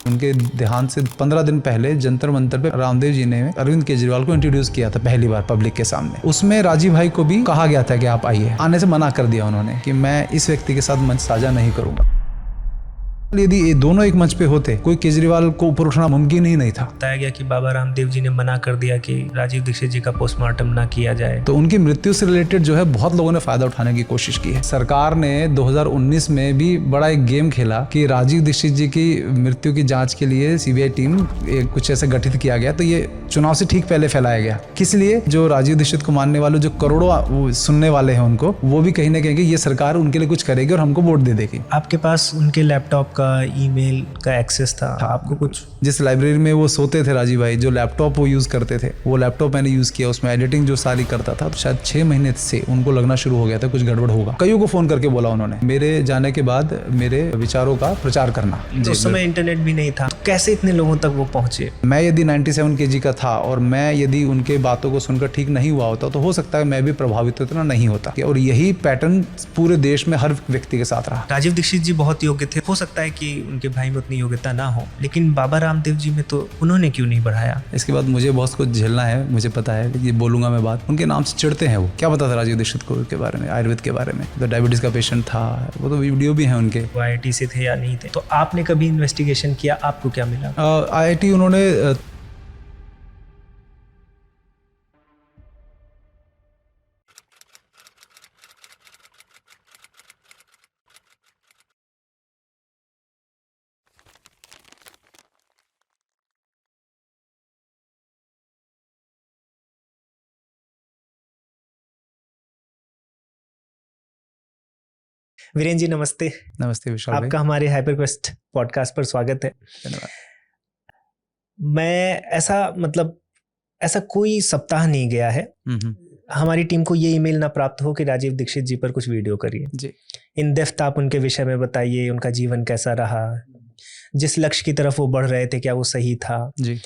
उनके देहांत से 15 दिन पहले जंतर मंतर पे रामदेव जी ने अरविंद केजरीवाल को इंट्रोड्यूस किया था पहली बार पब्लिक के सामने। उसमें राजीव भाई को भी कहा गया था कि आप आइए, आने से मना कर दिया उन्होंने कि मैं इस व्यक्ति के साथ मंच साझा नहीं करूंगा। यदि ये दोनों एक मंच पे होते, कोई केजरीवाल को ऊपर उठना मुमकिन ही नहीं था। बताया गया कि बाबा रामदेव जी ने मना कर दिया कि राजीव दीक्षित जी का पोस्टमार्टम ना किया जाए। तो उनकी मृत्यु से रिलेटेड जो है बहुत लोगों ने फायदा उठाने की कोशिश की है। सरकार ने 2019 में भी बड़ा एक गेम खेला कि राजीव दीक्षित जी की मृत्यु की जांच के लिए सीबीआई टीम कुछ ऐसे गठित किया गया। तो ये चुनाव से ठीक पहले फैलाया गया। किस लिए? जो राजीव दीक्षित को मानने वाले जो करोड़ों सुनने वाले हैं उनको, वो भी कहीं ना कहीं ये सरकार उनके लिए कुछ करेगी और हमको वोट दे देगी। आपके पास उनके लैपटॉप का, ईमेल का एक्सेस था? आपको कुछ, जिस लाइब्रेरी में वो सोते थे राजीव भाई, जो लैपटॉप वो यूज करते थे, वो लैपटॉप मैंने यूज किया, उसमें एडिटिंग जो सारी करता था। तो शायद 6 महीने से उनको लगना शुरू हो गया था कुछ गड़बड़ होगा। कईयों को फोन करके बोला उन्होंने मेरे जाने के बाद मेरे विचारों का प्रचार करना। तो उस समय इंटरनेट भी नहीं था, तो कैसे इतने लोगों तक वो पहुंचे? मैं यदि 97 kg का था और मैं यदि उनके बातों को सुनकर ठीक नहीं हुआ होता तो हो सकता है मैं भी प्रभावित इतना नहीं होता। और यही पैटर्न पूरे देश में हर व्यक्ति के साथ रहा। राजीव दीक्षित जी बहुत योग्य थे। हो सकता है कि उनके भाई में उतनी योग्यता ना हो, लेकिन बाबा रामदेव जी में तो उन्होंने क्यों नहीं बढ़ाया? इसके बाद मुझे बहुत कुछ झेलना है, मुझे पता है, ये बोलूंगा मैं बात। उनके नाम से चिढ़ते हैं। वो क्या पता था राजीव दीक्षित को के बारे में, आयुर्वेद के बारे में, तो डायबिटीज का पेशेंट था, वो तो वीडियो भी है उनके। वो IIT से थे या नहीं थे? तो आपने कभी इन्वेस्टिगेशन किया, आपको क्या मिला? IIT उन्होंने वीरेन जी नमस्ते। नमस्ते विशाल भाई। आपका हमारे हाइपरक्वेस्ट पॉडकास्ट पर स्वागत है। धन्यवाद। मैं ऐसा कोई सप्ताह नहीं गया है हमारी टीम को ये ईमेल ना प्राप्त हो कि राजीव दीक्षित जी पर कुछ वीडियो करिए जी। इन डेप्थ आप उनके विषय में बताइए, उनका जीवन कैसा रहा, जिस लक्ष्य की तरफ वो बढ़ रहे थे क्या वो सही था जी।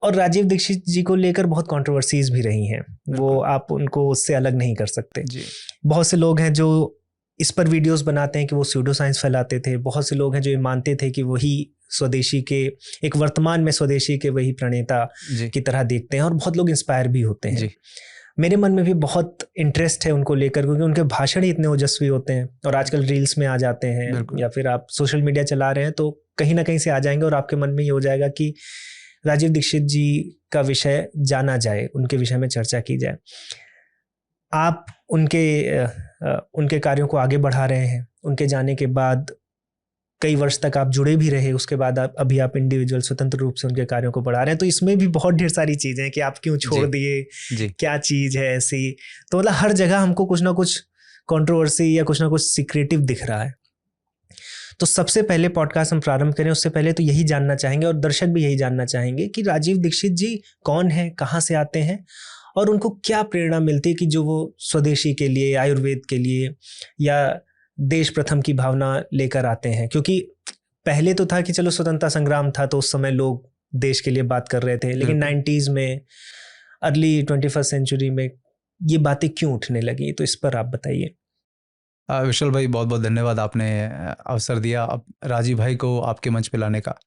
और राजीव दीक्षित जी को लेकर बहुत कंट्रोवर्सीज भी रही हैं, वो आप उनको उससे अलग नहीं कर सकते जी। बहुत से लोग हैं जो इस पर वीडियोस बनाते हैं कि वो स्यूडो साइंस फैलाते थे, बहुत से लोग हैं जो ये मानते थे कि वही स्वदेशी के, एक वर्तमान में स्वदेशी के वही प्रणेता की तरह देखते हैं, और बहुत लोग इंस्पायर भी होते हैं जी। मेरे मन में भी बहुत इंटरेस्ट है उनको लेकर, क्योंकि उनके भाषण ही इतने ओजस्वी होते हैं और आजकल रील्स में आ जाते हैं या फिर आप सोशल मीडिया चला रहे हैं तो कहीं ना कहीं से आ जाएंगे और आपके मन में ये हो जाएगा कि राजीव दीक्षित जी का विषय जाना जाए, उनके विषय में चर्चा की जाए। आप उनके कार्यों को आगे बढ़ा रहे हैं, उनके जाने के बाद कई वर्ष तक आप जुड़े भी रहे, उसके बाद अभी आप इंडिविजुअल स्वतंत्र रूप से उनके कार्यों को बढ़ा रहे हैं, तो इसमें भी बहुत ढेर सारी चीजें हैं कि आप क्यों छोड़ दिए, क्या चीज है ऐसी। तो मतलब हर जगह हमको कुछ ना कुछ कंट्रोवर्सी या कुछ ना कुछ सीक्रेटिव दिख रहा है। तो सबसे पहले पॉडकास्ट हम प्रारंभ करें उससे पहले तो यही जानना चाहेंगे और दर्शक भी यही जानना चाहेंगे कि राजीव दीक्षित जी कौन है, कहाँ से आते हैं और उनको क्या प्रेरणा मिलती है कि जो वो स्वदेशी के लिए, आयुर्वेद के लिए या देश प्रथम की भावना लेकर आते हैं। क्योंकि पहले तो था कि चलो स्वतंत्रता संग्राम था तो उस समय लोग देश के लिए बात कर रहे थे, लेकिन 90s में, अर्ली 21st सेंचुरी में ये बातें क्यों उठने लगी, तो इस पर आप बताइए। विशाल भाई बहुत बहुत धन्यवाद, आपने अवसर दिया अब राजीव भाई को आपके मंच पे लाने का।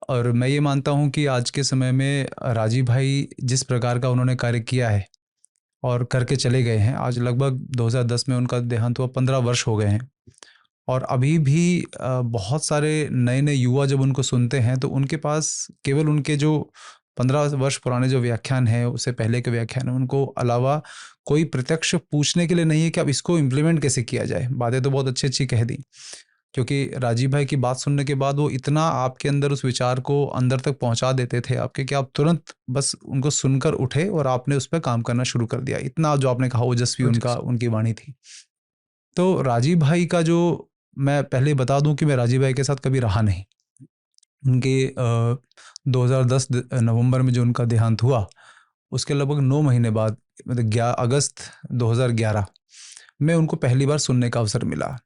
और मैं ये मानता हूँ कि आज के समय में राजीव भाई जिस प्रकार का उन्होंने कार्य किया है और करके चले गए हैं, आज लगभग 2010 में उनका देहांत हुआ, 15 वर्ष हो गए हैं और अभी भी बहुत सारे नए नए युवा जब उनको सुनते हैं तो उनके पास केवल उनके जो 15 वर्ष पुराने जो व्याख्यान है, उससे पहले के व्याख्यान है, उनको अलावा कोई प्रत्यक्ष पूछने के लिए नहीं है कि अब इसको इम्प्लीमेंट कैसे किया जाए। बातें तो बहुत अच्छी अच्छी कह दी, क्योंकि राजीव भाई की बात सुनने के बाद वो इतना आपके अंदर उस विचार को अंदर तक पहुंचा देते थे आपके, कि आप तुरंत बस उनको सुनकर उठे और आपने उस पर काम करना शुरू कर दिया। इतना जो आपने कहा ओजस्वी उनकी वाणी थी। तो राजीव भाई का जो, मैं पहले बता दूं कि मैं राजीव भाई के साथ कभी रहा नहीं। उनके 2010 नवंबर में जो उनका देहांत हुआ, उसके लगभग 9 महीने बाद, मतलब अगस्त 2011 में उनको पहली बार सुनने का अवसर मिला।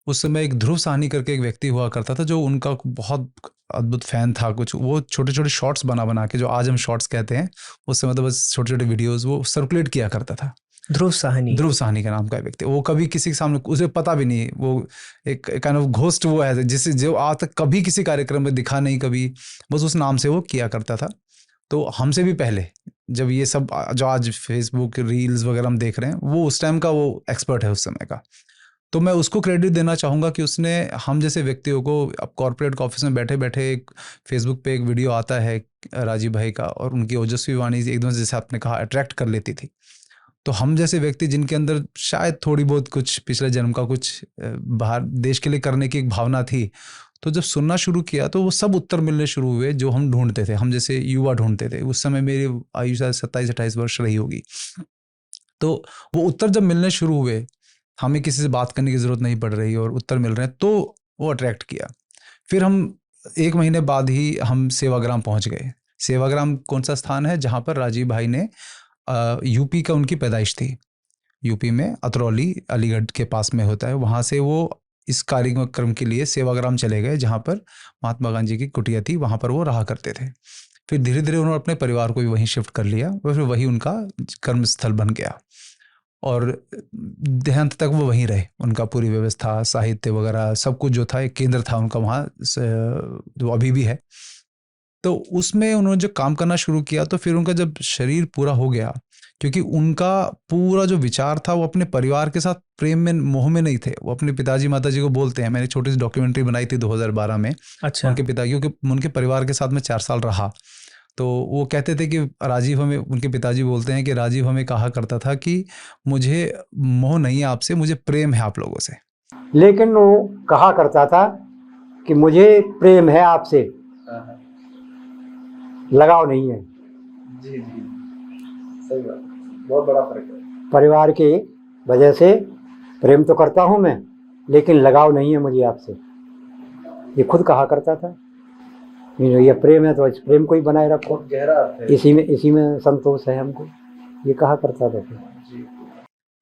उस समय एक ध्रुव साहनी करके एक व्यक्ति हुआ करता था जो उनका बहुत अद्भुत फैन था। कुछ वो छोटे छोटे शॉर्ट्स बना के, जो आज हम शॉर्ट्स कहते हैं, उस समय तो बस छोटे छोटे वीडियोस वो सर्कुलेट किया करता था ध्रुव साहनी। ध्रुव साहनी का नाम का व्यक्ति, वो कभी किसी के सामने, उसे पता भी नहीं, वो एक काइंड ऑफ घोस्ट वो है जिसे जो आज तक कभी किसी कार्यक्रम में दिखा नहीं कभी, बस उस नाम से वो किया करता था। तो हमसे भी पहले जब ये सब जो आज फेसबुक रील्स वगैरह हम देख रहे हैं, वो उस टाइम का वो एक्सपर्ट है उस समय का। तो मैं उसको क्रेडिट देना चाहूँगा कि उसने हम जैसे व्यक्तियों को, अब कॉर्पोरेट ऑफिस में बैठे बैठे एक फेसबुक पे एक वीडियो आता है राजीव भाई का, और उनकी ओजस्वी वाणी एकदम जैसे आपने कहा अट्रैक्ट कर लेती थी। तो हम जैसे व्यक्ति जिनके अंदर शायद थोड़ी बहुत कुछ पिछले जन्म का कुछ बाहर देश के लिए करने की एक भावना थी, तो जब सुनना शुरू किया तो वो सब उत्तर मिलने शुरू हुए जो हम ढूंढते थे, हम जैसे युवा ढूंढते थे। उस समय मेरी आयु शायद 27-28 वर्ष रही होगी। तो वो उत्तर जब मिलने शुरू हुए, हमें किसी से बात करने की ज़रूरत नहीं पड़ रही और उत्तर मिल रहे हैं, तो वो अट्रैक्ट किया। फिर हम 1 महीने बाद ही हम सेवाग्राम पहुंच गए। सेवाग्राम कौन सा स्थान है जहाँ पर राजीव भाई ने यूपी का उनकी पैदाइश थी। यूपी में अतरौली अलीगढ़ के पास में होता है, वहाँ से वो इस कार्यक्रम के लिए सेवाग्राम चले गए जहाँ पर महात्मा गांधी की कुटिया थी, वहाँ पर वो रहा करते थे। फिर धीरे धीरे उन्होंने अपने परिवार को भी वहीं शिफ्ट कर लिया और फिर वही उनका कर्मस्थल बन गया और देहांत तक वो वहीं रहे। उनका पूरी व्यवस्था, साहित्य वगैरह सब कुछ जो था एक केंद्र था उनका वहाँ, जो अभी भी है। तो उसमें उन्होंने जो काम करना शुरू किया तो फिर उनका जब शरीर पूरा हो गया, क्योंकि उनका पूरा जो विचार था वो अपने परिवार के साथ प्रेम में, मोह में नहीं थे। वो अपने पिताजी माताजी को बोलते हैं, मैंने छोटी सी डॉक्यूमेंट्री बनाई थी 2012 में। अच्छा। उनके पिता, क्योंकि उनके परिवार के साथ में 4 साल रहा, तो वो कहते थे कि राजीव हमें, उनके पिताजी बोलते हैं कि राजीव हमें कहा करता था कि मुझे मोह नहीं है आपसे, मुझे प्रेम है आप लोगों से। लेकिन वो कहा करता था कि मुझे प्रेम है आपसे, लगाव नहीं है। जी जी, सही बात, बहुत बड़ा फर्क है। परिवार की वजह से प्रेम तो करता हूँ मैं, लेकिन लगाव नहीं है मुझे आपसे, ये खुद कहा करता था। ये प्रेम है तो इस प्रेम को ही बनाए रखो, गहरा अर्थ है, इसी में संतोष है हमको, ये कहा करता था।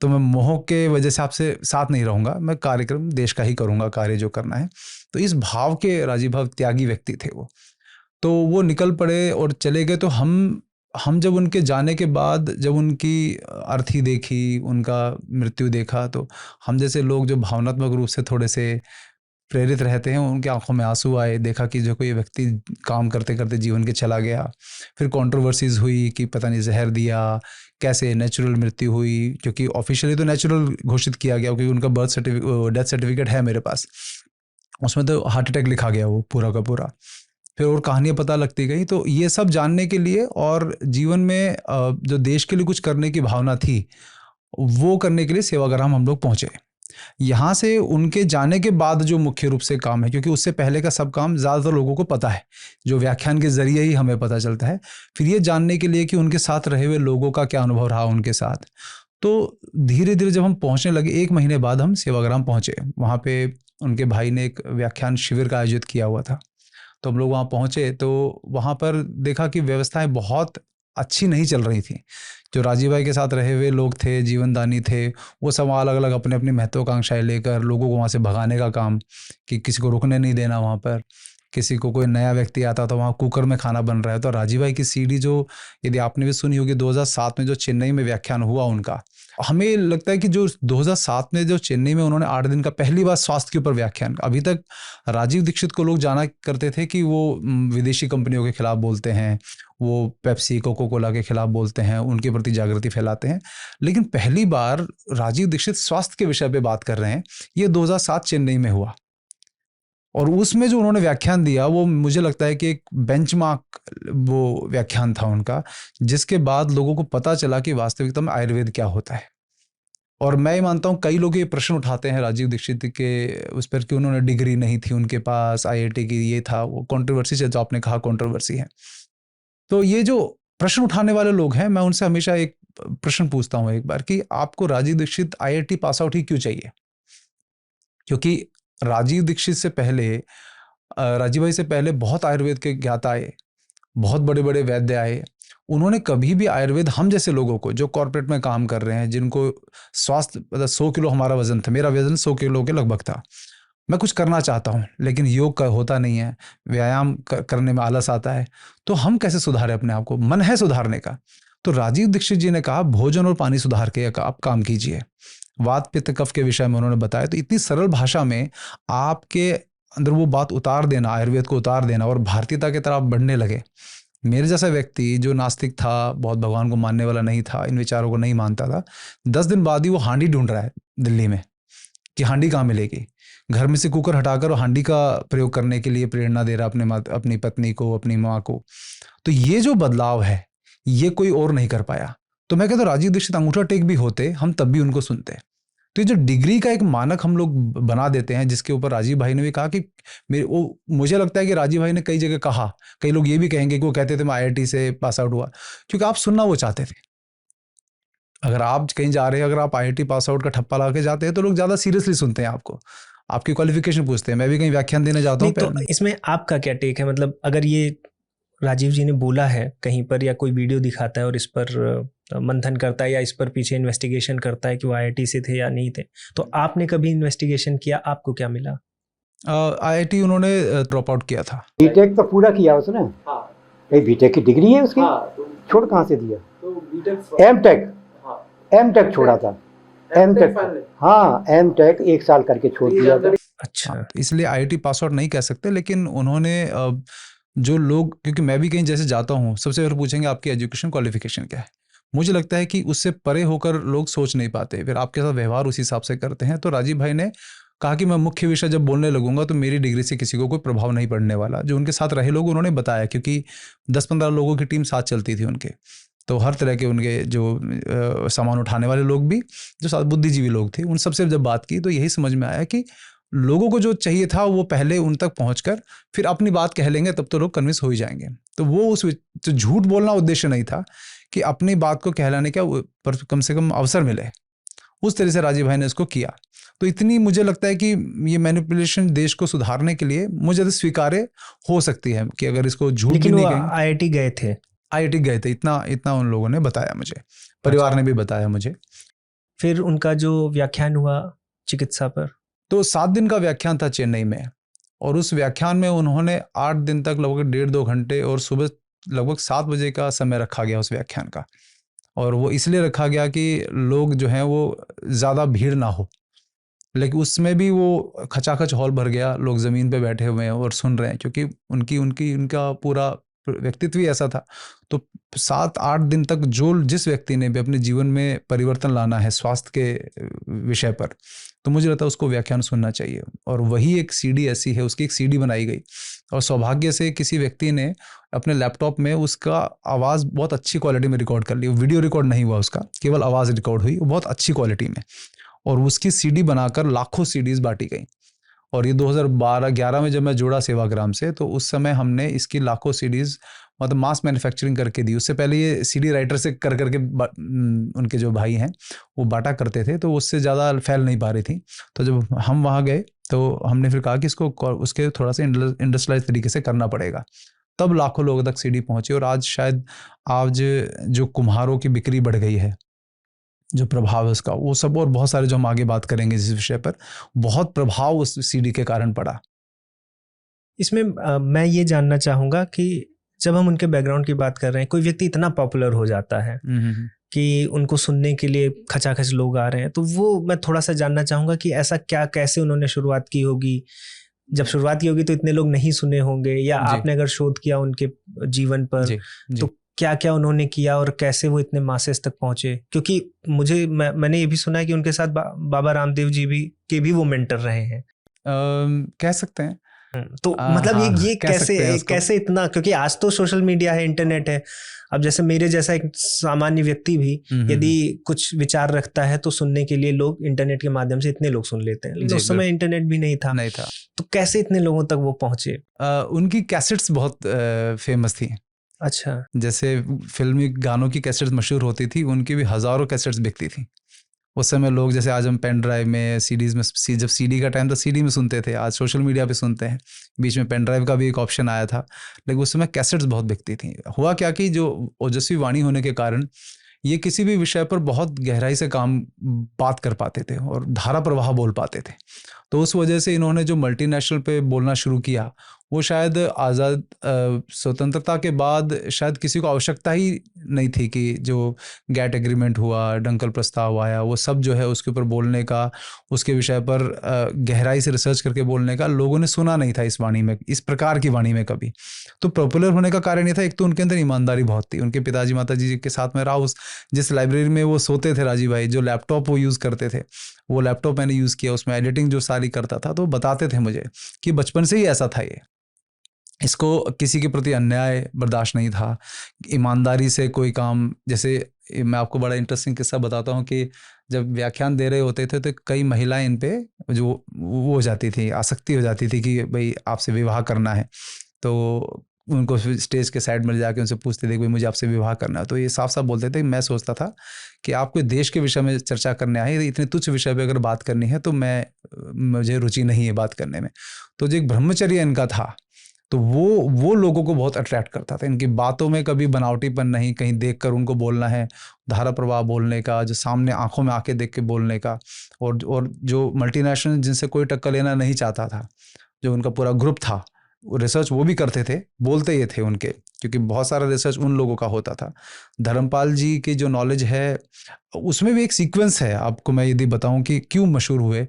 तो मैं मोह के वजह से आपसे साथ नहीं रहूंगा, मैं कार्यक्रम देश का ही करूंगा, कार्य जो करना है। तो इस भाव के राजीव भाव त्यागी व्यक्ति थे वो। तो वो निकल पड़े और चले गए। तो हम जब उनके जाने के बाद जब उनकी अर्थी देखी, उनका मृत्यु देखा, तो हम जैसे लोग जो भावनात्मक रूप से थोड़े से प्रेरित रहते हैं, उनकी आंखों में आंसू आए। देखा कि जो कोई व्यक्ति काम करते करते जीवन के चला गया। फिर कंट्रोवर्सीज हुई कि पता नहीं जहर दिया, कैसे नेचुरल मृत्यु हुई, क्योंकि ऑफिशियली तो नेचुरल घोषित किया गया, क्योंकि उनका डेथ सर्टिफिकेट है मेरे पास, उसमें तो हार्ट अटैक लिखा गया वो पूरा का पूरा। फिर और कहानियाँ पता लगती गई। तो ये सब जानने के लिए और जीवन में जो देश के लिए कुछ करने की भावना थी, वो करने के लिए सेवाग्राम हम लोग पहुँचे। यहाँ से उनके जाने के बाद जो मुख्य रूप से काम है, क्योंकि उससे पहले का सब काम ज़्यादातर लोगों को पता है, जो व्याख्यान के ज़रिए ही हमें पता चलता है। फिर ये जानने के लिए कि उनके साथ रहे हुए लोगों का क्या अनुभव रहा उनके साथ। तो धीरे धीरे जब हम पहुँचने लगे, 1 महीने बाद हम सेवाग्राम पहुँचे। वहाँ पे उनके भाई ने एक व्याख्यान शिविर का आयोजित किया हुआ था, तो हम लोग वहाँ पहुँचे। तो वहाँ पर देखा कि व्यवस्थाएं बहुत अच्छी नहीं चल रही थी। जो राजीव भाई के साथ रहे हुए लोग थे, जीवनदानी थे, वो सब अलग अलग अपने अपनी महत्वाकांक्षाएं लेकर लोगों को वहाँ से भगाने का काम, कि किसी को रुकने नहीं देना वहाँ पर। किसी को कोई नया व्यक्ति आता था, वहाँ कुकर में खाना बन रहा है। तो राजीव भाई की सीडी जो, यदि आपने भी सुनी होगी, 2007 में जो चेन्नई में व्याख्यान हुआ उनका, हमें लगता है कि जो 2007 में जो चेन्नई में उन्होंने 8 दिन का पहली बार स्वास्थ्य के ऊपर व्याख्यान, अभी तक राजीव दीक्षित को लोग जाना करते थे कि वो विदेशी कंपनियों के खिलाफ बोलते हैं, वो पेप्सी कोको कोला के खिलाफ बोलते हैं, उनके प्रति जागृति फैलाते हैं। लेकिन पहली बार राजीव दीक्षित स्वास्थ्य के विषय पे बात कर रहे हैं, ये 2007 चेन्नई में हुआ। और उसमें जो उन्होंने व्याख्यान दिया, वो मुझे लगता है कि एक बेंचमार्क वो व्याख्यान था उनका, जिसके बाद लोगों को पता चला कि वास्तविकता में आयुर्वेद क्या होता है। और मैं ये मानता हूँ कई लोग ये प्रश्न उठाते हैं राजीव दीक्षित के उस पर कि उन्होंने डिग्री नहीं थी उनके पास, आईआईटी की ये था वो, कंट्रोवर्सी से जो आपने कहा कंट्रोवर्सी है। तो ये जो प्रश्न उठाने वाले लोग हैं, मैं उनसे हमेशा एक प्रश्न पूछता हूँ एक बार, कि आपको Rajiv Dixit IIT pass out ही क्यों चाहिए? क्योंकि राजीव दीक्षित से पहले, राजीव भाई से पहले बहुत आयुर्वेद के ज्ञाता आए, बहुत बड़े बड़े वैद्य आए। उन्होंने कभी भी आयुर्वेद, हम जैसे लोगों को जो कॉर्पोरेट में काम कर रहे हैं, जिनको स्वास्थ्य, मतलब 100 किलो हमारा वजन था, मेरा वजन 100 किलो के लगभग था, मैं कुछ करना चाहता हूँ लेकिन योग का होता नहीं है, व्यायाम करने में आलस आता है, तो हम कैसे सुधारें अपने आप को? मन है सुधारने का, तो राजीव दीक्षित जी ने कहा भोजन और पानी सुधार के आप काम कीजिए। वात पित्त कफ के विषय में उन्होंने बताया। तो इतनी सरल भाषा में आपके अंदर वो बात उतार देना, आयुर्वेद को उतार देना और भारतीयता की तरफ बढ़ने लगे। मेरे जैसा व्यक्ति जो नास्तिक था, बहुत भगवान को मानने वाला नहीं था, इन विचारों को नहीं मानता था, 10 दिन बाद ही वो हांडी ढूंढ रहा है दिल्ली में कि हांडी कहाँ मिलेगी। घर में से कुकर हटाकर वो हांडी का प्रयोग करने के लिए प्रेरणा दे रहा अपनी पत्नी को, अपनी माँ को। तो ये जो बदलाव है ये कोई और नहीं कर पाया। तो मैं कहता हूँ राजीव दीक्षित अंगूठा टेक भी होते, हम तब भी उनको सुनते। तो ये जो डिग्री का एक मानक हम लोग बना देते हैं, जिसके ऊपर राजीव भाई ने भी कहा कि मुझे लगता है कि राजीव भाई ने कई जगह कहा, कई लोग ये भी कहेंगे कि वो कहते थे मैं IIT से पास आउट हुआ, क्योंकि आप सुनना वो चाहते थे। अगर आप कहीं जा रहे हैं, अगर आप IIT पास आउट का ठप्पा लगा के जाते हैं तो लोग ज़्यादा सीरियसली सुनते हैं आपको, आपकी क्वालिफिकेशन पूछते हैं। मैं भी कहीं व्याख्यान देने जाता हूँ। तो इसमें आपका क्या टेक है? मतलब अगर ये राजीव जी ने बोला है कहीं पर, या कोई वीडियो दिखाता है और इस पर मंथन करता है या इस पर पीछे इन्वेस्टिगेशन करता है कि वो IIT से थे या नहीं थे, तो आपने कभी इन्वेस्टिगेशन किया? आपको क्या मिला? IIT उन्होंने ड्रॉप आउट किया था। बीटेक तो पूरा किया उसने। हाँ। बीटेक की डिग्री है उसकी। हाँ, तो छोड़ कहाँ से दिया? तो एमटेक छोड़ा था। एमटेक, हाँ एमटेक 1 साल करके छोड़ दिया था। अच्छा, इसलिए IIT पास आउट नहीं कह सकते, लेकिन उन्होंने जो लोग, क्योंकि मैं भी कहीं जैसे जाता हूँ, सबसे पहले पूछेंगे आपकी एजुकेशन क्वालिफिकेशन क्या है। मुझे लगता है कि उससे परे होकर लोग सोच नहीं पाते, फिर आपके साथ व्यवहार उसी हिसाब से करते हैं। तो राजीव भाई ने कहा कि मैं मुख्य विषय जब बोलने लगूंगा तो मेरी डिग्री से किसी को कोई प्रभाव नहीं पड़ने वाला। जो उनके साथ रहे लोग उन्होंने बताया, क्योंकि 10-15 लोगों की टीम साथ चलती थी उनके, तो हर तरह के उनके जो सामान उठाने वाले लोग भी, जो साथ बुद्धिजीवी लोग थे, उन सबसे जब बात की तो यही समझ में आया कि लोगों को जो चाहिए था वो पहले उन तक पहुंचकर फिर अपनी बात कह लेंगे, तब तो लोग कन्विंस हो ही जाएंगे। तो वो उस जो झूठ बोलना उद्देश्य नहीं था कि अपनी बात को कहलाने का पर कम से कम अवसर मिले, उस तरह से राजीव भाई ने इसको किया। तो इतनी मुझे लगता है कि ये मैनिपुलेशन देश को सुधारने के लिए मुझे तो स्वीकार्य हो सकती है कि अगर इसको झूठ भी नहीं कहेंगे। IIT गए थे? IIT गए थे, इतना उन लोगों ने बताया मुझे, परिवार ने भी बताया मुझे। फिर उनका जो व्याख्यान हुआ चिकित्सा पर, तो 7 दिन का व्याख्यान था चेन्नई में, और उस व्याख्यान में उन्होंने 8 दिन तक लगभग 1.5-2 घंटे और सुबह लगभग 7 बजे का समय रखा गया उस व्याख्यान का। और वो इसलिए रखा गया कि लोग जो हैं वो ज़्यादा भीड़ ना हो, लेकिन उसमें भी वो खचाखच हॉल भर गया, लोग ज़मीन पे बैठे हुए हैं और सुन रहे हैं, क्योंकि उनका पूरा व्यक्तित्व ही ऐसा था। तो 7-8 दिन तक जिस व्यक्ति ने भी अपने जीवन में परिवर्तन लाना है स्वास्थ्य के विषय पर, तो मुझे लगता है उसको व्याख्यान सुनना चाहिए। और वही एक CD ऐसी है, उसकी एक CD बनाई गई, और सौभाग्य से किसी व्यक्ति ने अपने लैपटॉप में उसका आवाज़ बहुत अच्छी क्वालिटी में रिकॉर्ड कर ली। वीडियो रिकॉर्ड नहीं हुआ उसका, केवल आवाज़ रिकॉर्ड हुई, वो बहुत अच्छी क्वालिटी में, और उसकी CD बनाकर लाखों CDs बांटी गई। और ये 2012-11 में जब मैं जुड़ा सेवाग्राम से, तो उस समय हमने इसकी लाखों CDs मतलब मास मैन्युफैक्चरिंग करके दी। उससे पहले ये CD राइटर से कर करके उनके जो भाई हैं वो बांटा करते थे, तो उससे ज़्यादा फैल नहीं पा रही थी। तो जब हम वहाँ गए तो हमने फिर कहा कि इसको उसके थोड़ा सा इंडस्ट्रियलाइज तरीके से करना पड़ेगा, तब लाखों लोगों तक CD पहुँची। और आज जो कुम्हारों की बिक्री बढ़ गई है, जो प्रभाव है उसका, वो सब और बहुत सारे जो हम आगे बात करेंगे जिस विषय पर, बहुत प्रभाव उस CD के कारण पड़ा। इसमें मैं ये जानना चाहूँगा कि जब हम उनके बैकग्राउंड की बात कर रहे हैं, कोई व्यक्ति इतना पॉपुलर हो जाता है कि उनको सुनने के लिए खचाखच लोग आ रहे हैं, तो वो मैं थोड़ा सा जानना चाहूँगा कि ऐसा क्या, कैसे उन्होंने शुरुआत की होगी? जब शुरुआत की होगी तो इतने लोग नहीं सुने होंगे, या आपने अगर शोध किया उनके जीवन पर, तो क्या क्या उन्होंने किया और कैसे वो इतने मासेस तक पहुंचे? क्योंकि मैंने ये भी सुना है कि उनके साथ बाबा रामदेव जी भी वो मेंटर रहे हैं। कह सकते हैं। तो मतलब ये कैसे इतना, क्योंकि आज तो सोशल मीडिया है, इंटरनेट है। अब जैसे मेरे जैसा एक सामान्य व्यक्ति भी यदि कुछ विचार रखता है तो सुनने के लिए लोग इंटरनेट के माध्यम से इतने लोग सुन लेते हैं, लेकिन उस समय इंटरनेट भी नहीं था। तो कैसे इतने लोगों तक वो पहुंचे? उनकी कैसेट्स बहुत फेमस थी। अच्छा, जैसे फिल्मी गानों की कैसेट्स मशहूर होती थी, उनकी भी हजारों कैसेट्स बिकती थी उस समय। लोग जैसे आज हम पेन ड्राइव में, CDs में, जब CD का टाइम था CD में सुनते थे, आज सोशल मीडिया पे सुनते हैं। बीच में पेन ड्राइव का भी एक ऑप्शन आया था, लेकिन उस समय कैसेट्स बहुत बिकती थी। हुआ क्या कि जो ओजस्वी वाणी होने के कारण ये किसी भी विषय पर बहुत गहराई से बात कर पाते थे और धारा प्रवाह बोल पाते थे। तो उस वजह से इन्होंने जो मल्टीनेशनल पे बोलना शुरू किया, वो शायद आज़ाद स्वतंत्रता के बाद शायद किसी को आवश्यकता ही नहीं थी कि जो गैट एग्रीमेंट हुआ, डंकल प्रस्ताव आया, वो सब जो है उसके ऊपर बोलने का, उसके विषय पर गहराई से रिसर्च करके बोलने का लोगों ने सुना नहीं था इस वाणी में, इस प्रकार की वाणी में कभी। तो पॉपुलर होने का कारण ये था, एक तो उनके अंदर ईमानदारी बहुत थी। उनके पिताजी माताजी जी के साथ में रहा, उस जिस लाइब्रेरी में वो सोते थे राजीव भाई, जो लैपटॉप वो यूज़ करते थे, वो लैपटॉप मैंने यूज़ किया, उसमें एडिटिंग जो सारी करता था, तो बताते थे मुझे कि बचपन से ही ऐसा था ये, इसको किसी के प्रति अन्याय बर्दाश्त नहीं था, ईमानदारी से कोई काम। जैसे मैं आपको बड़ा इंटरेस्टिंग किस्सा बताता हूँ कि जब व्याख्यान दे रहे होते थे तो कई महिलाएं इन पे जो वो हो जाती थी, आसक्ति हो जाती थी कि भाई आपसे विवाह करना है, तो उनको स्टेज के साइड में जाके उनसे पूछते थे भाई मुझे आपसे विवाह करना है, तो ये साफ साफ बोलते थे। मैं सोचता था कि आप कोई देश के विषय में चर्चा करने आए, इतने तुच्छ विषय पे अगर बात करनी है तो मुझे रुचि नहीं है बात करने में। तो जो एक ब्रह्मचर्य इनका था, तो वो लोगों को बहुत अट्रैक्ट करता था। इनकी बातों में कभी बनावटीपन नहीं, कहीं देखकर उनको बोलना है, धारा प्रवाह बोलने का, जो सामने आंखों में आके देख के बोलने का, और जो मल्टीनेशनल जिनसे कोई टक्कर लेना नहीं चाहता था, जो उनका पूरा ग्रुप था, वो रिसर्च वो भी करते थे, बोलते ये थे उनके, क्योंकि बहुत सारा रिसर्च उन लोगों का होता था। धर्मपाल जी की जो नॉलेज है उसमें भी एक सीक्वेंस है, आपको मैं यदि बताऊं कि क्यों मशहूर हुए।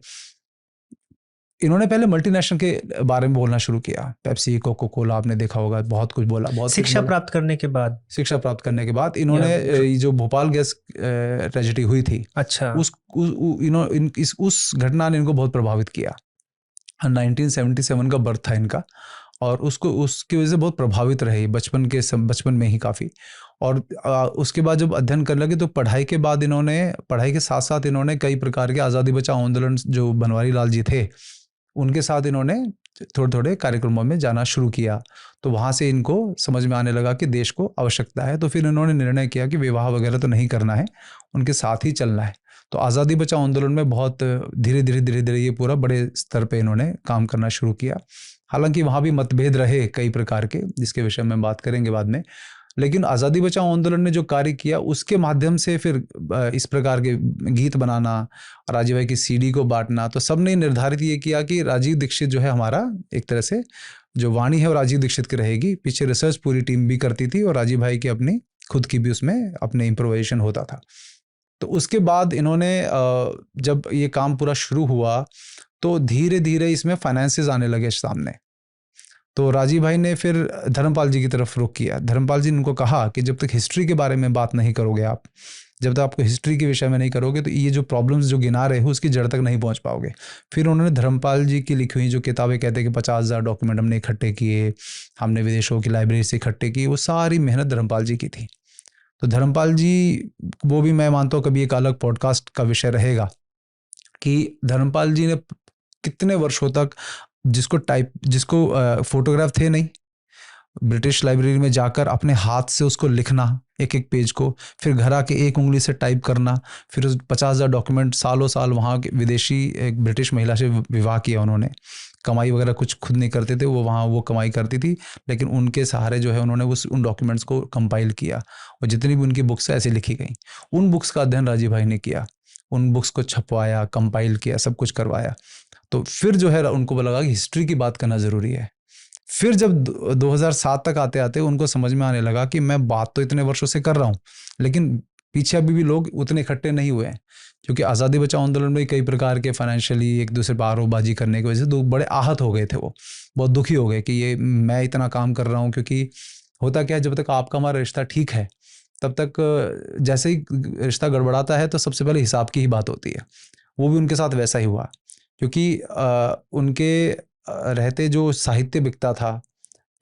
इन्होंने पहले मल्टीनेशनल के बारे में बोलना शुरू किया, पेप्सी, कोको कोला, आपने देखा होगा, बहुत कुछ बोला, बहुत शिक्षा प्राप्त करने के बाद। शिक्षा प्राप्त करने के बाद इन्होंने जो भोपाल गैस ट्रेजेडी हुई थी, अच्छा, उस घटना ने इनको बहुत प्रभावित किया। 1977 का बर्थ था इनका, और उसकी वजह से बहुत प्रभावित रहे बचपन में ही काफ़ी। और उसके बाद जब अध्ययन करने लगे तो पढ़ाई के साथ साथ इन्होंने कई प्रकार के आज़ादी बचाओ आंदोलन, जो बनवारी लाल जी थे उनके साथ इन्होंने थोड़े थोड़े कार्यक्रमों में जाना शुरू किया। तो वहाँ से इनको समझ में आने लगा कि देश को आवश्यकता है, तो फिर इन्होंने निर्णय किया कि विवाह वगैरह तो नहीं करना है, उनके साथ ही चलना है। तो आज़ादी बचाओ आंदोलन में बहुत धीरे धीरे ये पूरा बड़े स्तर पे इन्होंने काम करना शुरू किया। हालांकि वहाँ भी मतभेद रहे कई प्रकार के, जिसके विषय में बात करेंगे बाद में, लेकिन आज़ादी बचाओ आंदोलन ने जो कार्य किया उसके माध्यम से फिर इस प्रकार के गीत बनाना, राजीव भाई की सीडी को बांटना, तो सबने निर्धारित ये किया कि राजीव दीक्षित जो है हमारा, एक तरह से जो वाणी है वो राजीव दीक्षित की रहेगी। पीछे रिसर्च पूरी टीम भी करती थी और राजीव भाई की अपनी खुद की भी उसमें अपने इम्प्रोवाइजेशन होता था। तो उसके बाद इन्होंने जब ये काम पूरा शुरू हुआ तो धीरे धीरे इसमें फाइनेंसेस आने लगे सामने। तो राजीव भाई ने फिर धर्मपाल जी की तरफ रुख किया। धर्मपाल जी ने उनको कहा कि जब तक हिस्ट्री के बारे में बात नहीं करोगे आप, जब तक आपको हिस्ट्री के विषय में नहीं करोगे तो ये जो प्रॉब्लम्स जो गिना रहे हो उसकी जड़ तक नहीं पहुंच पाओगे। फिर उन्होंने धर्मपाल जी की लिखी हुई जो किताबें, कहते हैं कि 50,000 डॉक्यूमेंट हमने इकट्ठे किए, हमने विदेशों की लाइब्रेरी से इकट्ठे किए, वो सारी मेहनत धर्मपाल जी की थी। तो धर्मपाल जी, वो भी मैं मानता हूँ कभी एक अलग पॉडकास्ट का विषय रहेगा कि धर्मपाल जी ने कितने वर्षों तक, जिसको फोटोग्राफ थे नहीं, ब्रिटिश लाइब्रेरी में जाकर अपने हाथ से उसको लिखना एक एक पेज को, फिर घर आके एक उंगली से टाइप करना, फिर उस 50,000 डॉक्यूमेंट, सालों साल वहाँ के विदेशी एक ब्रिटिश महिला से विवाह किया उन्होंने। कमाई वगैरह कुछ खुद नहीं करते थे, वो वहाँ वो कमाई करती थी, लेकिन उनके सहारे जो है उन्होंने उन डॉक्यूमेंट्स को कंपाइल किया, और जितनी भी उनकी बुक्स ऐसे लिखी गई, उन बुक्स का अध्ययन राजीव भाई ने किया, उन बुक्स को छपवाया, कंपाइल किया, सब कुछ करवाया। तो फिर जो है उनको लगा कि हिस्ट्री की बात करना ज़रूरी है। फिर जब 2007 तक आते आते उनको समझ में आने लगा कि मैं बात तो इतने वर्षों से कर रहा हूँ, लेकिन पीछे अभी भी लोग उतने इकट्ठे नहीं हुए हैं, क्योंकि आज़ादी बचाओ आंदोलन में कई प्रकार के फाइनेंशियली एक दूसरे पर आरोपबाजी करने की वजह से बड़े आहत हो गए थे, वो बहुत दुखी हो गए कि ये मैं इतना काम कर रहा हूँ। क्योंकि होता क्या है, जब तक आपका हमारा रिश्ता ठीक है तब तक जैसे ही रिश्ता गड़बड़ाता है तो सबसे पहले हिसाब की ही बात होती है। वो भी उनके साथ वैसा ही हुआ, क्योंकि उनके रहते जो साहित्य बिकता था,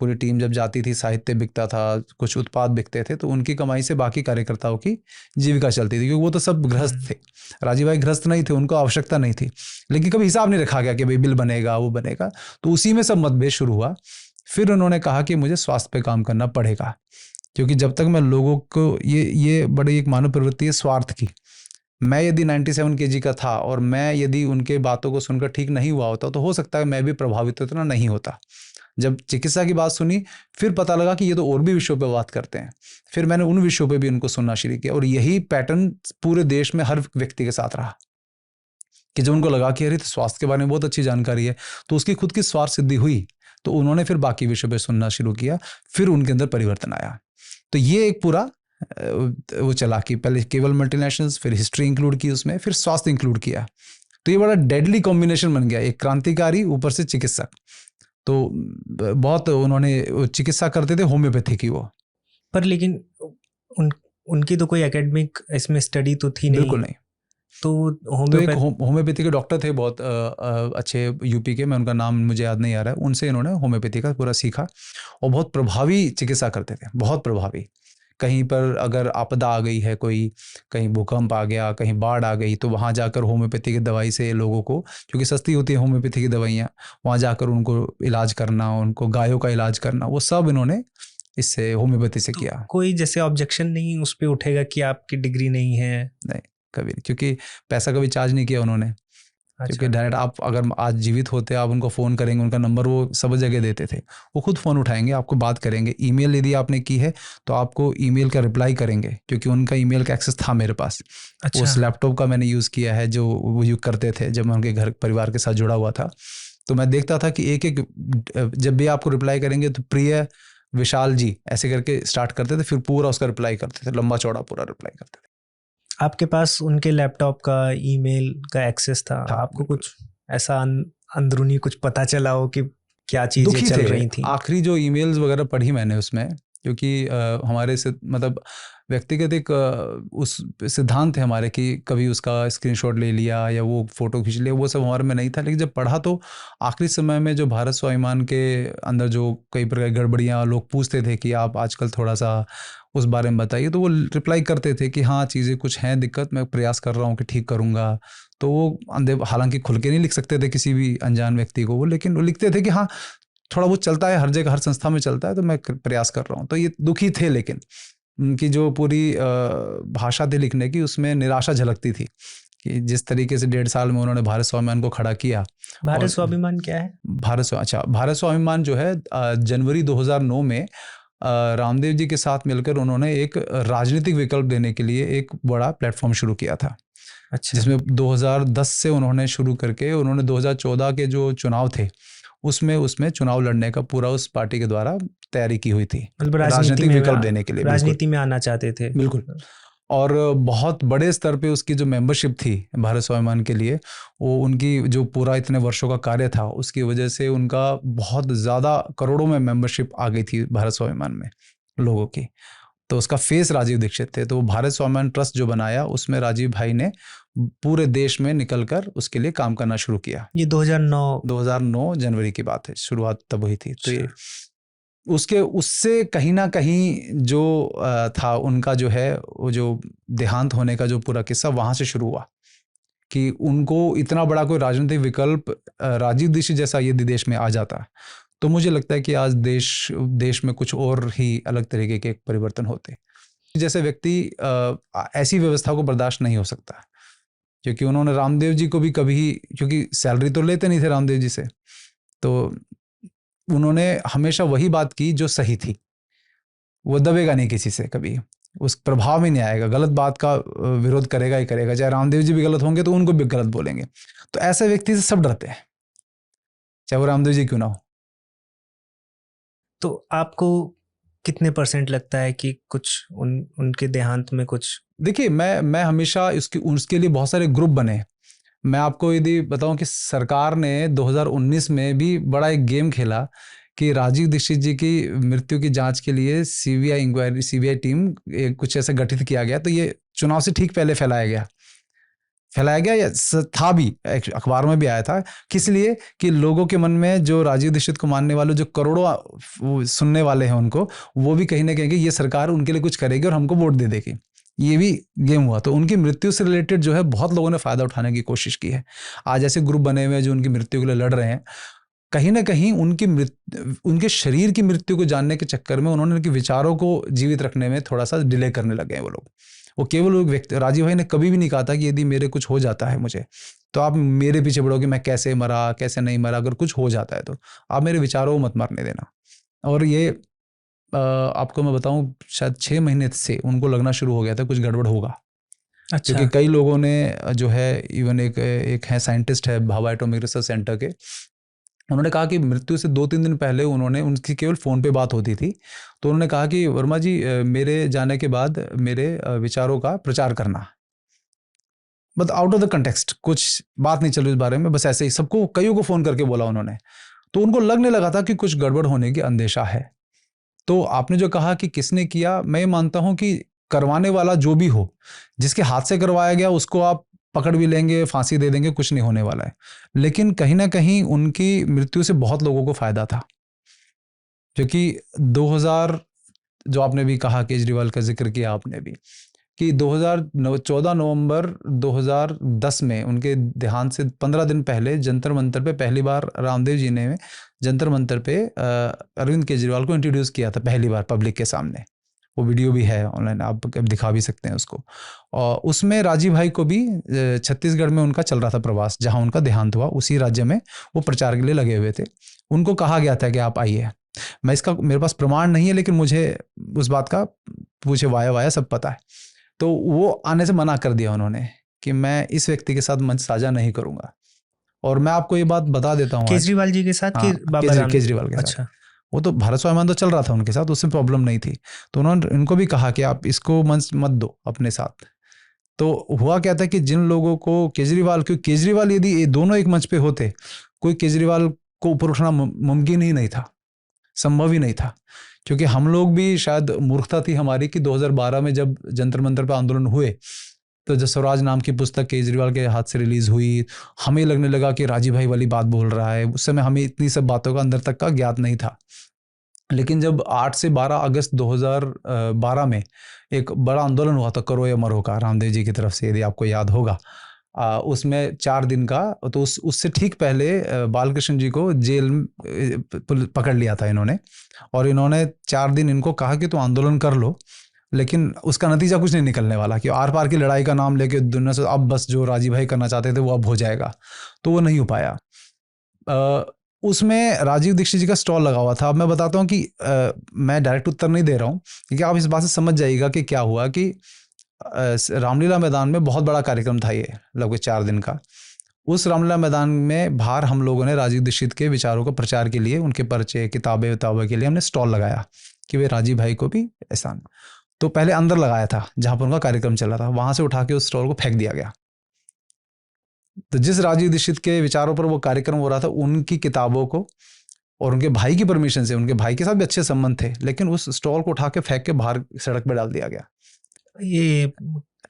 पूरी टीम जब जाती थी साहित्य बिकता था, कुछ उत्पाद बिकते थे, तो उनकी कमाई से बाकी कार्यकर्ताओं की जीविका चलती थी, क्योंकि वो तो सब गृहस्थ थे। राजीव भाई गृहस्थ नहीं थे, उनको आवश्यकता नहीं थी, लेकिन कभी हिसाब नहीं रखा गया कि भाई बिल बनेगा वो बनेगा। तो उसी में सब मतभेद शुरू हुआ। फिर उन्होंने कहा कि मुझे स्वास्थ्य पे काम करना पड़ेगा, क्योंकि जब तक मैं लोगों को, ये बड़ी एक मानव प्रवृत्ति है स्वार्थ की। मैं यदि 97 kg का था और मैं यदि उनके बातों को सुनकर ठीक नहीं हुआ होता तो हो सकता है मैं भी प्रभावित इतना नहीं होता। जब चिकित्सा की बात सुनी फिर पता लगा कि ये तो और भी विषयों पे बात करते हैं, फिर मैंने उन विषयों पे भी उनको सुनना शुरू किया। और यही पैटर्न पूरे देश में हर व्यक्ति के साथ रहा कि जब उनको लगा कि अरे तो स्वास्थ्य के बारे में बहुत अच्छी जानकारी है, तो उसकी खुद की स्वार्थ सिद्धि हुई। तो उन्होंने फिर बाकी विषयों पे सुनना शुरू किया, फिर उनके अंदर परिवर्तन आया। तो ये एक पूरा वो चला कि पहले केवल मल्टीनेशनल्स, फिर हिस्ट्री इंक्लूड की उसमें, फिर स्वास्थ्य इंक्लूड किया। तो ये बड़ा डेडली कॉम्बिनेशन बन गया, एक क्रांतिकारी ऊपर से चिकित्सक। तो बहुत उन्होंने चिकित्सा करते थे होम्योपैथी की वो। पर लेकिन उनकी तो कोई एकेडमिक इसमें स्टडी तो थी नहीं। बिल्कुल नहीं। तो एक होम्योपैथी के डॉक्टर थे बहुत अच्छे यूपी के, मैं उनका नाम मुझे याद नहीं आ रहा है, उनसे इन्होंने होम्योपैथी का पूरा सीखा और बहुत प्रभावी चिकित्सा करते थे, बहुत प्रभावी। कहीं पर अगर आपदा आ गई है, कोई कहीं भूकंप आ गया, कहीं बाढ़ आ गई, तो वहाँ जाकर होम्योपैथी की दवाई से लोगों को, क्योंकि सस्ती होती है होम्योपैथी की दवाइयाँ, वहाँ जाकर उनको इलाज करना, उनको गायों का इलाज करना, वो सब इन्होंने इससे होम्योपैथी से किया। कोई जैसे ऑब्जेक्शन नहीं उस पर उठेगा कि आपकी डिग्री नहीं है? नहीं, कभी नहीं, क्योंकि पैसा कभी चार्ज नहीं किया उन्होंने। क्योंकि डायरेक्ट आप अगर आज जीवित होते, आप उनको फ़ोन करेंगे, उनका नंबर वो सब जगह देते थे, वो खुद फ़ोन उठाएंगे, आपको बात करेंगे। ईमेल यदि आपने की है तो आपको ईमेल का रिप्लाई करेंगे, क्योंकि उनका ईमेल का एक्सेस था मेरे पास। उस लैपटॉप का मैंने यूज़ किया है जो वो यूज़ करते थे जब मैं उनके घर परिवार के साथ जुड़ा हुआ था। तो मैं देखता था कि एक एक जब भी आपको रिप्लाई करेंगे तो प्रिय विशाल जी ऐसे करके स्टार्ट करते थे, फिर पूरा उसका रिप्लाई करते थे, लंबा चौड़ा पूरा रिप्लाई करते थे। आपके पास उनके लैपटॉप का ईमेल का एक्सेस था? आपको कुछ ऐसा अंदरूनी कुछ पता चला हो कि क्या चीजें चल रही थी? आखिरी जो ईमेल्स वगैरह पढ़ी मैंने उसमें, क्योंकि हमारे से मतलब व्यक्तिगत एक उस सिद्धांत है हमारे कि कभी उसका स्क्रीनशॉट ले लिया या वो फोटो खींच लिया, वो सब हमारे में नहीं था। लेकिन जब पढ़ा तो आखिरी समय में जो भारत स्वाभिमान के अंदर जो कई प्रकार की गड़बड़ियाँ, लोग पूछते थे कि आप आजकल थोड़ा सा उस बारे में बताइए, तो वो रिप्लाई करते थे कि हाँ चीज़ें कुछ हैं दिक्कत, मैं प्रयास कर रहा हूँ कि ठीक करूँगा। तो वो हालांकि खुल के नहीं लिख सकते थे किसी भी अनजान व्यक्ति को वो, लेकिन वो लिखते थे कि हाँ थोड़ा बहुत चलता है, हर जगह हर संस्था में चलता है, तो मैं प्रयास कर रहा हूँ। तो ये दुखी थे, लेकिन उनकी जो पूरी भाषा थी लिखने की, उसमें निराशा झलकती थी कि जिस तरीके से 1.5 साल में उन्होंने भारत स्वाभिमान को खड़ा किया। भारत स्वाभिमान क्या है? भारत स्वाभिमान जो है जनवरी 2009 में रामदेव जी के साथ मिलकर उन्होंने एक राजनीतिक विकल्प देने के लिए एक बड़ा प्लेटफॉर्म शुरू किया था। जिसमें 2010 से उन्होंने शुरू करके उन्होंने 2014 के जो चुनाव थे उसमें चुनाव लड़ने का पूरा उस पार्टी के द्वारा तैयारी की हुई थी, मतलब राजनीतिक विकल्प देने के लिए, राजनीति में आना चाहते थे। बिल्कुल। और बहुत बड़े स्तर पे उसकी जो मेंबरशिप थी भारत स्वाभिमान के लिए, वो उनकी जो पूरा इतने वर्षों का कार्य था उसकी वजह से उनका बहुत ज़्यादा करोड़ों में मेंबरशिप आ गई थी भारत स्वाभिमान में लोगों की। तो उसका फेस राजीव दीक्षित थे। तो भारत स्वाभिमान ट्रस्ट जो बनाया उसमें राजीव भाई ने पूरे देश में निकलकर उसके लिए काम करना शुरू किया। ये 2009 जनवरी की बात है, शुरुआत तब हुई थी। तो ये उससे कहीं ना कहीं जो था उनका जो है वो जो देहांत होने का जो पूरा किस्सा वहां से शुरू हुआ कि उनको इतना बड़ा कोई राजनीतिक विकल्प राजीव दीक्षित जैसा यदि देश में आ जाता तो मुझे लगता है कि आज देश में कुछ और ही अलग तरीके के परिवर्तन होते। जैसे व्यक्ति ऐसी व्यवस्था को बर्दाश्त नहीं हो सकता, क्योंकि उन्होंने रामदेव जी को भी कभी, क्योंकि सैलरी तो लेते नहीं थे रामदेव जी से, तो उन्होंने हमेशा वही बात की जो सही थी। वो दबेगा नहीं किसी से, कभी उस प्रभाव में नहीं आएगा, गलत बात का विरोध करेगा ही करेगा। चाहे रामदेव जी भी गलत होंगे तो उनको भी गलत बोलेंगे। तो ऐसे व्यक्ति से सब डरते हैं, चाहे वो रामदेव जी क्यों ना हो। तो आपको कितने % लगता है कि कुछ उनके देहांत में कुछ? देखिए, मैं हमेशा उसके लिए बहुत सारे ग्रुप बने। मैं आपको यदि बताऊं कि सरकार ने 2019 में भी बड़ा एक गेम खेला कि राजीव दीक्षित जी की मृत्यु की जांच के लिए सीबीआई टीम कुछ ऐसा गठित किया गया। तो ये चुनाव से ठीक पहले फैलाया गया या था भी, अखबार में भी आया था। किस लिए? कि लोगों के मन में जो राजीव दीक्षित को मानने वाले जो करोड़ों सुनने वाले हैं उनको, वो भी कहीं ना कहीं ये सरकार उनके लिए कुछ करेगी और हमको वोट दे देगी। ये भी गेम हुआ। तो उनकी मृत्यु से रिलेटेड जो है बहुत लोगों ने फायदा उठाने की कोशिश की है। आज ऐसे ग्रुप बने हुए हैं जो उनकी मृत्यु के लिए लड़ रहे हैं। कहीं ना कहीं उनके शरीर की मृत्यु को जानने के चक्कर में उन्होंने उनके विचारों को जीवित रखने में थोड़ा सा डिले करने लगे हैं वो लोग। वो केवल व्यक्ति, राजीव भाई ने कभी भी नहीं कहा था कि यदि मेरे कुछ हो जाता है मुझे तो आप मेरे पीछे पड़ोगे, मैं कैसे मरा कैसे नहीं मरा, अगर कुछ हो जाता है तो आप मेरे विचारों को मत मरने देना। और ये आपको मैं बताऊं, शायद 6 महीने से उनको लगना शुरू हो गया था कुछ गड़बड़ होगा। अच्छा। क्योंकि कई लोगों ने जो है, इवन एक है साइंटिस्ट है भाभा एटॉमिक रिसर्च सेंटर के, उन्होंने कहा कि मृत्यु से 2-3 दिन पहले उन्होंने उनकी केवल फ़ोन पे बात होती थी, तो उन्होंने कहा कि वर्मा जी मेरे जाने के बाद मेरे विचारों का प्रचार करना, but out of the context, कुछ बात नहीं चल रही इस बारे में, बस ऐसे ही सबको कईयों को फ़ोन करके बोला उन्होंने। तो उनको लगने लगा था कि कुछ गड़बड़ होने की अंदेशा है। तो आपने जो कहा कि किसने किया, मैं ये मानता हूँ कि करवाने वाला जो भी हो, जिसके हाथ से करवाया गया उसको आप पकड़ भी लेंगे, फांसी दे देंगे, कुछ नहीं होने वाला है। लेकिन कहीं ना कहीं उनकी मृत्यु से बहुत लोगों को फायदा था, क्योंकि 2000, जो आपने भी कहा, केजरीवाल का जिक्र किया आपने भी, कि 2014 नवंबर 2010 में उनके देहांत से 15 दिन पहले जंतर मंतर पे पहली बार रामदेव जी ने जंतर मंतर पे अरविंद केजरीवाल को इंट्रोड्यूस किया था पहली बार पब्लिक के सामने। वो वीडियो भी है ऑनलाइन, आप दिखा भी सकते हैं उसको। और उसमें राजीव भाई को भी छत्तीसगढ़ में उनका चल रहा था प्रवास, जहां उनका देहांत हुआ उसी राज्य में वो प्रचार के लिए लगे हुए थे। उनको कहा गया था कि आप आइए। मैं इसका, मेरे पास प्रमाण नहीं है, लेकिन मुझे उस बात का पूछे वाया सब पता है। तो वो आने से मना कर दिया उन्होंने कि मैं इस व्यक्ति के साथ मंच साझा नहीं करूंगा। और मैं आपको ये बात बता देता हूँ, केजरीवाल जी के साथ, हाँ, केजरीवाल के अच्छा। साथ। वो तो भारत स्वाभिमान तो चल रहा था उनके साथ, उससे प्रॉब्लम नहीं थी। तो उन्होंने इनको भी कहा कि आप इसको मंच मत दो अपने साथ। तो हुआ क्या था कि जिन लोगों को केजरीवाल यदि ये दोनों एक मंच पे होते, कोई केजरीवाल को ऊपर उठना मुमकिन ही नहीं था, संभव ही नहीं था। क्योंकि हम लोग भी, शायद मूर्खता थी हमारी कि 2012 में जब जंतर मंतर पर आंदोलन हुए, तो जब स्वराज नाम की पुस्तक केजरीवाल के हाथ से रिलीज हुई, हमें लगने लगा कि राजीव भाई वाली बात बोल रहा है। उस समय हमें इतनी सब बातों का अंदर तक का ज्ञात नहीं था। लेकिन जब 8 से 12 अगस्त 2012 में एक बड़ा आंदोलन हुआ था, करो या मरो का, रामदेव जी की तरफ से, यदि आपको याद होगा, उसमें 4 दिन का, तो उससे ठीक पहले बालकृष्ण जी को जेल पकड़ लिया था इन्होंने। और इन्होंने 4 दिन इनको कहा कि तो आंदोलन कर लो, लेकिन उसका नतीजा कुछ नहीं निकलने वाला, कि आर पार की लड़ाई का नाम लेके दुनिया से अब बस जो राजीव भाई करना चाहते थे वो अब हो जाएगा, तो वो नहीं हो पाया। उसमें राजीव दीक्षित जी का स्टॉल लगा हुआ था। अब मैं बताता हूँ कि मैं डायरेक्ट उत्तर नहीं दे रहा हूँ, क्योंकि आप इस बात से समझ जाइएगा कि क्या हुआ। कि रामलीला मैदान में बहुत बड़ा कार्यक्रम था ये, लगभग 4 दिन का। उस रामलीला मैदान में बाहर हम लोगों ने राजीव दीक्षित के विचारों का प्रचार के लिए, उनके पर्चे, किताबें के लिए हमने स्टॉल लगाया कि वे राजीव भाई को भी ऐसा। तो पहले अंदर लगाया था जहां पर उनका कार्यक्रम चल रहा था, वहां से उठा के उस स्टॉल को फेंक दिया गया। तो जिस राजीव दीक्षित के विचारों पर वो कार्यक्रम हो रहा था, उनकी किताबों को, और उनके भाई की परमिशन से, उनके भाई के साथ भी अच्छे संबंध थे, लेकिन उस स्टॉल को उठा के फेंक के बाहर सड़क पर डाल दिया गया। ये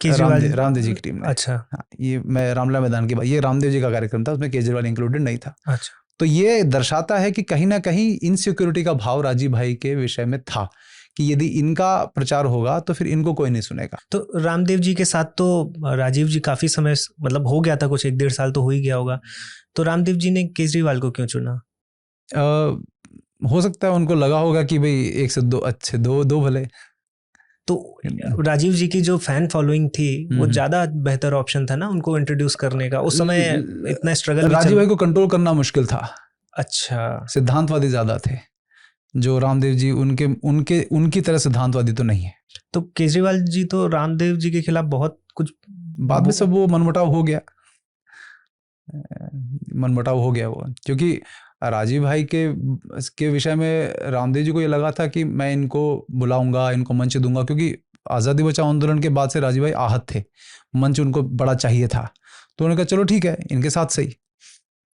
रामदेव जी की टीम ने। अच्छा। हाँ, ये मैं रामलीला मैदान की बात, ये रामदेव जी का कार्यक्रम था, उसमें केजरीवाल इंक्लूडेड नहीं था। अच्छा। तो ये दर्शाता है कि कहीं ना कहीं इनसिक्योरिटी का भाव राजीव भाई के विषय में था, कि यदि इनका प्रचार होगा तो फिर इनको कोई नहीं सुनेगा। तो रामदेव जी के साथ तो राजीव जी काफी समय, मतलब हो गया था, कुछ 1-1.5 साल तो हो ही गया होगा। तो रामदेव जी ने केजरीवाल को क्यों चुना? हो सकता है उनको लगा होगा कि भाई 1 से 2 अच्छे, दो भले। तो राजीव जी की जो फैन फॉलोइंग थी, वो ज्यादा बेहतर ऑप्शन था ना उनको इंट्रोड्यूस करने का। उस समय इतना स्ट्रगल, राजीव भाई को कंट्रोल करना मुश्किल था। अच्छा। सिद्धांतवादी ज्यादा थे, जो रामदेव जी उनकी तरह सिद्धांतवादी तो नहीं है। तो केजरीवाल जी तो रामदेव जी के खिलाफ बहुत कुछ, बाद में सब वो मनमुटाव हो गया वो, क्योंकि राजीव भाई के विषय में रामदेव जी को ये लगा था कि मैं इनको बुलाऊंगा, इनको मंच दूंगा, क्योंकि आज़ादी बचाओ आंदोलन के बाद से राजीव भाई आहत थे, मंच उनको बड़ा चाहिए था। तो उन्होंने कहा चलो ठीक है, इनके साथ सही।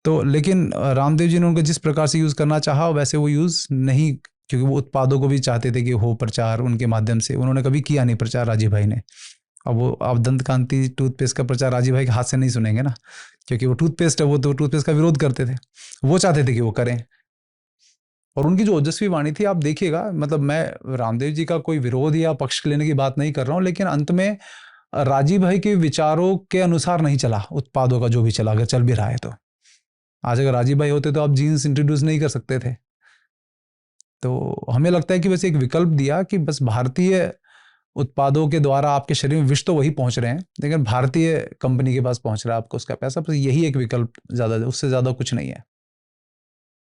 तो लेकिन रामदेव जी ने उनको जिस प्रकार से यूज़ करना चाहा वैसे वो यूज़ नहीं, क्योंकि वो उत्पादों को भी चाहते थे कि हो प्रचार उनके माध्यम से। उन्होंने कभी किया नहीं प्रचार राजीव भाई ने। अब वो आप दंत कांति टूथपेस्ट का प्रचार राजीव भाई के हाथ से नहीं सुनेंगे ना, क्योंकि वो टूथपेस्ट है, वो तो टूथपेस्ट का विरोध करते थे, वो चाहते थे कि वो करें। और उनकी जो ओजस्वी वाणी थी, आप देखिएगा, मतलब मैं रामदेव जी का कोई विरोध या पक्ष लेने की बात नहीं कर रहा हूँ, लेकिन अंत में राजीव भाई के विचारों के अनुसार नहीं चला उत्पादों का, जो भी चला, अगर चल भी रहा है तो। आज अगर राजीव भाई होते तो आप जीन्स इंट्रोड्यूस नहीं कर सकते थे। तो हमें लगता है कि बस एक विकल्प दिया कि बस भारतीय उत्पादों के द्वारा आपके शरीर में विष तो वही पहुंच रहे हैं, लेकिन भारतीय कंपनी के पास पहुंच रहा है आपको उसका पैसा, बस यही एक विकल्प, ज़्यादा, उससे ज़्यादा कुछ नहीं है।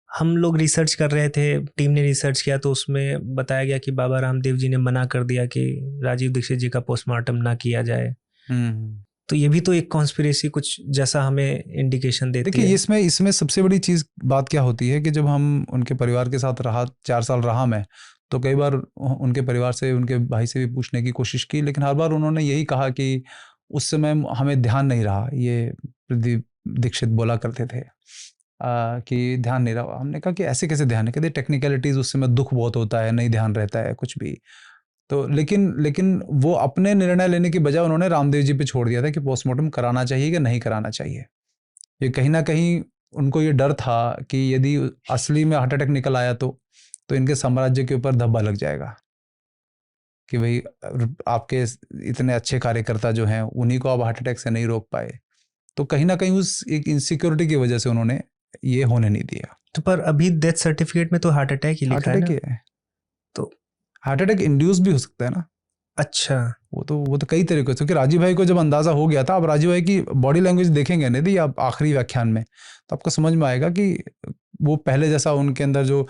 हम लोग रिसर्च कर रहे थे, टीम ने रिसर्च किया, तो उसमें बताया गया कि बाबा रामदेव जी ने मना कर दिया कि राजीव दीक्षित जी का पोस्टमार्टम ना किया जाए। तो ये भी तो एक कॉन्स्पिरेसी कुछ जैसा हमें इंडिकेशन देती है। देखिए इसमें सबसे बड़ी चीज़ बात क्या होती है कि जब हम उनके परिवार के साथ रहा, 4 साल रहा मैं, तो कई बार उनके परिवार से, उनके भाई से भी पूछने की कोशिश की, लेकिन हर बार उन्होंने यही कहा कि उस समय हमें ध्यान नहीं रहा। ये प्रदीप दीक्षित बोला करते थे कि ध्यान नहीं रहा। हमने कहा कि ऐसे कैसे ध्यान है? कहते टेक्निकलिटीज़, उस समय दुख बहुत होता है, नहीं ध्यान रहता है कुछ भी। तो लेकिन वो अपने निर्णय लेने की बजाय उन्होंने रामदेव जी पे छोड़ दिया था कि पोस्टमार्टम कराना चाहिए कि नहीं कराना चाहिए। ये कहीं ना कहीं उनको ये डर था कि यदि असली में हार्ट अटैक निकल आया तो इनके साम्राज्य के ऊपर धब्बा लग जाएगा कि भाई आपके इतने अच्छे कार्यकर्ता जो हैं उन्हीं को आप हार्ट अटैक से नहीं रोक पाए। तो कहीं ना कहीं उस एक इनसिक्योरिटी की वजह से उन्होंने ये होने नहीं दिया। तो पर अभी डेथ सर्टिफिकेट में तो हार्ट अटैक ही लिखा है ना? है। तो हार्ट अटैक इंड्यूस भी हो सकता है ना। अच्छा, वो तो कई तरीके से, क्योंकि राजीव भाई को जब अंदाजा हो गया था, अब राजीव भाई की बॉडी लैंग्वेज देखेंगे नहीं दी आप आखिरी व्याख्यान में, तो आपको समझ में आएगा कि वो पहले जैसा उनके अंदर जो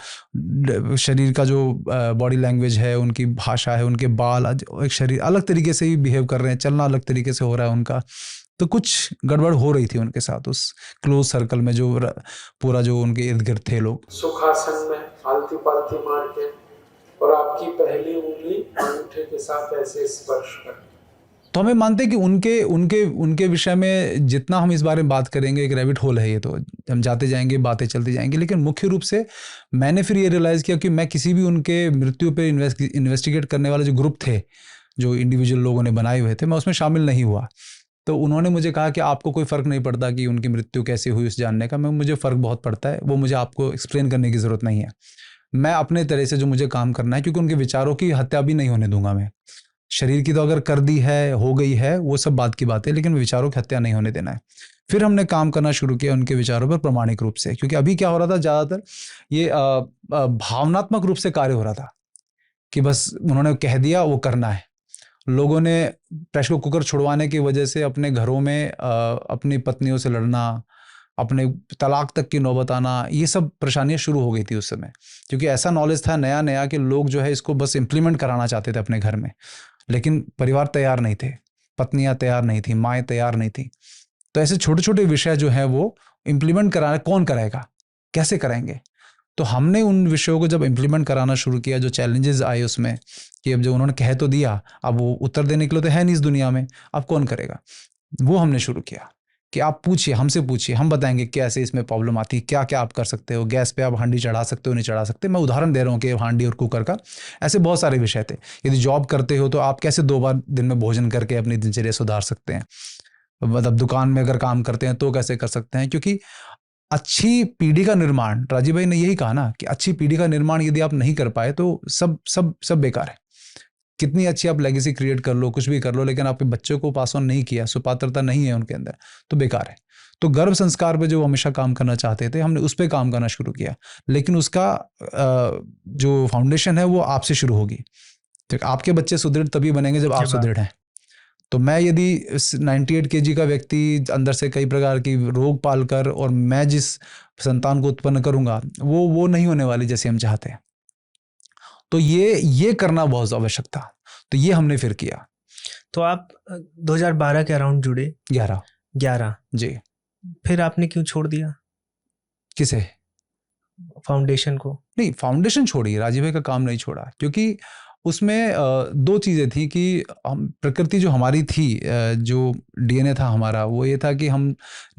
शरीर का जो बॉडी लैंग्वेज है, उनकी भाषा है, उनके बाल, एक शरीर अलग तरीके से ही बिहेव कर रहे हैं, चलना अलग तरीके से हो रहा है उनका। तो कुछ गड़बड़ हो रही थी उनके साथ उस क्लोज सर्कल में, जो पूरा जो उनके इर्द गिर्द थे लोग। सुखासन में आलती पालती मार के और आपकी पहली उंगली अंगूठे के साथ ऐसे स्पर्श कर। तो हमें मानते हैं कि उनके उनके उनके विषय में जितना हम इस बारे में बात करेंगे, एक रैबिट होल है ये, तो हम जाते जाएंगे, बातें चलती जाएंगी। लेकिन मुख्य रूप से मैंने फिर ये रियलाइज़ किया कि मैं किसी भी उनके मृत्यु पे इन्वेस्टिगेट करने वाले जो ग्रुप थे, जो इंडिविजुअल लोगों ने बनाए हुए थे, मैं उसमें शामिल नहीं हुआ। तो उन्होंने मुझे कहा कि आपको कोई फ़र्क नहीं पड़ता कि उनकी मृत्यु कैसे हुई उस जानने का। मुझे फ़र्क बहुत पड़ता है, वो मुझे आपको एक्सप्लेन करने की ज़रूरत नहीं है। मैं अपने तरह से जो मुझे काम करना है, क्योंकि उनके विचारों की हत्या भी नहीं होने दूंगा मैं। शरीर की तो अगर कर दी है, हो गई है, वो सब बात की बात है, लेकिन विचारों की हत्या नहीं होने देना है। फिर हमने काम करना शुरू किया उनके विचारों पर प्रामाणिक रूप से, क्योंकि अभी क्या हो रहा था, ज़्यादातर ये भावनात्मक रूप से कार्य हो रहा था कि बस उन्होंने कह दिया, वो करना है। लोगों ने प्रेशर कुकर छुड़वाने की वजह से अपने घरों में अपनी पत्नियों से लड़ना, अपने तलाक तक की नौबत आना, ये सब परेशानियां शुरू हो गई थी उस समय, क्योंकि ऐसा नॉलेज था नया नया कि लोग जो है इसको बस इम्प्लीमेंट कराना चाहते थे अपने घर में, लेकिन परिवार तैयार नहीं थे, पत्नियां तैयार नहीं थी, माएँ तैयार नहीं थी। तो ऐसे छोटे छोटे विषय जो है वो इम्प्लीमेंट कराना कौन कराएगा, कैसे कराएंगे? तो हमने उन विषयों को जब इम्प्लीमेंट कराना शुरू किया, जो चैलेंजेस आए उसमें, कि अब जो उन्होंने कह तो दिया, अब वो उत्तर देने के लिए तो है नहीं इस दुनिया में, अब कौन करेगा? वो हमने शुरू किया कि आप पूछिए, हमसे पूछिए, हम बताएंगे कैसे इसमें प्रॉब्लम आती है, क्या क्या आप कर सकते हो। गैस पे आप हांडी चढ़ा सकते हो, नहीं चढ़ा सकते। मैं उदाहरण दे रहा हूँ कि हांडी और कुकर का, ऐसे बहुत सारे विषय थे। यदि जॉब करते हो तो आप कैसे 2 बार दिन में भोजन करके अपनी दिनचर्या सुधार सकते हैं। मतलब दुकान में अगर काम करते हैं तो कैसे कर सकते हैं, क्योंकि अच्छी पीढ़ी का निर्माण, राजीव भाई ने यही कहा ना कि अच्छी पीढ़ी का निर्माण यदि आप नहीं कर पाए तो सब सब सब बेकार है। कितनी अच्छी आप लेगेसी क्रिएट कर लो, कुछ भी कर लो, लेकिन आपके बच्चों को पास ऑन नहीं किया, सुपात्रता नहीं है उनके अंदर, तो बेकार है। तो गर्भ संस्कार पे जो हमेशा काम करना चाहते थे, हमने उस पर काम करना शुरू किया, लेकिन उसका जो फाउंडेशन है वो आपसे शुरू होगी। तो आपके बच्चे सुदृढ़ तभी बनेंगे जब आप सुदृढ़ हैं। तो मैं यदि 98 kg का व्यक्ति अंदर से कई प्रकार की रोग पालकर, और मैं जिस संतान को उत्पन्न करूंगा वो नहीं होने वाली जैसे हम चाहते हैं। तो ये करना बहुत आवश्यक था, तो ये हमने फिर किया। तो आप 2012 के अराउंड जुड़े? 11 जी। फिर आपने क्यों छोड़ दिया? किसे? फाउंडेशन को? नहीं, फाउंडेशन छोड़ी, राजीव भाई का काम नहीं छोड़ा, क्योंकि उसमें 2 चीज़ें थी कि हम प्रकृति जो हमारी थी, जो डीएनए था हमारा, वो ये था कि हम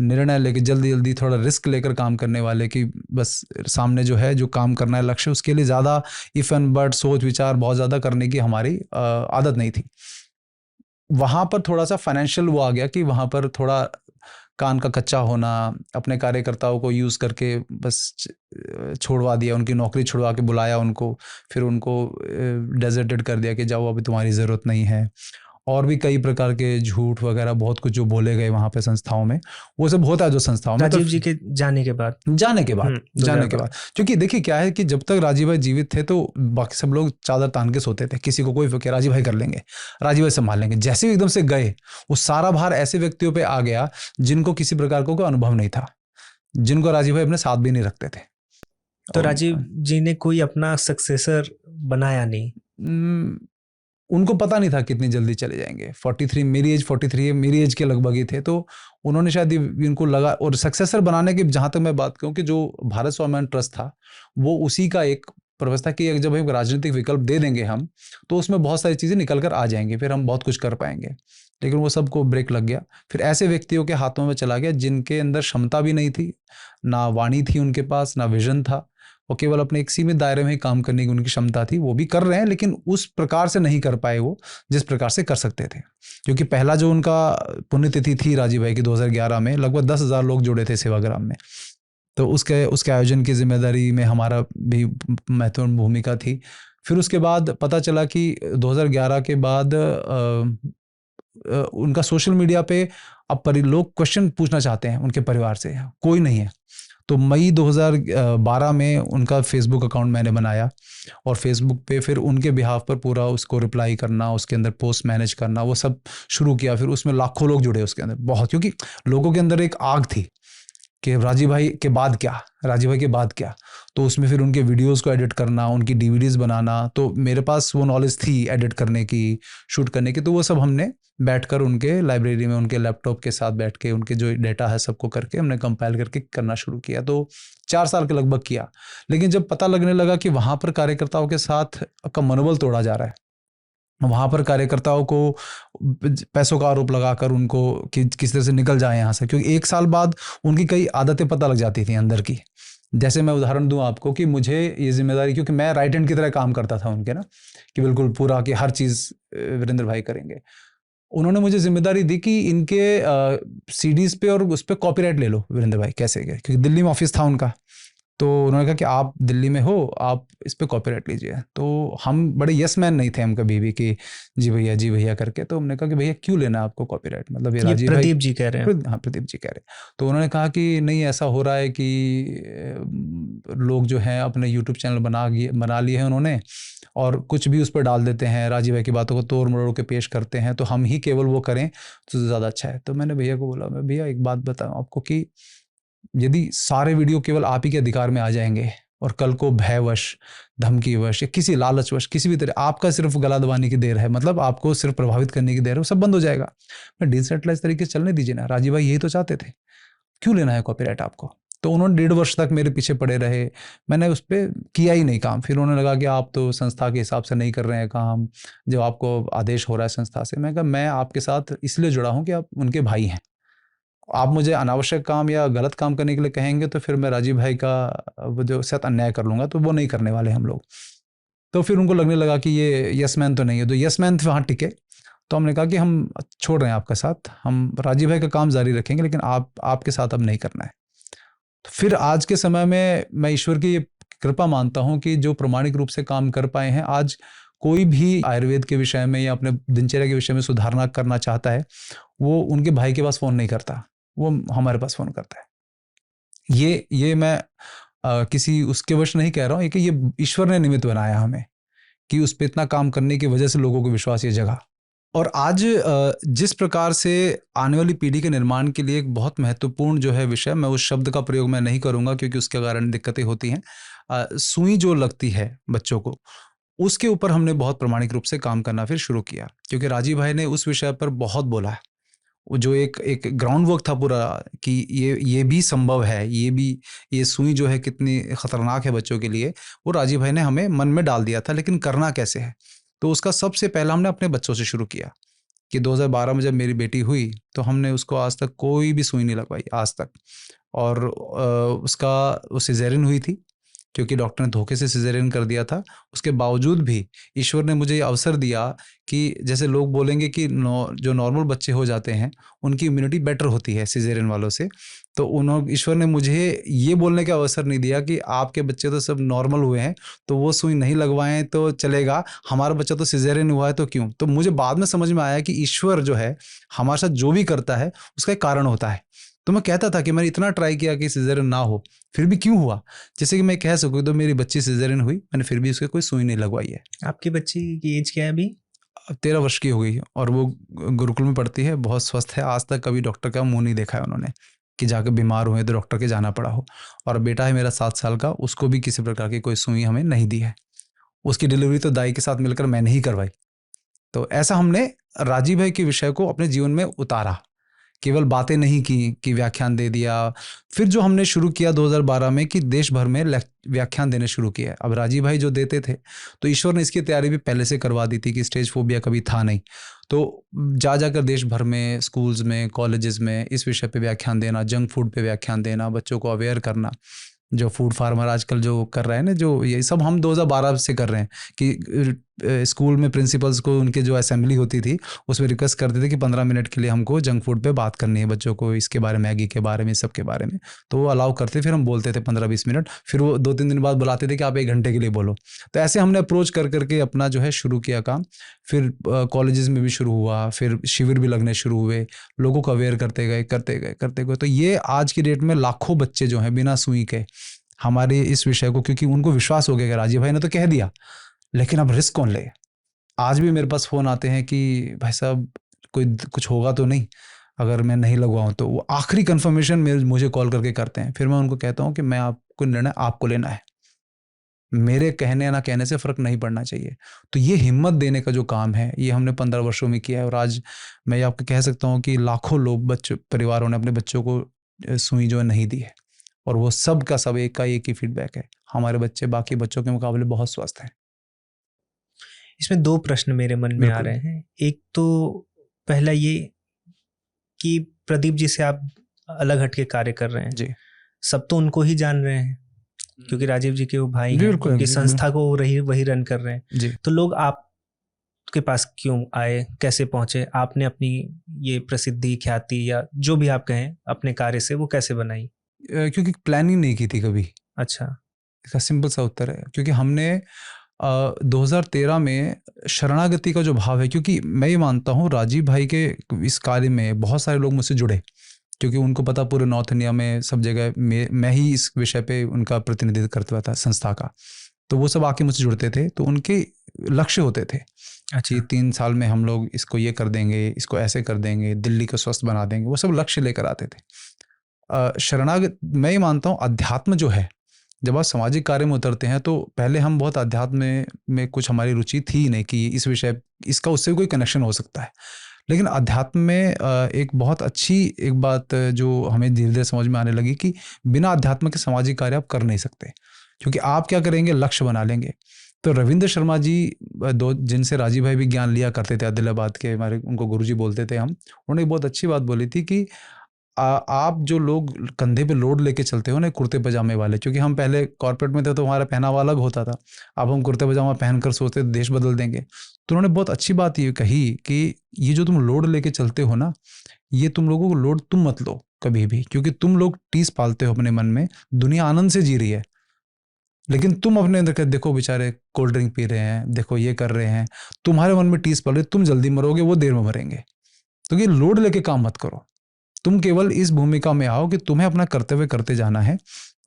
निर्णय लेके जल्दी जल्दी थोड़ा रिस्क लेकर काम करने वाले, कि बस सामने जो है जो काम करना है लक्ष्य, उसके लिए ज़्यादा इफ़ एंड बट सोच विचार बहुत ज़्यादा करने की हमारी आदत नहीं थी। वहाँ पर थोड़ा सा फाइनेंशियल वो आ गया कि वहाँ पर थोड़ा कान का कच्चा होना, अपने कार्यकर्ताओं को यूज़ करके बस छोड़वा दिया, उनकी नौकरी छुड़वा के बुलाया उनको, फिर उनको डेजर्टेड कर दिया कि जाओ अभी तुम्हारी ज़रूरत नहीं है। और भी कई प्रकार के झूठ वगैरह बहुत कुछ जो बोले गए वहाँ पे संस्थाओं में, वो सब होता है जो संस्थाओं में। राजीव जी के जाने के बाद क्योंकि देखिए क्या है कि जब तक राजीव भाई जीवित थे तो बाकी सब लोग चादर तान के सोते थे, किसी को कोई फिक्र, राजीव भाई कर लेंगे, राजीव भाई संभाल लेंगे। जैसे ही एकदम से गए, वो सारा भार ऐसे व्यक्तियों पे आ गया जिनको किसी प्रकार का कोई अनुभव नहीं था, जिनको राजीव भाई अपने साथ भी नहीं रखते थे। तो राजीव जी ने कोई अपना सक्सेसर बनाया नहीं? उनको पता नहीं था कितनी जल्दी चले जाएंगे। 43, मेरी एज 43 है, मेरी एज के लगभग ही थे, तो उन्होंने शायद इनको लगा। और सक्सेसर बनाने की जहाँ तक मैं बात करूँ कि जो भारत स्वाभिमान ट्रस्ट था वो उसी का एक व्यवस्था की, जब हम राजनीतिक विकल्प दे देंगे हम, तो उसमें बहुत सारी चीज़ें निकल कर आ जाएंगी, फिर हम बहुत कुछ कर पाएंगे। लेकिन वो सबको ब्रेक लग गया। फिर ऐसे व्यक्तियों के हाथों में चला गया जिनके अंदर क्षमता भी नहीं थी, ना वाणी थी उनके पास, ना विजन था। वो केवल अपने एक सीमित दायरे में ही काम करने की उनकी क्षमता थी, वो भी कर रहे हैं लेकिन उस प्रकार से नहीं कर पाए वो जिस प्रकार से कर सकते थे। क्योंकि पहला जो उनका पुण्यतिथि थी राजीव भाई की 2011 में, लगभग 10,000 लोग जुड़े थे सेवाग्राम में। तो उसके आयोजन की जिम्मेदारी में हमारा भी महत्वपूर्ण भूमिका थी। फिर उसके बाद पता चला कि 2011 के बाद उनका सोशल मीडिया पे अब लोग क्वेश्चन पूछना चाहते हैं उनके परिवार से, कोई नहीं है। तो मई 2012 में उनका फेसबुक अकाउंट मैंने बनाया और फेसबुक पे फिर उनके बिहाफ पर पूरा उसको रिप्लाई करना, उसके अंदर पोस्ट मैनेज करना, वो सब शुरू किया। फिर उसमें लाखों लोग जुड़े उसके अंदर, बहुत, क्योंकि लोगों के अंदर एक आग थी कि राजीव भाई के बाद क्या, राजीव भाई के बाद क्या। तो उसमें फिर उनके वीडियोस को एडिट करना, उनकी डीवीडीज बनाना, तो मेरे पास वो नॉलेज थी एडिट करने की, शूट करने की। तो वो सब हमने बैठकर उनके लाइब्रेरी में उनके लैपटॉप के साथ बैठ के उनके जो डेटा है सबको करके हमने कंपाइल करके करना शुरू किया। तो 4 साल के लगभग किया। लेकिन जब पता लगने लगा कि वहाँ पर कार्यकर्ताओं के साथ का मनोबल तोड़ा जा रहा है, वहाँ पर कार्यकर्ताओं को पैसों का आरोप लगाकर उनको कि किस तरह से निकल जाए यहाँ से, क्योंकि 1 साल बाद उनकी कई आदतें पता लग जाती थी अंदर की। जैसे मैं उदाहरण दूं आपको कि मुझे ये जिम्मेदारी, क्योंकि मैं राइट हैंड की तरह काम करता था उनके ना, कि बिल्कुल पूरा कि हर चीज़ वीरेंद्र भाई करेंगे। उन्होंने मुझे जिम्मेदारी दी कि इनके सीडीज पे और उस पर कॉपीराइट ले लो वीरेंद्र भाई, कैसे गए, क्योंकि दिल्ली में ऑफिस था उनका। तो उन्होंने कहा कि आप दिल्ली में हो, आप इस पे कॉपीराइट लीजिए। तो हम बड़े यस मैन नहीं थे हम कभी भी कि जी भैया करके। तो हमने कहा कि भैया क्यों लेना है आपको कॉपीराइट, मतलब ये राजीव भाई, प्रदीप जी कह रहे हैं। हाँ प्रदीप जी कह रहे। तो उन्होंने कहा कि नहीं, ऐसा हो रहा है कि लोग जो हैं अपने यूट्यूब चैनल बना लिए हैं उन्होंने, और कुछ भी उस पर डाल देते हैं, राजीव भाई की बातों को तोड़ मरोड़ के पेश करते हैं, तो हम ही केवल वो करें तो ज़्यादा अच्छा है। तो मैंने भैया को बोला, मैं भैया एक बात बताऊँ आपको कि यदि सारे वीडियो केवल आप ही के अधिकार में आ जाएंगे और कल को भयवश, धमकीवश या किसी लालचवश, किसी भी तरह आपका सिर्फ गला दबाने की देर है, मतलब आपको सिर्फ प्रभावित करने की देर है, वो सब बंद हो जाएगा। मैं डिसेंट्रलाइज तरीके से चलने दीजिए ना, राजीव भाई यही तो चाहते थे, क्यों लेना है कॉपीराइट आपको। तो उन्होंने 1.5 वर्ष तक मेरे पीछे पड़े रहे, मैंने उस पर किया ही नहीं काम। फिर उन्होंने लगा कि आप तो संस्था के हिसाब से नहीं कर रहे हैं काम, जब आपको आदेश हो रहा है संस्था से। मैं कहा मैं आपके साथ इसलिए जुड़ा हूँ कि आप उनके भाई हैं, आप मुझे अनावश्यक काम या गलत काम करने के लिए कहेंगे तो फिर मैं राजीव भाई का वो जो साथ अन्याय कर लूँगा, तो वो नहीं करने वाले हम लोग। तो फिर उनको लगने लगा कि ये यस मैन तो नहीं है, तो यस मैन वहाँ टिके। तो हमने कहा कि हम छोड़ रहे हैं आपका साथ, हम राजीव भाई का काम जारी रखेंगे, लेकिन आपके साथ अब नहीं करना है। तो फिर आज के समय में मैं ईश्वर की कृपा मानता हूँ कि जो प्रामाणिक रूप से काम कर पाए हैं, आज कोई भी आयुर्वेद के विषय में या अपने दिनचर्या के विषय में सुधारना करना चाहता है, वो उनके भाई के पास फ़ोन नहीं करता, वो हमारे पास फ़ोन करता है। ये मैं किसी उसके वश नहीं कह रहा हूँ, कि ये ईश्वर ने निमित्त बनाया हमें कि उस पर इतना काम करने की वजह से लोगों को विश्वास ये जगा। और आज जिस प्रकार से आने वाली पीढ़ी के निर्माण के लिए एक बहुत महत्वपूर्ण जो है विषय, मैं उस शब्द का प्रयोग मैं नहीं करूँगा क्योंकि उसके कारण दिक्कतें होती हैं, सुई जो लगती है बच्चों को, उसके ऊपर हमने बहुत प्रामाणिक रूप से काम करना फिर शुरू किया, क्योंकि राजीव भाई ने उस विषय पर बहुत बोला है। वो जो एक ग्राउंड वर्क था पूरा कि ये भी संभव है, ये सुई जो है कितनी खतरनाक है बच्चों के लिए, वो राजीव भाई ने हमें मन में डाल दिया था, लेकिन करना कैसे है। तो उसका सबसे पहला हमने अपने बच्चों से शुरू किया कि 2012 में जब मेरी बेटी हुई तो हमने उसको आज तक कोई भी सुई नहीं लगवाई आज तक। और उसका वो सिजेरियन हुई थी, क्योंकि डॉक्टर ने धोखे से सिजेरियन कर दिया था। उसके बावजूद भी ईश्वर ने मुझे ये अवसर दिया कि जैसे लोग बोलेंगे कि जो नॉर्मल बच्चे हो जाते हैं उनकी इम्यूनिटी बेटर होती है सिजेरियन वालों से, तो ईश्वर ने मुझे ये बोलने का अवसर नहीं दिया कि आपके बच्चे तो सब नॉर्मल हुए हैं तो वो सुई नहीं लगवाएं तो चलेगा, हमारा बच्चा तो सिजेरियन हुआ है तो क्यों। तो मुझे बाद में समझ में आया कि ईश्वर जो है हमारे साथ जो भी करता है उसका एक कारण होता है। तो मैं कहता था कि मैंने इतना ट्राई किया कि सिजेरियन ना हो, फिर भी क्यों हुआ। जैसे कि मैं कह सकूँ तो मेरी बच्ची सिजेरियन हुई, मैंने फिर भी उसके कोई सुई नहीं लगवाई है। आपकी बच्ची की एज क्या है अभी? 13 वर्ष की हो गई और वो गुरुकुल में पढ़ती है, बहुत स्वस्थ है। आज तक कभी डॉक्टर का मुंह नहीं देखा है उन्होंने कि जाकर बीमार हुए तो डॉक्टर के जाना पड़ा हो। और बेटा है मेरा 7 साल का, उसको भी किसी प्रकार की कोई सुई हमें नहीं दी है। उसकी डिलीवरी तो दाई के साथ मिलकर मैंने ही करवाई, तो ऐसा हमने राजीव भाई के विषय को अपने जीवन में उतारा, केवल बातें नहीं की कि व्याख्यान दे दिया। फिर जो हमने शुरू किया 2012 में कि देश भर में व्याख्यान देने शुरू किया। अब राजीव भाई जो देते थे तो ईश्वर ने इसकी तैयारी भी पहले से करवा दी थी कि स्टेज फोबिया कभी था नहीं, तो जा जाकर देश भर में स्कूल्स में कॉलेजेस में इस विषय पे व्याख्यान देना, जंक फूड पे व्याख्यान देना, बच्चों को अवेयर करना। जो फूड फार्मर आजकल जो कर रहे हैं ना, जो ये सब हम 2012 से कर रहे हैं कि स्कूल में प्रिंसिपल्स को उनके जो असेंबली होती थी उसमें रिक्वेस्ट करते थे कि 15 मिनट के लिए हमको जंक फूड पे बात करनी है, बच्चों को इसके बारे में, मैगी के बारे में, सब के बारे में। तो वो अलाउ करते, फिर हम बोलते थे 15-20 मिनट, फिर वो 2-3 दिन बाद बुलाते थे कि आप 1 घंटे के लिए बोलो। तो ऐसे हमने अप्रोच कर करके अपना जो है शुरू किया काम। फिर कॉलेजेस में भी शुरू हुआ, फिर शिविर भी लगने शुरू हुए, लोगों को अवेयर करते गए। तो ये आज की डेट में लाखों बच्चे जो हैं बिना सुई के हमारे इस विषय को, क्योंकि उनको विश्वास हो गया कि राजीव भाई ने तो कह दिया, लेकिन अब रिस्क कौन ले। आज भी मेरे पास फ़ोन आते हैं कि भाई साहब कोई कुछ होगा तो नहीं अगर मैं नहीं लगवाऊँ, तो वो आखिरी कन्फर्मेशन मुझे कॉल करके करते हैं। फिर मैं उनको कहता हूँ कि मैं आपको निर्णय आपको लेना है, मेरे कहने या ना कहने से फ़र्क नहीं पड़ना चाहिए। तो ये हिम्मत देने का जो काम है ये हमने 15 वर्षों में किया है। और आज मैं ये आपको कह सकता हूँ कि लाखों लोग परिवारों ने अपने बच्चों को सुई जो है नहीं दी है, और वो सब का सब एक ही फीडबैक है, हमारे बच्चे बाकी बच्चों के मुकाबले बहुत स्वस्थ हैं। इसमें 2 प्रश्न मेरे मन में आ रहे हैं। एक तो पहला ये कि प्रदीप जी से आप अलग हट के कार्य कर रहे हैं जी, सब तो उनको ही जान रहे हैं क्योंकि राजीव जी के वो भाई हैं, उनकी संस्था को वही रन कर रहे हैं जी। तो लोग आपके पास क्यों आए, कैसे पहुंचे? आपने अपनी ये प्रसिद्धि, ख्याति या जो भी आप कहें अपने कार्य से वो कैसे बनाई? क्योंकि प्लानिंग नहीं की थी कभी। अच्छा, इसका सिंपल सा उत्तर है क्योंकि हमने 2013 में शरणागति का जो भाव है, क्योंकि मैं ये मानता हूँ राजीव भाई के इस कार्य में बहुत सारे लोग मुझसे जुड़े, क्योंकि उनको पता पूरे नॉर्थ इंडिया में सब जगह मैं ही इस विषय पे उनका प्रतिनिधित्व करता था संस्था का, तो वो सब आके मुझसे जुड़ते थे। तो उनके लक्ष्य होते थे कि 3 साल में हम लोग इसको ये कर देंगे, इसको ऐसे कर देंगे, दिल्ली को स्वस्थ बना देंगे, वो सब लक्ष्य लेकर आते थे। शरणागत मैं ये मानता हूँ अध्यात्म जो है, जब आप सामाजिक कार्य में उतरते हैं तो पहले हम बहुत अध्यात्म में कुछ हमारी रुचि थी ही नहीं कि इस विषय इसका उससे कोई कनेक्शन हो सकता है। लेकिन अध्यात्म में एक बहुत अच्छी एक बात जो हमें धीरे धीरे समझ में आने लगी कि बिना अध्यात्म के सामाजिक कार्य आप कर नहीं सकते, क्योंकि आप क्या करेंगे, लक्ष्य बना लेंगे। तो रविंद्र शर्मा जी जिनसे राजीव भाई भी ज्ञान लिया करते थे, आदिलाबाद के हमारे, उनको गुरुजी बोलते थे हम, उन्होंने एक बहुत अच्छी बात बोली थी कि आप जो लोग कंधे पे लोड लेके चलते हो ना कुर्ते पजामे वाले, क्योंकि हम पहले कॉर्पोरेट में थे तो हमारा पहनावा अलग होता था, अब हम कुर्ते पजामा पहनकर सोचते देश बदल देंगे। तो उन्होंने बहुत अच्छी बात ये कही कि ये जो तुम लोड लेके चलते हो ना, ये तुम लोगों को लोड तुम मत लो कभी भी, क्योंकि तुम लोग टीस पालते हो अपने मन में, दुनिया आनंद से जी रही है, लेकिन तुम अपने अंदर देखो बेचारे कोल्ड ड्रिंक पी रहे हैं, देखो ये कर रहे हैं, तुम्हारे मन में टीस पल रही, तुम जल्दी मरोगे, वो देर में मरेंगे। तो ये लोड लेके काम मत करो, तुम केवल इस भूमिका में आओ कि तुम्हें अपना कर्तव्य करते जाना है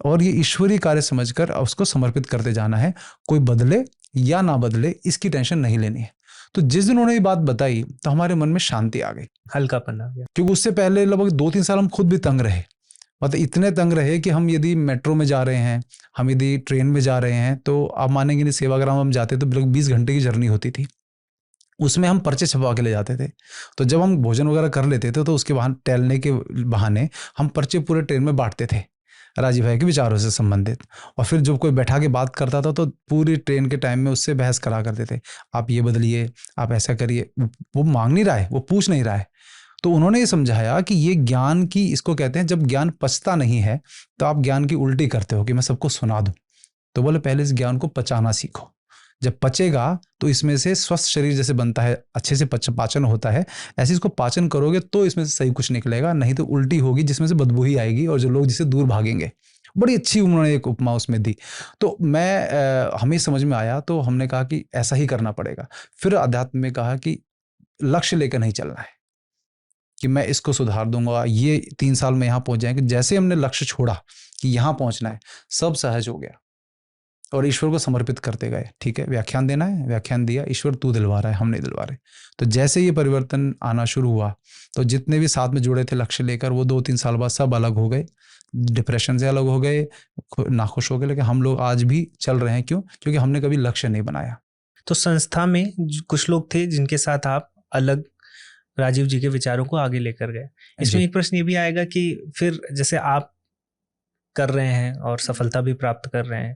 और ये ईश्वरीय कार्य समझकर उसको समर्पित करते जाना है, कोई बदले या ना बदले इसकी टेंशन नहीं लेनी है। तो जिस दिन उन्होंने ये बात बताई तो हमारे मन में शांति आ गई, हल्कापन आ गया, क्योंकि उससे पहले लगभग 2-3 साल हम खुद भी तंग रहे, मतलब इतने तंग रहे कि हम यदि मेट्रो में जा रहे हैं, हम यदि ट्रेन में जा रहे हैं, तो आप मानेंगे नहीं, सेवाग्राम हम जाते तो लगभग 20 घंटे की जर्नी होती थी, उसमें हम पर्चे छपवा के ले जाते थे। तो जब हम भोजन वगैरह कर लेते थे तो उसके बहाने, टहलने के बहाने हम पर्चे पूरे ट्रेन में बांटते थे राजीव भाई के विचारों से संबंधित, और फिर जब कोई बैठा के बात करता था तो पूरी ट्रेन के टाइम में उससे बहस करा करते थे, आप ये बदलिए, आप ऐसा करिए। वो मांग नहीं रहा है, वो पूछ नहीं रहा है। तो उन्होंने ये समझाया कि ये ज्ञान की, इसको कहते हैं जब ज्ञान पचता नहीं है तो आप ज्ञान की उल्टी करते हो कि मैं सबको सुना दूं। तो बोले पहले इस ज्ञान को पचाना सीखो, जब पचेगा तो इसमें से स्वस्थ शरीर जैसे बनता है, अच्छे से पाचन होता है, ऐसे इसको पाचन करोगे तो इसमें से सही कुछ निकलेगा, नहीं तो उल्टी होगी जिसमें से बदबू ही आएगी और जो लोग जिससे दूर भागेंगे। बड़ी अच्छी उन्होंने एक उपमा उसमें दी। तो हमें समझ में आया, तो हमने कहा कि ऐसा ही करना पड़ेगा। फिर अध्यात्म में कहा कि लक्ष्य लेकर नहीं चलना है कि मैं इसको सुधार दूंगा, ये 3 साल में यहाँ पहुंच जाएंगे। जैसे हमने लक्ष्य छोड़ा कि यहाँ पहुंचना है, सब सहज हो गया और ईश्वर को समर्पित करते गए। ठीक है, व्याख्यान देना है, व्याख्यान दिया, ईश्वर तू दिलवा रहा है, हम नहीं दिलवा रहे। तो जैसे ये परिवर्तन आना शुरू हुआ तो जितने भी साथ में जुड़े थे लक्ष्य लेकर, वो 2-3 साल बाद सब अलग हो गए, डिप्रेशन से अलग हो गए, नाखुश हो गए। लेकिन हम लोग आज भी चल रहे हैं। क्यों? क्योंकि हमने कभी लक्ष्य नहीं बनाया। तो संस्था में कुछ लोग थे जिनके साथ आप अलग राजीव जी के विचारों को आगे लेकर गए। इसमें एक प्रश्न ये भी आएगा कि फिर जैसे आप कर रहे हैं और सफलता भी प्राप्त कर रहे हैं,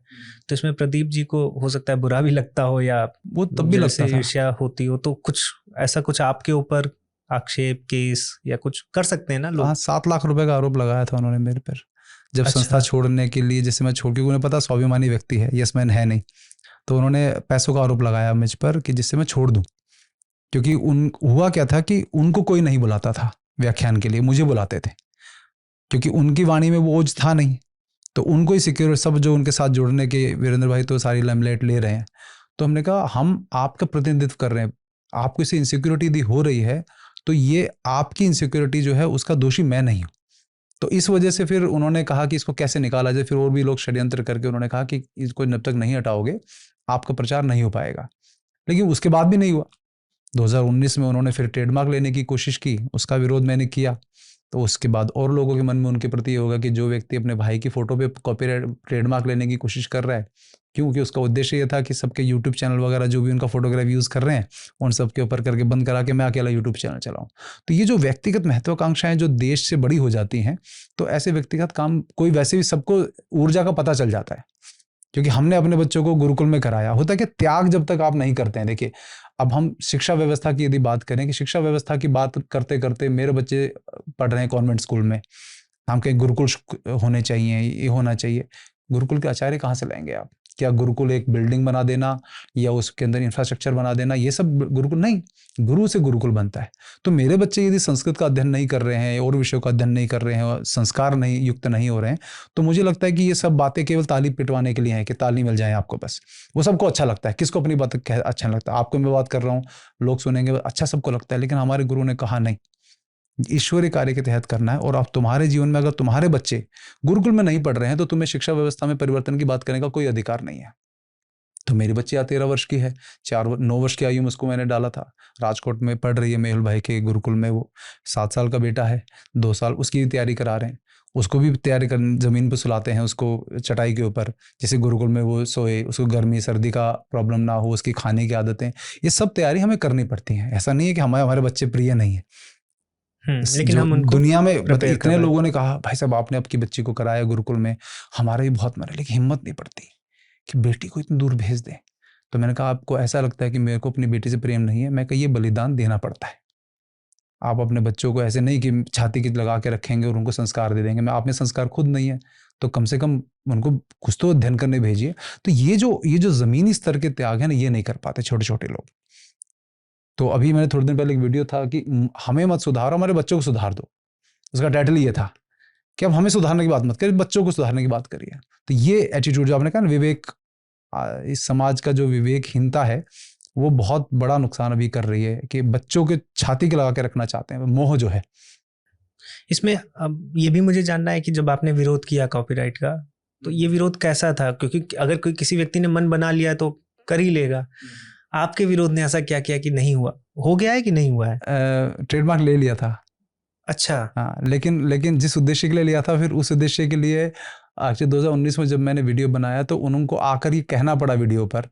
तो इसमें प्रदीप जी को हो सकता है बुरा भी लगता हो या वो तब भी लगता था, ईर्ष्या होती हो, तो कुछ ऐसा कुछ आपके ऊपर आक्षेप केस या कुछ कर सकते हैं ना लोग? 7 लाख रुपए का आरोप लगाया था उन्होंने मेरे पर जब अच्छा। संस्था छोड़ने के लिए, जैसे मैं छोड़, क्योंकि उन्हें पता स्वाभिमानी व्यक्ति है, यस मैन है नहीं, तो उन्होंने पैसों का आरोप लगाया मुझ पर कि जिससे मैं छोड़ दूं। क्योंकि हुआ क्या था कि उनको कोई नहीं बुलाता था व्याख्यान के लिए, मुझे बुलाते थे, क्योंकि उनकी वाणी में वो ओज था नहीं, तो उनको ही सिक्योर, सब जो उनके साथ जुड़ने के वीरेंद्र भाई तो सारी लैमलेट ले रहे हैं। तो हमने कहा हम आपका प्रतिनिधित्व कर रहे हैं, आपको इसे इनसिक्योरिटी दी हो रही है, तो ये आपकी इनसिक्योरिटी जो है उसका दोषी मैं नहीं हूँ। तो इस वजह से फिर उन्होंने कहा कि इसको कैसे निकाला जाए। फिर और भी लोग षड्यंत्र करके उन्होंने कहा कि इसको जब तक नहीं हटाओगे आपका प्रचार नहीं हो पाएगा। लेकिन उसके बाद भी नहीं हुआ। 2019 में उन्होंने फिर ट्रेडमार्क लेने की कोशिश की, उसका विरोध मैंने किया। तो उसके बाद और लोगों के मन में उनके प्रति होगा कि जो व्यक्ति अपने भाई की फोटो पे कॉपीराइट ट्रेडमार्क लेने की कोशिश कर रहा है, क्योंकि उसका उद्देश्य ये था कि सबके यूट्यूब चैनल वगैरह जो भी उनका फोटोग्राफ यूज़ कर रहे हैं उन सब के ऊपर करके बंद करा के मैं अकेला यूट्यूब चैनल चलाऊं। तो ये जो व्यक्तिगत महत्वाकांक्षाएं जो देश से बड़ी हो जाती हैं, तो ऐसे व्यक्तिगत काम कोई वैसे भी सबको ऊर्जा का पता चल जाता है, क्योंकि हमने अपने बच्चों को गुरुकुल में कराया। होता है कि त्याग जब तक आप नहीं करते हैं, देखिए अब हम शिक्षा व्यवस्था की यदि बात करें कि शिक्षा व्यवस्था की बात करते करते मेरे बच्चे पढ़ रहे हैं कॉन्वेंट स्कूल में, हम कहीं गुरुकुल होने चाहिए, ये होना चाहिए। गुरुकुल के आचार्य कहाँ से लाएंगे आप? क्या गुरुकुल एक बिल्डिंग बना देना या उसके अंदर इंफ्रास्ट्रक्चर बना देना, ये सब गुरुकुल नहीं। गुरु से गुरुकुल बनता है। तो मेरे बच्चे यदि संस्कृत का अध्ययन नहीं कर रहे हैं और विषयों का अध्ययन नहीं कर रहे हैं और संस्कार नहीं युक्त नहीं हो रहे हैं, तो मुझे लगता है कि ये सब बातें केवल ताली पिटवाने के लिए हैं कि ताली मिल जाए आपको, बस वो सबको अच्छा लगता है। किसको अपनी बात अच्छा लगता है? आपको मैं बात कर रहा हूँ, लोग सुनेंगे, अच्छा सबको लगता है। लेकिन हमारे गुरु ने कहा नहीं, ईश्वरीय कार्य के तहत करना है। और आप तुम्हारे जीवन में अगर तुम्हारे बच्चे गुरुकुल में नहीं पढ़ रहे हैं तो तुम्हें शिक्षा व्यवस्था में परिवर्तन की बात करने का कोई अधिकार नहीं है। तो मेरी बच्ची 13 वर्ष की है, 9 वर्ष की आयु में उसको मैंने डाला था। राजकोट में पढ़ रही है मेहुल भाई के गुरुकुल में। वो 7 साल का बेटा है, 2 साल उसकी तैयारी करा रहे हैं। उसको भी तैयारी कर, जमीन पर सुलाते हैं उसको चटाई के ऊपर, जैसे गुरुकुल में वो सोए, उसको गर्मी सर्दी का प्रॉब्लम ना हो, उसकी खाने की आदतें, ये सब तैयारी हमें करनी पड़ती है। ऐसा नहीं है कि हमारे बच्चे प्रिय नहीं है। लेकिन हम उनको दुनिया में इतने लोगों ने कहा भाई साहब आपने आपकी बच्ची को कराया गुरुकुल में, हमारा भी बहुत मन है, लेकिन हिम्मत नहीं पड़ती कि बेटी को इतनी दूर भेज दें। तो मैंने कहा आपको ऐसा लगता है कि मेरे को अपनी बेटी से प्रेम नहीं है? मैं कहा ये बलिदान देना पड़ता है। आप अपने बच्चों को ऐसे नहीं कि छाती की लगा के रखेंगे और उनको संस्कार दे देंगे। मैं आप में संस्कार खुद नहीं है तो कम से कम उनको कुछ तो अध्ययन करने भेजिए। तो ये जो जमीनी स्तर के त्याग है ना, ये नहीं कर पाते छोटे छोटे लोग। तो अभी मैंने थोड़े दिन पहले एक वीडियो था कि हमें मत सुधारो, हमारे बच्चों को सुधार दो। उसका टाइटल ये था कि अब हमें सुधारने की बात मत करिए, बच्चों को सुधारने की बात करिए। तो ये एटीट्यूड जो आपने कहा ना, विवेक, इस समाज का जो विवेकहीनता है वो बहुत बड़ा नुकसान अभी कर रही है कि बच्चों के छाती के लगा के रखना चाहते हैं, मोह जो है। इसमें अब ये भी मुझे जानना है कि जब आपने विरोध किया कॉपीराइट का, तो ये विरोध कैसा था? क्योंकि अगर कोई किसी व्यक्ति ने मन बना लिया तो कर ही लेगा। आपके विरोध ने ऐसा क्या किया कि नहीं हुआ? हो गया है कि नहीं हुआ है? ट्रेडमार्क ले लिया था। अच्छा। हाँ, लेकिन जिस उद्देश्य के लिए लिया था, फिर उस उद्देश्य के लिए एक्चुअली 2019 में जब मैंने वीडियो बनाया तो उनको आकर ये कहना पड़ा वीडियो पर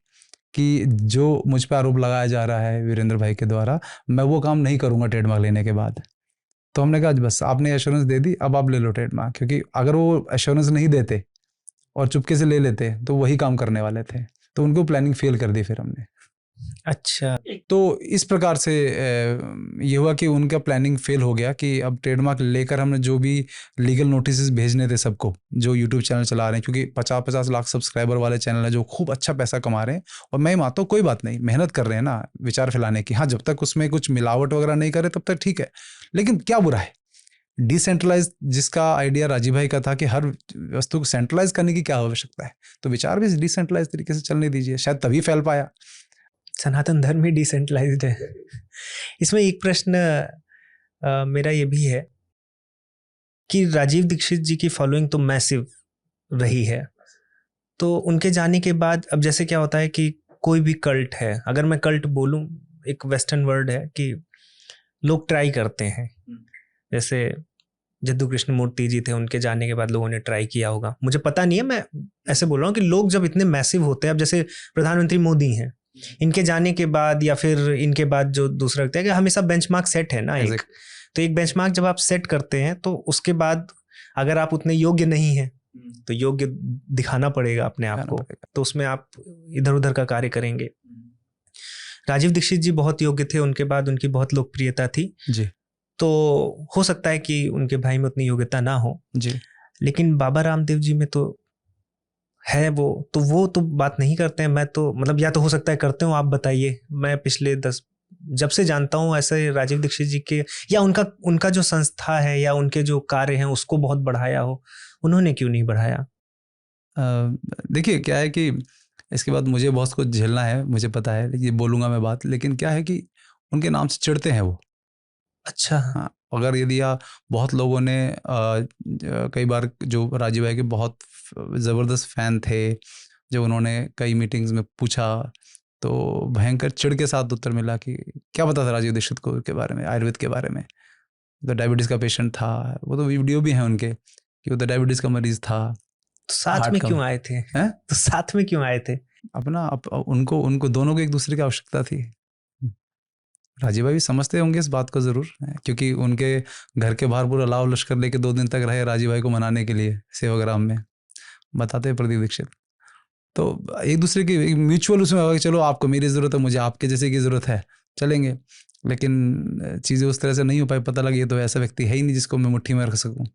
कि जो मुझ पर आरोप लगाया जा रहा है वीरेंद्र भाई के द्वारा, मैं वो काम नहीं करूँगा ट्रेडमार्क लेने के बाद। तो हमने कहा बस आपने एश्योरेंस दे दी, अब आप ले लो ट्रेडमार्क। क्योंकि अगर वो एश्योरेंस नहीं देते और चुपके से ले लेते तो वही काम करने वाले थे। तो उनको प्लानिंग फेल कर दी फिर हमने। अच्छा। तो इस प्रकार से ये हुआ कि उनका प्लानिंग फेल हो गया कि अब ट्रेडमार्क लेकर हमने जो भी लीगल नोटिस भेजने थे सबको जो यूट्यूब चैनल चला रहे हैं, क्योंकि 50-50 लाख सब्सक्राइबर वाले चैनल है जो खूब अच्छा पैसा कमा रहे हैं। और मैं मानता हूँ कोई बात नहीं, मेहनत कर रहे हैं ना विचार फैलाने की। हाँ, जब तक उसमें कुछ मिलावट वगैरह नहीं करे तब तक ठीक है, लेकिन क्या बुरा है? डिसेंट्रलाइज जिसका आइडिया राजीव भाई का था कि हर वस्तु को सेंट्रलाइज करने की क्या आवश्यकता है, तो विचार भी डिसेंट्रलाइज तरीके से चलने दीजिए, शायद तभी फैल पाया। सनातन धर्म ही डिसेंट्रलाइज्ड है। इसमें एक प्रश्न मेरा ये भी है कि राजीव दीक्षित जी की फॉलोइंग तो मैसिव रही है, तो उनके जाने के बाद अब जैसे क्या होता है कि कोई भी कल्ट है, अगर मैं कल्ट बोलूं, एक वेस्टर्न वर्ड है कि लोग ट्राई करते हैं। जैसे जद्दू कृष्णमूर्ति जी थे, उनके जाने के बाद लोगों ने ट्राई किया होगा, मुझे पता नहीं है, मैं ऐसे बोल रहा हूँ कि लोग जब इतने मैसिव होते हैं, अब जैसे प्रधानमंत्री मोदी हैं, इनके जाने के बाद या फिर इनके बाद जो दूसरा रखता है कि हमेशा बेंचमार्क सेट है ना एक, तो एक बेंचमार्क जब आप सेट करते हैं तो उसके बाद अगर आप उतने योग्य नहीं हैं तो योग्य दिखाना पड़ेगा अपने आप को, तो उसमें आप इधर उधर का कार्य करेंगे। राजीव दीक्षित जी बहुत योग्य थे, उनके बाद उनकी बहुत लोकप्रियता थी जी। तो हो सकता है कि उनके भाई में उतनी योग्यता ना हो जी, लेकिन बाबा रामदेव जी में तो है वो तो बात नहीं करते हैं। मैं तो मतलब या तो हो सकता है करते हो, आप बताइए। मैं पिछले जब से जानता हूँ ऐसे राजीव दीक्षित जी के या उनका जो संस्था है या उनके जो कार्य हैं उसको बहुत बढ़ाया हो, उन्होंने क्यों नहीं बढ़ाया? देखिए क्या है कि इसके बाद मुझे बहुत कुछ झेलना है, मुझे पता है, ये बोलूँगा मैं बात, लेकिन क्या है कि उनके नाम से चिढ़ते हैं वो। अच्छा। हाँ, अगर यदि बहुत लोगों ने कई बार जो राजीव भाई के बहुत ज़बरदस्त फ़ैन थे, जब उन्होंने कई मीटिंग्स में पूछा तो भयंकर चिढ़ के साथ उत्तर मिला कि क्या पता था राजीव दीक्षित को के बारे में, आयुर्वेद के बारे में। तो डायबिटीज़ का पेशेंट था, वो तो वीडियो भी है उनके कि वो तो डायबिटीज़ का मरीज़ था। तो साथ में क्यों आए थे? हैं? तो साथ में क्यों आए थे? उनको दोनों को एक दूसरे की आवश्यकता थी। राजीव भाई भी समझते होंगे इस बात को ज़रूर, क्योंकि उनके घर के बाहर पूरा लाव लश्कर लेके 2 दिन तक रहे राजीव भाई को मनाने के लिए सेवाग्राम में, बताते हैं प्रदीप दीक्षित। तो एक दूसरे की म्यूचुअल उसमें होगा कि चलो आपको मेरी ज़रूरत है, मुझे आपके जैसे की ज़रूरत है, चलेंगे। लेकिन चीज़ें उस तरह से नहीं हो पाई, पता लगी तो ऐसा व्यक्ति है ही नहीं जिसको मैं मुट्ठी में रख सकूँ।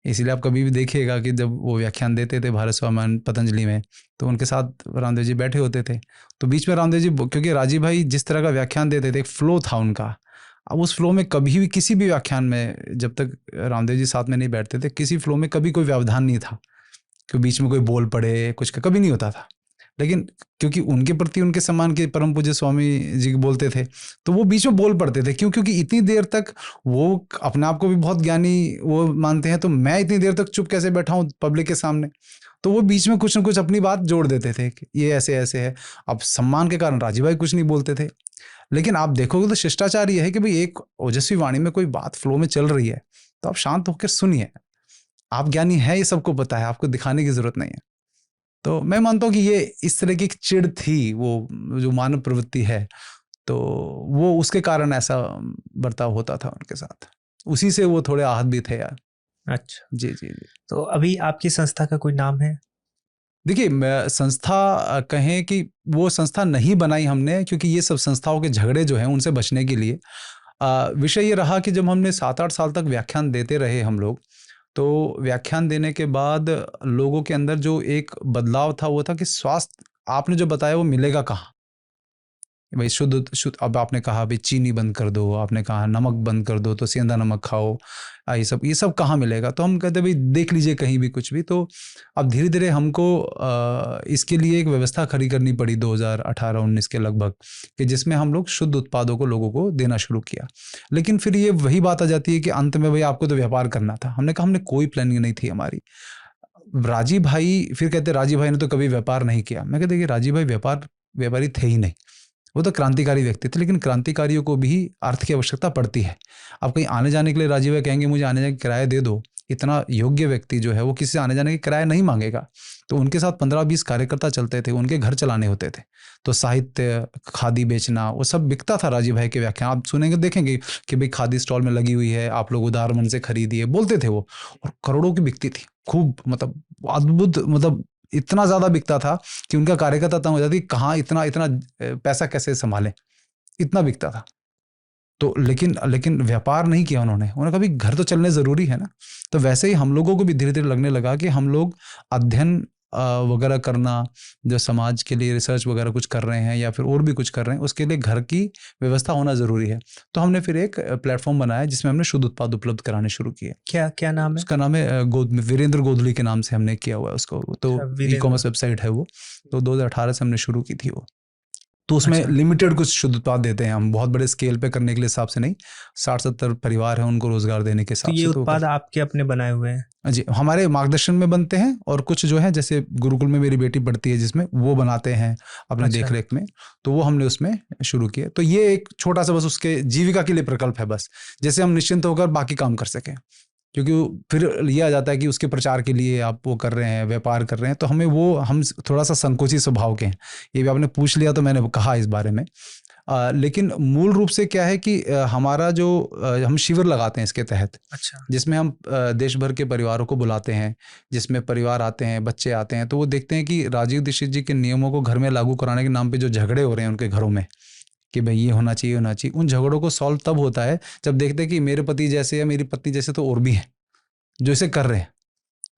इसीलिए आप कभी भी देखिएगा कि जब वो व्याख्यान देते थे भारत स्वाभिमान पतंजलि में, तो उनके साथ रामदेव जी बैठे होते थे। तो बीच में रामदेव जी, क्योंकि राजीव भाई जिस तरह का व्याख्यान देते थे, एक फ्लो था उनका। अब उस फ्लो में कभी भी किसी भी व्याख्यान में जब तक रामदेव जी साथ में नहीं बैठते थे, किसी फ्लो में कभी कोई व्यवधान नहीं था कि बीच में कोई बोल पड़े, कुछ का कभी नहीं होता था। लेकिन क्योंकि उनके प्रति उनके सम्मान के परम पूज्य स्वामी जी बोलते थे, तो वो बीच में बोल पड़ते थे। क्योंकि इतनी देर तक वो अपने आप को भी बहुत ज्ञानी वो मानते हैं, तो मैं इतनी देर तक चुप कैसे बैठा हूँ पब्लिक के सामने। तो वो बीच में कुछ न कुछ अपनी बात जोड़ देते थे कि ये ऐसे ऐसे है। अब सम्मान के कारण राजीव भाई कुछ नहीं बोलते थे, लेकिन आप देखोगे तो शिष्टाचार ये है कि भाई एक ओजस्वी वाणी में कोई बात फ्लो में चल रही है तो आप शांत होकर सुनिए। आप ज्ञानी है, ये सबको पता है, आपको दिखाने की जरूरत नहीं है। तो मैं मानता हूँ कि ये इस तरह की एक चिढ़ थी, वो जो मानव प्रवृत्ति है, तो वो उसके कारण ऐसा बर्ताव होता था उनके साथ। उसी से वो थोड़े आहत भी थे यार। अच्छा जी जी जी। तो अभी आपकी संस्था का कोई नाम है? देखिए, मैं संस्था कहें कि वो संस्था नहीं बनाई हमने, क्योंकि ये सब संस्थाओं के झगड़े जो हैं उनसे बचने के लिए विषय ये रहा कि जब हमने 7-8 साल तक व्याख्यान देते रहे हम लोग, तो व्याख्यान देने के बाद लोगों के अंदर जो एक बदलाव था वो था कि स्वास्थ्य आपने जो बताया वो मिलेगा कहाँ। भाई शुद्ध अब आपने कहा भाई चीनी बंद कर दो, आपने कहा नमक बंद कर दो, तो सेंधा नमक खाओ, ये सब कहाँ मिलेगा। तो हम कहते भाई देख लीजिए कहीं भी कुछ भी। तो अब धीरे धीरे हमको इसके लिए एक व्यवस्था खड़ी करनी पड़ी 2018-19 के लगभग, कि जिसमें हम लोग शुद्ध उत्पादों को लोगों को देना शुरू किया। लेकिन फिर ये वही बात आ जाती है कि अंत में भाई आपको तो व्यापार करना था। हमने कहा हमने कोई प्लानिंग नहीं थी हमारी। राजीव भाई फिर कहते राजीव भाई ने तो कभी व्यापार नहीं किया। मैं कहते कि राजीव भाई व्यापारी थे ही नहीं, वो तो क्रांतिकारी व्यक्ति थे। लेकिन क्रांतिकारियों को भी अर्थ की आवश्यकता पड़ती है। आप कहीं आने जाने के लिए राजीव भाई कहेंगे मुझे आने जाने का किराया दे दो, इतना योग्य व्यक्ति जो है वो किसी से आने जाने का किराया नहीं मांगेगा। तो उनके साथ 15-20 कार्यकर्ता चलते थे, उनके घर चलाने होते थे। तो साहित्य, खादी बेचना, वो सब बिकता था। राजीव भाई के व्याख्यान आप सुनेंगे, देखेंगे कि भाई खादी स्टॉल में लगी हुई है, आप लोग उदार मन से खरीदिए, बोलते थे वो। और करोड़ों की बिकती थी, खूब, मतलब अद्भुत, मतलब इतना ज्यादा बिकता था कि उनका कार्यकर्ता तंग हो जाती कहाँ इतना पैसा कैसे संभालें, इतना बिकता था। तो लेकिन व्यापार नहीं किया उन्होंने कहा भी घर तो चलने जरूरी है ना। तो वैसे ही हम लोगों को भी धीरे धीरे लगने लगा कि हम लोग अध्ययन वगैरह करना, जो समाज के लिए रिसर्च वगैरह कुछ कर रहे हैं या फिर और भी कुछ कर रहे हैं, उसके लिए घर की व्यवस्था होना जरूरी है। तो हमने फिर एक प्लेटफॉर्म बनाया जिसमें हमने शुद्ध उत्पाद उपलब्ध कराने शुरू किए। क्या नाम है उसका? नाम है वीरेंद्र गोधली के नाम से हमने किया हुआ है उसको। तो ई-कॉमर्स वेबसाइट है वो। तो 2018 से हमने शुरू की थी वो। तो उसमें लिमिटेड कुछ शुद्ध उत्पाद देते हैं हम, बहुत बड़े स्केल पे करने के लिए हिसाब से नहीं। 60-70 परिवार हैं, उनको रोजगार देने के हिसाब से। तो ये उत्पाद आपके अपने बनाए हुए हैं? जी, हमारे मार्गदर्शन में बनते हैं, और कुछ जो है जैसे गुरुकुल में मेरी बेटी पढ़ती है जिसमें वो बनाते हैं अपने देखरेख में, तो वो हमने उसमें शुरू किए। तो ये एक छोटा सा बस उसके जीविका के लिए प्रकल्प है, बस जैसे हम निश्चिंत होकर बाकी काम कर सकें, क्योंकि फिर ये आ जाता है कि उसके प्रचार के लिए आप वो कर रहे हैं, व्यापार कर रहे हैं, तो हम थोड़ा सा संकोची स्वभाव के हैं। ये भी आपने पूछ लिया तो मैंने कहा इस बारे में। लेकिन मूल रूप से क्या है कि हमारा जो हम शिविर लगाते हैं इसके तहत, अच्छा, जिसमें हम देश भर के परिवारों को बुलाते हैं, जिसमें परिवार आते हैं, बच्चे आते हैं, तो वो देखते हैं कि राजीव दीक्षित जी के नियमों को घर में लागू कराने के नाम पे जो झगड़े हो रहे हैं उनके घरों में कि भाई ये होना चाहिए होना चाहिए, उन झगड़ों को सॉल्व तब होता है जब देखते हैं कि मेरे पति जैसे या मेरी पत्नी जैसे तो और भी हैं जो इसे कर रहे हैं।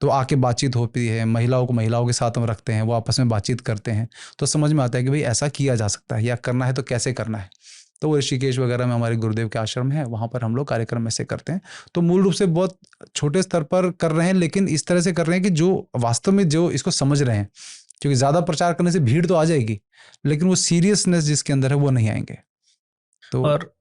तो आके बातचीत होती है, महिलाओं को महिलाओं के साथ हम रखते हैं, वो आपस में बातचीत करते हैं, तो समझ में आता है कि भाई ऐसा किया जा सकता है या करना है तो कैसे करना है। तो वो ऋषिकेश वगैरह में हमारे गुरुदेव के आश्रम है, वहाँ पर हम लोग कार्यक्रम ऐसे करते हैं। तो मूल रूप से बहुत छोटे स्तर पर कर रहे हैं, लेकिन इस तरह से कर रहे हैं कि जो वास्तव में जो इसको समझ रहे हैं, क्योंकि ज़्यादा प्रचार करने से भीड़ तो आ जाएगी, लेकिन वो सीरियसनेस जिसके अंदर है वो नहीं आएंगे। तो और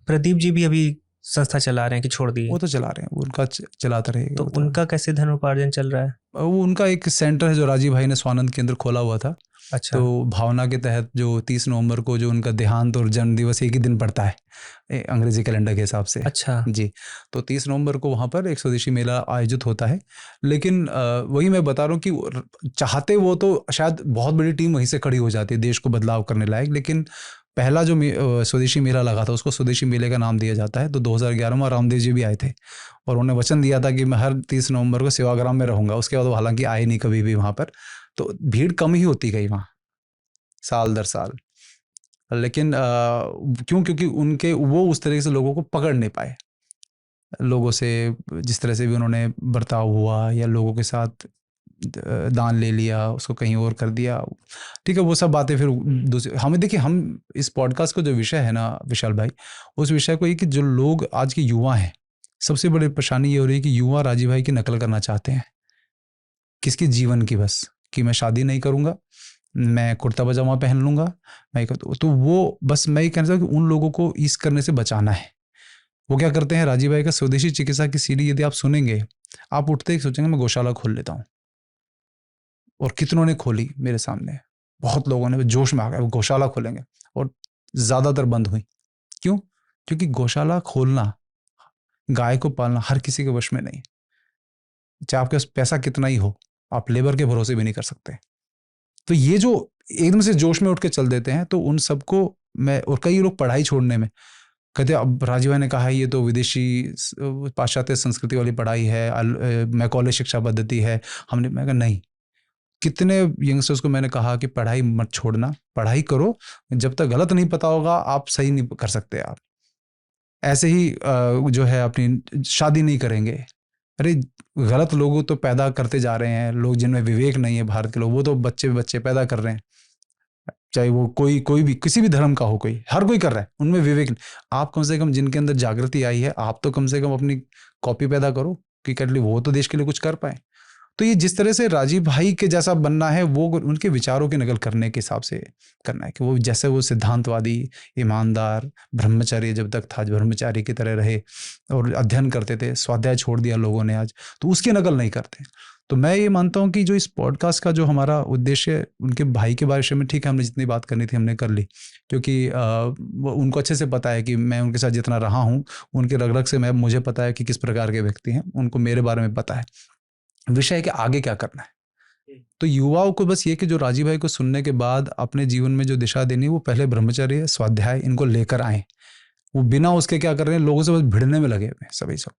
प्रदीप जी भी अभी संस्था चला रहे हैं कि छोड़ दिए? वो तो चला रहे हैं, उनका चलाता रहेगा। तो उनका कैसे धनोपार्जन चल रहा है? वो उनका एक सेंटर है जो राजीव भाई ने स्वानंद केंद्र खोला हुआ था। अच्छा, तो भावना के तहत जो 30 नवंबर को जो उनका देहांत और जन्म दिवस एक ही दिन पड़ता है अंग्रेजी कैलेंडर के हिसाब से। अच्छा जी, तो 30 नवंबर को वहाँ पर एक स्वदेशी मेला आयोजित होता है। लेकिन वही मैं बता रहा हूँ कि चाहते वो तो शायद बहुत बड़ी टीम वहीं से खड़ी हो जाती है देश को बदलाव करने लायक, लेकिन पहला जो स्वदेशी मेला लगा था उसको स्वदेशी मेले का नाम दिया जाता है। तो 2011 में रामदेव जी भी आए थे और उन्होंने वचन दिया था कि मैं हर 30 नवंबर को सेवाग्राम में रहूंगा। उसके बाद वो हालांकि आए नहीं कभी भी वहाँ पर, तो भीड़ कम ही होती गई वहाँ साल दर साल। लेकिन क्योंकि उनके वो उस तरीके से लोगों को पकड़ नहीं पाए, लोगों से जिस तरह से भी उन्होंने बर्ताव हुआ या लोगों के साथ दान ले लिया, उसको कहीं और कर दिया, ठीक है, वो सब बातें फिर दूसरे। हमें देखिए, हम इस पॉडकास्ट का जो विषय है ना विशाल भाई, उस विषय को ये कि जो लोग आज के युवा हैं, सबसे बड़ी परेशानी ये हो रही है कि युवा राजीव भाई की नकल करना चाहते हैं। किसके जीवन की? बस कि मैं शादी नहीं करूँगा, मैं कुर्ता पजामा पहन लूँगा, मैं तो वो बस मैं ये कहना चाहता हूँ कि उन लोगों को इस करने से बचाना है। वो क्या करते हैं, राजीव भाई का स्वदेशी चिकित्सा की सीढ़ी यदि आप सुनेंगे, आप उठते ही सोचेंगे मैं गौशाला खोल लेता हूँ। और कितनों ने खोली मेरे सामने, बहुत लोगों ने जोश में आ गए वो गौशाला खोलेंगे, और ज़्यादातर बंद हुई। क्यों? क्योंकि गौशाला खोलना, गाय को पालना हर किसी के वश में नहीं। चाहे आपके पास पैसा कितना ही हो, आप लेबर के भरोसे भी नहीं कर सकते। तो ये जो एकदम से जोश में उठ के चल देते हैं, तो उन सबको मैं, और कई लोग पढ़ाई छोड़ने में कहते, अब राजीव भाई ने कहा है ये तो विदेशी पाश्चात्य संस्कृति वाली पढ़ाई है, मैकॉले शिक्षा पद्धति है, मैं कहा नहीं। कितने यंगस्टर्स को मैंने कहा कि पढ़ाई मत छोड़ना, पढ़ाई करो, जब तक गलत नहीं पता होगा आप सही नहीं कर सकते। आप ऐसे ही जो है अपनी शादी नहीं करेंगे, अरे गलत लोगों तो पैदा करते जा रहे हैं, लोग जिनमें विवेक नहीं है, भारत के लोग, वो तो बच्चे पैदा कर रहे हैं, चाहे वो कोई भी किसी भी धर्म का हो, कोई हर कोई कर रहा है, उनमें विवेक नहीं। आप कम से कम जिनके अंदर जागृति आई है, आप तो कम से कम अपनी कॉपी पैदा करो कि कर ली, वो तो देश के लिए कुछ कर पाए। तो ये जिस तरह से राजीव भाई के जैसा बनना है, वो उनके विचारों की नकल करने के हिसाब से करना है कि वो जैसे वो सिद्धांतवादी, ईमानदार, ब्रह्मचारी जब तक था ब्रह्मचारी की तरह रहे और अध्ययन करते थे, स्वाध्याय छोड़ दिया लोगों ने आज, तो उसकी नकल नहीं करते। तो मैं ये मानता हूँ कि जो इस पॉडकास्ट का जो हमारा उद्देश्य, उनके भाई के बारे में, ठीक है, हमने जितनी बात करनी थी हमने कर ली, क्योंकि उनको अच्छे से पता है कि मैं उनके साथ जितना रहा हूँ, उनके रग रग से मुझे पता है कि किस प्रकार के व्यक्ति हैं, उनको मेरे बारे में पता है। विषय है कि आगे क्या करना है। तो युवाओं को बस ये कि जो राजीव भाई को सुनने के बाद अपने जीवन में जो दिशा देनी है, वो पहले ब्रह्मचर्य, स्वाध्याय, इनको लेकर आए। वो बिना उसके क्या कर रहे हैं, लोगों से बस भिड़ने में लगे हुए सभी सब।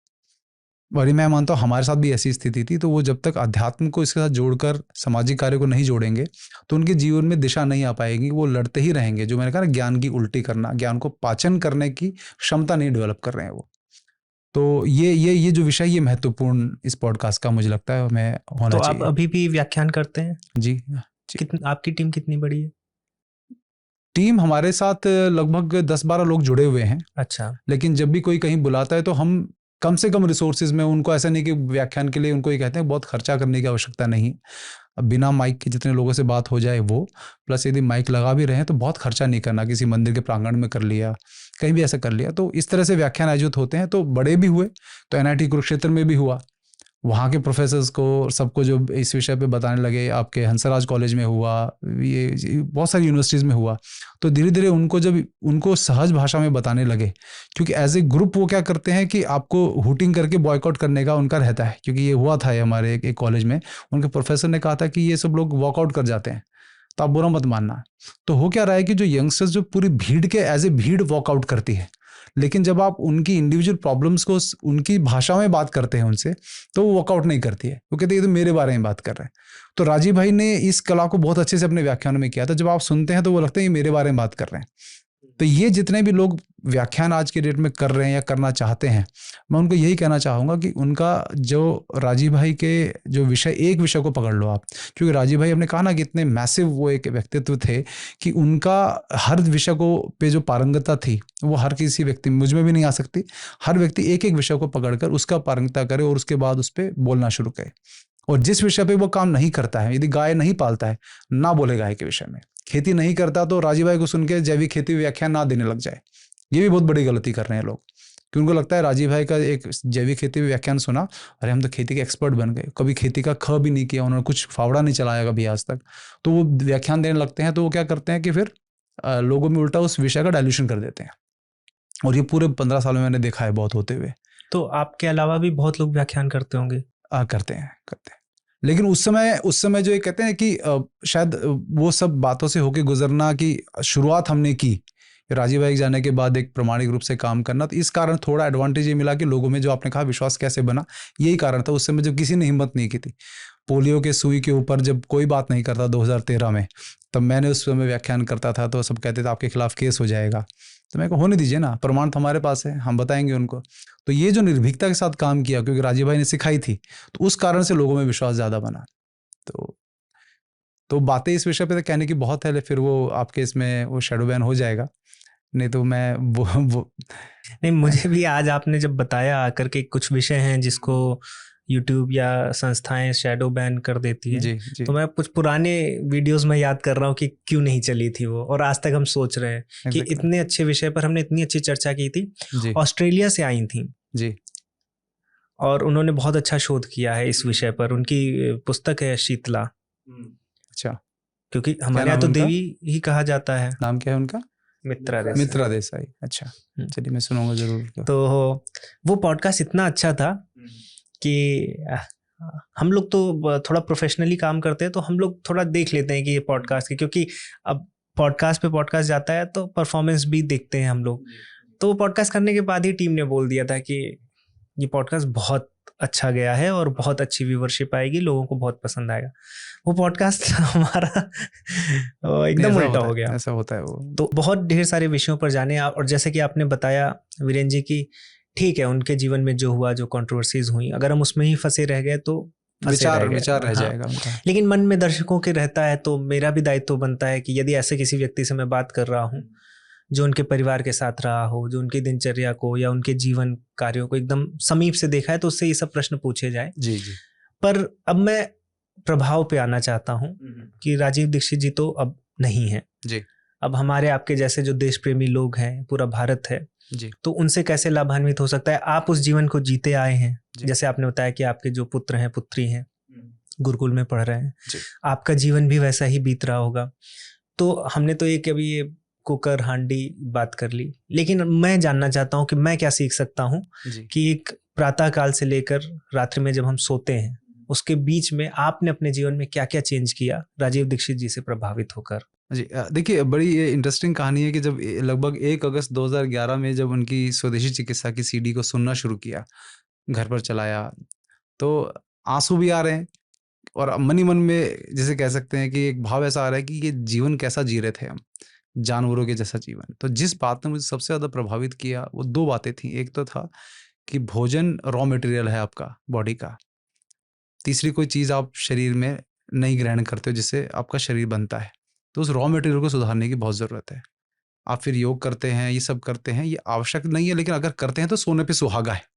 और मैं मानता हूँ हमारे साथ भी ऐसी स्थिति थी। तो वो जब तक अध्यात्म को इसके साथ जोड़कर सामाजिक कार्य को नहीं जोड़ेंगे, तो उनके जीवन में दिशा नहीं आ पाएगी, वो लड़ते ही रहेंगे। जो मैंने कहा ना, ज्ञान की उल्टी करना, ज्ञान को पाचन करने की क्षमता नहीं डेवलप कर रहे हैं वो। तो ये जो विषय, ये महत्वपूर्ण इस पॉडकास्ट का मुझे लगता है मैं होना चाहिए। तो आप अभी भी व्याख्यान करते हैं? जी। आपकी टीम कितनी बड़ी है? टीम हमारे साथ लगभग 10-12 लोग जुड़े हुए हैं। अच्छा। लेकिन जब भी कोई कहीं बुलाता है तो हम कम से कम रिसोर्सेज में उनको, ऐसा नहीं कि व्याख्यान के लिए उनको ये कहते हैं, बहुत खर्चा करने की आवश्यकता नहीं। अब बिना माइक के जितने लोगों से बात हो जाए वो, प्लस यदि माइक लगा भी रहे हैं तो बहुत खर्चा नहीं करना, किसी मंदिर के प्रांगण में कर लिया, कहीं भी ऐसा कर लिया। तो इस तरह से व्याख्यान आयोजित होते हैं। तो बड़े भी हुए, तो NIT कुरुक्षेत्र में भी हुआ, वहाँ के प्रोफेसर्स को सबको जो इस विषय पे बताने लगे, आपके हंसराज कॉलेज में हुआ, ये बहुत सारी यूनिवर्सिटीज़ में हुआ, तो धीरे धीरे उनको जब उनको सहज भाषा में बताने लगे, क्योंकि एज ए ग्रुप वो क्या करते हैं कि आपको हुटिंग करके बॉयकॉट करने का उनका रहता है, क्योंकि ये हुआ था हमारे एक कॉलेज में, उनके प्रोफेसर ने कहा था कि ये सब लोग वॉकआउट कर जाते हैं, तो आप बुरा मत मानना। तो हो क्या रहा है कि जो यंगस्टर्स जो पूरी भीड़ के एज ए भीड़ वॉकआउट करती है, लेकिन जब आप उनकी इंडिविजुअल प्रॉब्लम्स को उनकी भाषा में बात करते हैं उनसे, तो वो वर्कआउट नहीं करती है, वो कहते हैं ये तो मेरे बारे में बात कर रहे हैं। तो राजीव भाई ने इस कला को बहुत अच्छे से अपने व्याख्यान में किया था, जब आप सुनते हैं तो वो लगता है ये मेरे बारे में बात कर रहे हैं। तो ये जितने भी लोग व्याख्यान आज के डेट में कर रहे हैं या करना चाहते हैं, मैं उनको यही कहना चाहूँगा कि उनका जो राजीव भाई के जो विषय, एक विषय को पकड़ लो आप, क्योंकि राजीव भाई हमने कहा ना कि इतने मैसिव वो एक व्यक्तित्व थे कि उनका हर विषय को पे जो पारंगतता थी वो हर किसी व्यक्ति, मुझ में भी नहीं आ सकती। हर व्यक्ति एक एक विषय को पकड़कर उसका पारंगतता करे और उसके बाद उस पर बोलना शुरू करे। और जिस विषय पे वो काम नहीं करता है, यदि गाय नहीं पालता है, ना बोले गाय के विषय में। खेती नहीं करता तो राजीव भाई को सुन के जैविक खेती व्याख्यान ना देने लग जाए। ये भी बहुत बड़ी गलती कर रहे हैं लोग, कि उनको लगता है राजीव भाई का एक जैविक खेती व्याख्यान सुना, अरे हम तो खेती के एक्सपर्ट बन गए, कभी खेती का ख भी नहीं किया उन्होंने, कुछ फावड़ा नहीं चलाया कभी आज तक, तो वो व्याख्यान देने लगते हैं। तो वो क्या करते हैं कि फिर लोगों में उल्टा उस विषय का डायल्यूशन कर देते हैं, और ये पूरे 15 साल में मैंने देखा है बहुत होते हुए। तो आपके अलावा भी बहुत लोग व्याख्यान करते होंगे? करते हैं। लेकिन उस समय जो ये कहते हैं कि शायद वो सब बातों से होके गुजरना, कि शुरुआत हमने की राजीव भाई जाने के बाद एक प्रमाणिक रूप से काम करना, तो इस कारण थोड़ा एडवांटेज ये मिला कि लोगों में जो आपने कहा विश्वास कैसे बना, यही कारण था। उस समय जब किसी ने हिम्मत नहीं की थी, पोलियो के सुई के ऊपर जब कोई बात नहीं करता 2013 में, तब मैंने उस समय व्याख्यान करता था, तो सब कहते थे आपके खिलाफ केस हो जाएगा। तो मैं को होने दीजिए ना, प्रमाण तो हमारे पास है, हम बताएंगे उनको। तो ये जो निर्भीकता के साथ काम किया, क्योंकि राजीव भाई ने सिखाई थी, तो उस कारण से लोगों में विश्वास ज़्यादा बना। तो बातें इस विषय पे तो कहने की बहुत है, फिर वो आपके इसमें वो शैडो बैन हो जाएगा, नहीं तो मैं वो नहीं, मुझे भी आज आपने जब बताया आकर के कुछ विषय हैं जिसको YouTube या संस्थाएं शैडो बैन कर देती है, जी। तो मैं कुछ पुराने वीडियोस में याद कर रहा हूँ कि क्यों नहीं चली थी वो, और आज तक हम सोच रहे हैं कि इतने अच्छे विषय पर हमने इतनी अच्छी चर्चा की थी। ऑस्ट्रेलिया से आई थी जी, और उन्होंने बहुत अच्छा शोध किया है इस विषय पर। उनकी पुस्तक है शीतला। अच्छा, क्योंकि हमारे यहाँ तो देवी ही कहा जाता है। नाम क्या है उनका? मित्रा देसाई। अच्छा, चलिए मैं सुनूंगा जरूर। तो वो पॉडकास्ट इतना अच्छा था कि हम लोग तो थोड़ा प्रोफेशनली काम करते हैं, तो हम लोग थोड़ा देख लेते हैं कि ये पॉडकास्ट की, क्योंकि अब पॉडकास्ट पे पॉडकास्ट जाता है तो परफॉर्मेंस भी देखते हैं हम लोग। तो वो पॉडकास्ट करने के बाद ही टीम ने बोल दिया था कि ये पॉडकास्ट बहुत अच्छा गया है और बहुत अच्छी व्यूवरशिप आएगी, लोगों को बहुत पसंद आएगा। वो पॉडकास्ट हमारा एकदम उल्टा हो गया। ऐसा होता है वो। तो बहुत ढेर सारे विषयों पर जाने, और जैसे कि आपने बताया वीरेंद्र जी की, ठीक है, उनके जीवन में जो हुआ, जो कंट्रोवर्सीज हुई, अगर हम उसमें ही फंसे रह गए तो विचार रह जाएगा उनका। लेकिन मन में दर्शकों के रहता है, तो मेरा भी दायित्व बनता है कि यदि ऐसे किसी व्यक्ति से मैं बात कर रहा हूँ जो उनके परिवार के साथ रहा हो, जो उनकी दिनचर्या को या उनके जीवन कार्यों को एकदम समीप से देखा है, तो उससे ये सब प्रश्न पूछे जाए। जी। पर अब मैं प्रभाव पे आना चाहता हूँ कि राजीव दीक्षित जी तो अब नहीं है जी। अब हमारे आपके जैसे जो देश प्रेमी लोग हैं, पूरा भारत है जी, तो उनसे कैसे लाभान्वित हो सकता है? आप उस जीवन को जीते आए हैं, जैसे आपने बताया कि आपके जो पुत्र हैं, पुत्री हैं, गुरुकुल में पढ़ रहे हैं, आपका जीवन भी वैसा ही बीत रहा होगा। तो हमने तो एक अभी ये कुकर हांडी बात कर ली, लेकिन मैं जानना चाहता हूँ कि मैं क्या सीख सकता हूँ कि एक प्रातः काल से लेकर रात्रि में जब हम सोते हैं, उसके बीच में आपने अपने जीवन में क्या क्या चेंज किया राजीव दीक्षित जी से प्रभावित होकर? जी, देखिए, बड़ी ये इंटरेस्टिंग कहानी है कि जब लगभग 1 अगस्त 2011 में जब उनकी स्वदेशी चिकित्सा की सीडी को सुनना शुरू किया, घर पर चलाया, तो आंसू भी आ रहे हैं, और मन ही मन में जैसे कह सकते हैं कि एक भाव ऐसा आ रहा है कि ये जीवन कैसा जी रहे थे हम, जानवरों के जैसा जीवन। तो जिस बात ने मुझे सबसे ज़्यादा प्रभावित किया वो 2 बातें थी। एक तो था कि भोजन रॉ मटेरियल है आपका बॉडी का, तीसरी कोई चीज़ आप शरीर में नहीं ग्रहण करते हो जिससे आपका शरीर बनता है, तो उस रॉ मटेरियल को सुधारने की बहुत ज़रूरत है। आप फिर योग करते हैं, ये सब करते हैं, ये आवश्यक नहीं है, लेकिन अगर करते हैं तो सोने पे सुहागा है।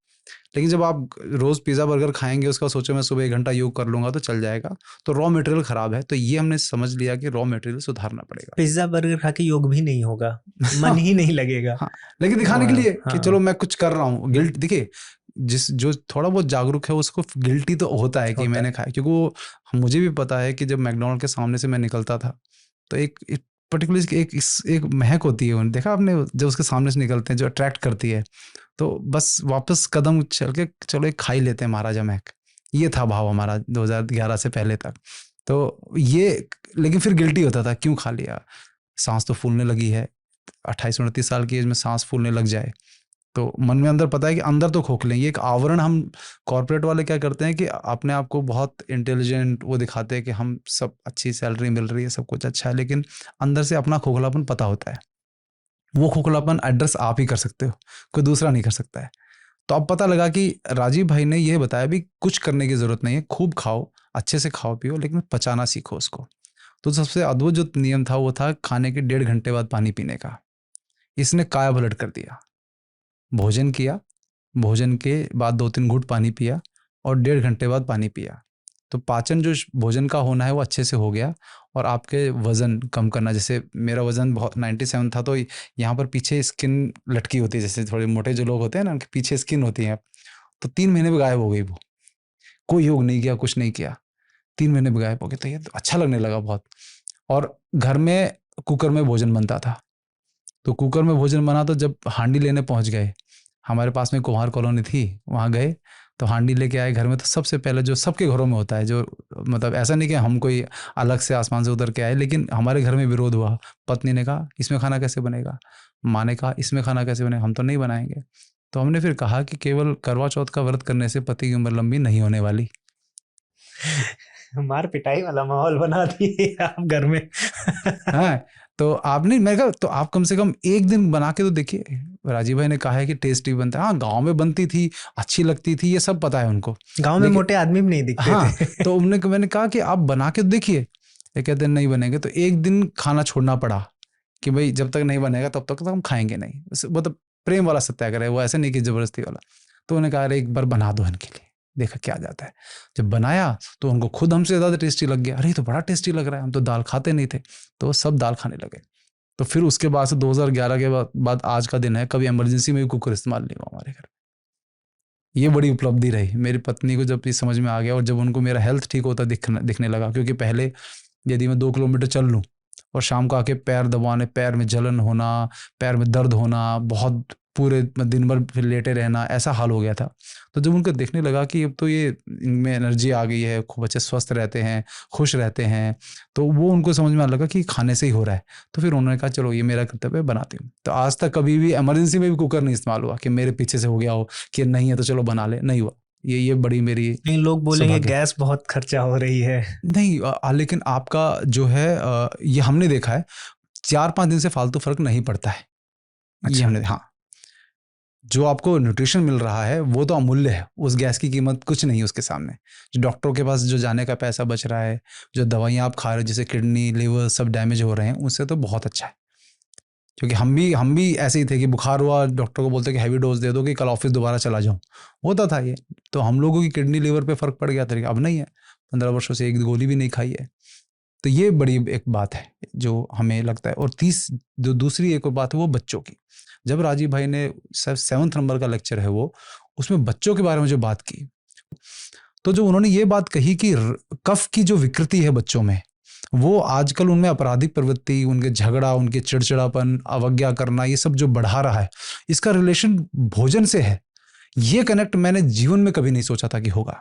लेकिन जब आप रोज़ पिज़्ज़ा बर्गर खाएंगे, उसका सोचो मैं सुबह 1 घंटा योग कर लूँगा तो चल जाएगा, तो रॉ मटेरियल ख़राब है। तो ये हमने समझ लिया कि रॉ मटेरियल सुधारना पड़ेगा। पिज़्ज़ा बर्गर खा के योग भी नहीं होगा, मन ही नहीं लगेगा। हाँ, लेकिन दिखाने के लिए कि चलो मैं कुछ कर रहा हूँ। गिल्ट, देखिए जो थोड़ा बहुत जागरूक है उसको गिल्टी तो होता है कि मैंने खाया, क्योंकि वो मुझे भी पता है कि जब मैकडोनल्ड के सामने से मैं निकलता था तो एक पर्टिकुलर एक महक होती है, देखा आपने, जब उसके सामने से निकलते हैं जो अट्रैक्ट करती है, तो बस वापस कदम चल के चलो एक खाई लेते हैं महाराजा महक। ये था भाव हमारा 2011 से पहले तक। तो ये, लेकिन फिर गिल्टी होता था, क्यों खा लिया, सांस तो फूलने लगी है, 28-29 साल की एज में सांस फूलने लग जाए तो मन में अंदर पता है कि अंदर तो खोखले। ये एक आवरण, हम कॉर्पोरेट वाले क्या करते हैं कि अपने आप को बहुत इंटेलिजेंट वो दिखाते हैं कि हम सब, अच्छी सैलरी मिल रही है, सब कुछ अच्छा है, लेकिन अंदर से अपना खोखलापन पता होता है। वो खोखलापन एड्रेस आप ही कर सकते हो, कोई दूसरा नहीं कर सकता है। तो अब पता लगा कि राजीव भाई ने ये बताया भी कुछ करने की जरूरत नहीं है, खूब खाओ, अच्छे से खाओ पियो, लेकिन पचाना सीखो उसको। तो सबसे अद्भुत जो नियम था वो था खाने के 1.5 घंटे बाद पानी पीने का। इसने काया पलट कर दिया। भोजन किया, भोजन के बाद 2-3 घूंट पानी पिया और 1.5 घंटे बाद पानी पिया, तो पाचन जो भोजन का होना है वो अच्छे से हो गया। और आपके वज़न कम करना, जैसे मेरा वज़न बहुत 97 था, तो यहाँ पर पीछे स्किन लटकी होती है, जैसे थोड़े मोटे जो लोग होते हैं ना उनके पीछे स्किन होती है, तो 3 महीने में गायब हो गई वो। कोई योग नहीं किया, कुछ नहीं किया, 3 महीने में गायब हो गई। तो ये तो अच्छा लगने लगा बहुत। और घर में कुकर में भोजन बनता था, तो कुकर में भोजन बना, तो जब हांडी लेने पहुंच गए, हमारे पास में कुम्हार कॉलोनी थी, वहाँ गए तो हांडी लेके आए घर में। तो सबसे पहले जो सबके घरों में होता है, जो मतलब ऐसा नहीं कि हम कोई अलग से आसमान से उतर के आए, लेकिन हमारे घर में विरोध हुआ। पत्नी ने कहा इसमें खाना कैसे बनेगा, माँ ने कहा इसमें खाना कैसे बनेगा, हम तो नहीं बनाएंगे। तो हमने फिर कहा कि केवल करवा चौथ का व्रत करने से पति की उम्र लंबी नहीं होने वाली। मार पिटाई वाला माहौल बना दिए आप घर में। हाँ, तो आपने, मैं कहा तो आप कम से कम एक दिन बना के तो देखिए। राजीव भाई ने कहा है कि टेस्टी बनता है। हाँ, गांव में बनती थी, अच्छी लगती थी, ये सब पता है उनको। गांव में मोटे आदमी भी नहीं दिखते हाँ, थे। तो मैंने कहा कि आप बना के देखिए। ये कहते हैं नहीं बनेंगे। तो एक दिन खाना छोड़ना पड़ा कि भाई जब तक नहीं बनेगा तब तक तो हम खाएंगे नहीं। वो तो प्रेम वाला सत्याग्रह है, वो ऐसे नहीं कि जबरदस्ती वाला। तो उन्होंने कहा अरे एक बार बना दो इनके लिए, देखा क्या जाता है। जब बनाया तो उनको खुद हमसे ज़्यादा टेस्टी लग गया। अरे तो बड़ा टेस्टी लग रहा है, हम तो दाल खाते नहीं थे। तो सब दाल खाने लगे। तो फिर उसके बाद से 2011 के बाद आज का दिन है, कभी इमरजेंसी में भी कुकर इस्तेमाल नहीं हुआ हमारे घर। ये बड़ी उपलब्धि रही मेरी पत्नी को जब ये समझ में आ गया, और जब उनको मेरा हेल्थ ठीक होता दिखने लगा। क्योंकि पहले यदि मैं 2 किलोमीटर चल लूँ और शाम को आके पैर दबाने, पैर में जलन होना, पैर में दर्द होना, बहुत पूरे दिन भर फिर लेटे रहना, ऐसा हाल हो गया था। तो जब उनको देखने लगा कि अब तो ये इनमें एनर्जी आ गई है, खूब अच्छे स्वस्थ रहते हैं, खुश रहते हैं, तो वो उनको समझ में आने लगा कि खाने से ही हो रहा है। तो फिर उन्होंने कहा चलो ये मेरा कर्तव्य है, बनाती हूँ। तो आज तक कभी भी इमरजेंसी में भी कुकर नहीं इस्तेमाल हुआ कि मेरे पीछे से हो गया हो कि नहीं है तो चलो बना ले, नहीं हुआ। ये बड़ी मेरी, नहीं, लोग बोलेंगे गैस बहुत खर्चा हो रही है। नहीं, लेकिन आपका जो है ये हमने देखा है 4-5 दिन से फालतू फर्क नहीं पड़ता है। ये हमने, हाँ, जो आपको न्यूट्रिशन मिल रहा है वो तो अमूल्य है, उस गैस की कीमत कुछ नहीं है उसके सामने। जो डॉक्टरों के पास जो जाने का पैसा बच रहा है, जो दवाइयाँ आप खा रहे हो, जैसे किडनी लिवर सब डैमेज हो रहे हैं, उससे तो बहुत अच्छा है। क्योंकि हम भी ऐसे ही थे कि बुखार हुआ, डॉक्टर को बोलते कि हैवी डोज दे दो कि कल ऑफिस दोबारा चला जाऊँ, होता था ये। तो हम लोगों की किडनी लिवर पे फ़र्क पड़ गया था, अब नहीं है। 15 वर्षों से एक गोली भी नहीं खाई है। तो ये बड़ी एक बात है जो हमें लगता है। और जो दूसरी एक और बात है वो बच्चों की। जब राजीव भाई ने 7th नंबर का लेक्चर है वो, उसमें बच्चों के बारे में जो बात की, तो जो उन्होंने ये बात कही कि कफ की जो विकृति है बच्चों में, वो आजकल उनमें आपराधिक प्रवृत्ति, उनके झगड़ा, उनके चिड़चिड़ापन, अवज्ञा करना, ये सब जो बढ़ा रहा है, इसका रिलेशन भोजन से है। ये कनेक्ट मैंने जीवन में कभी नहीं सोचा था कि होगा।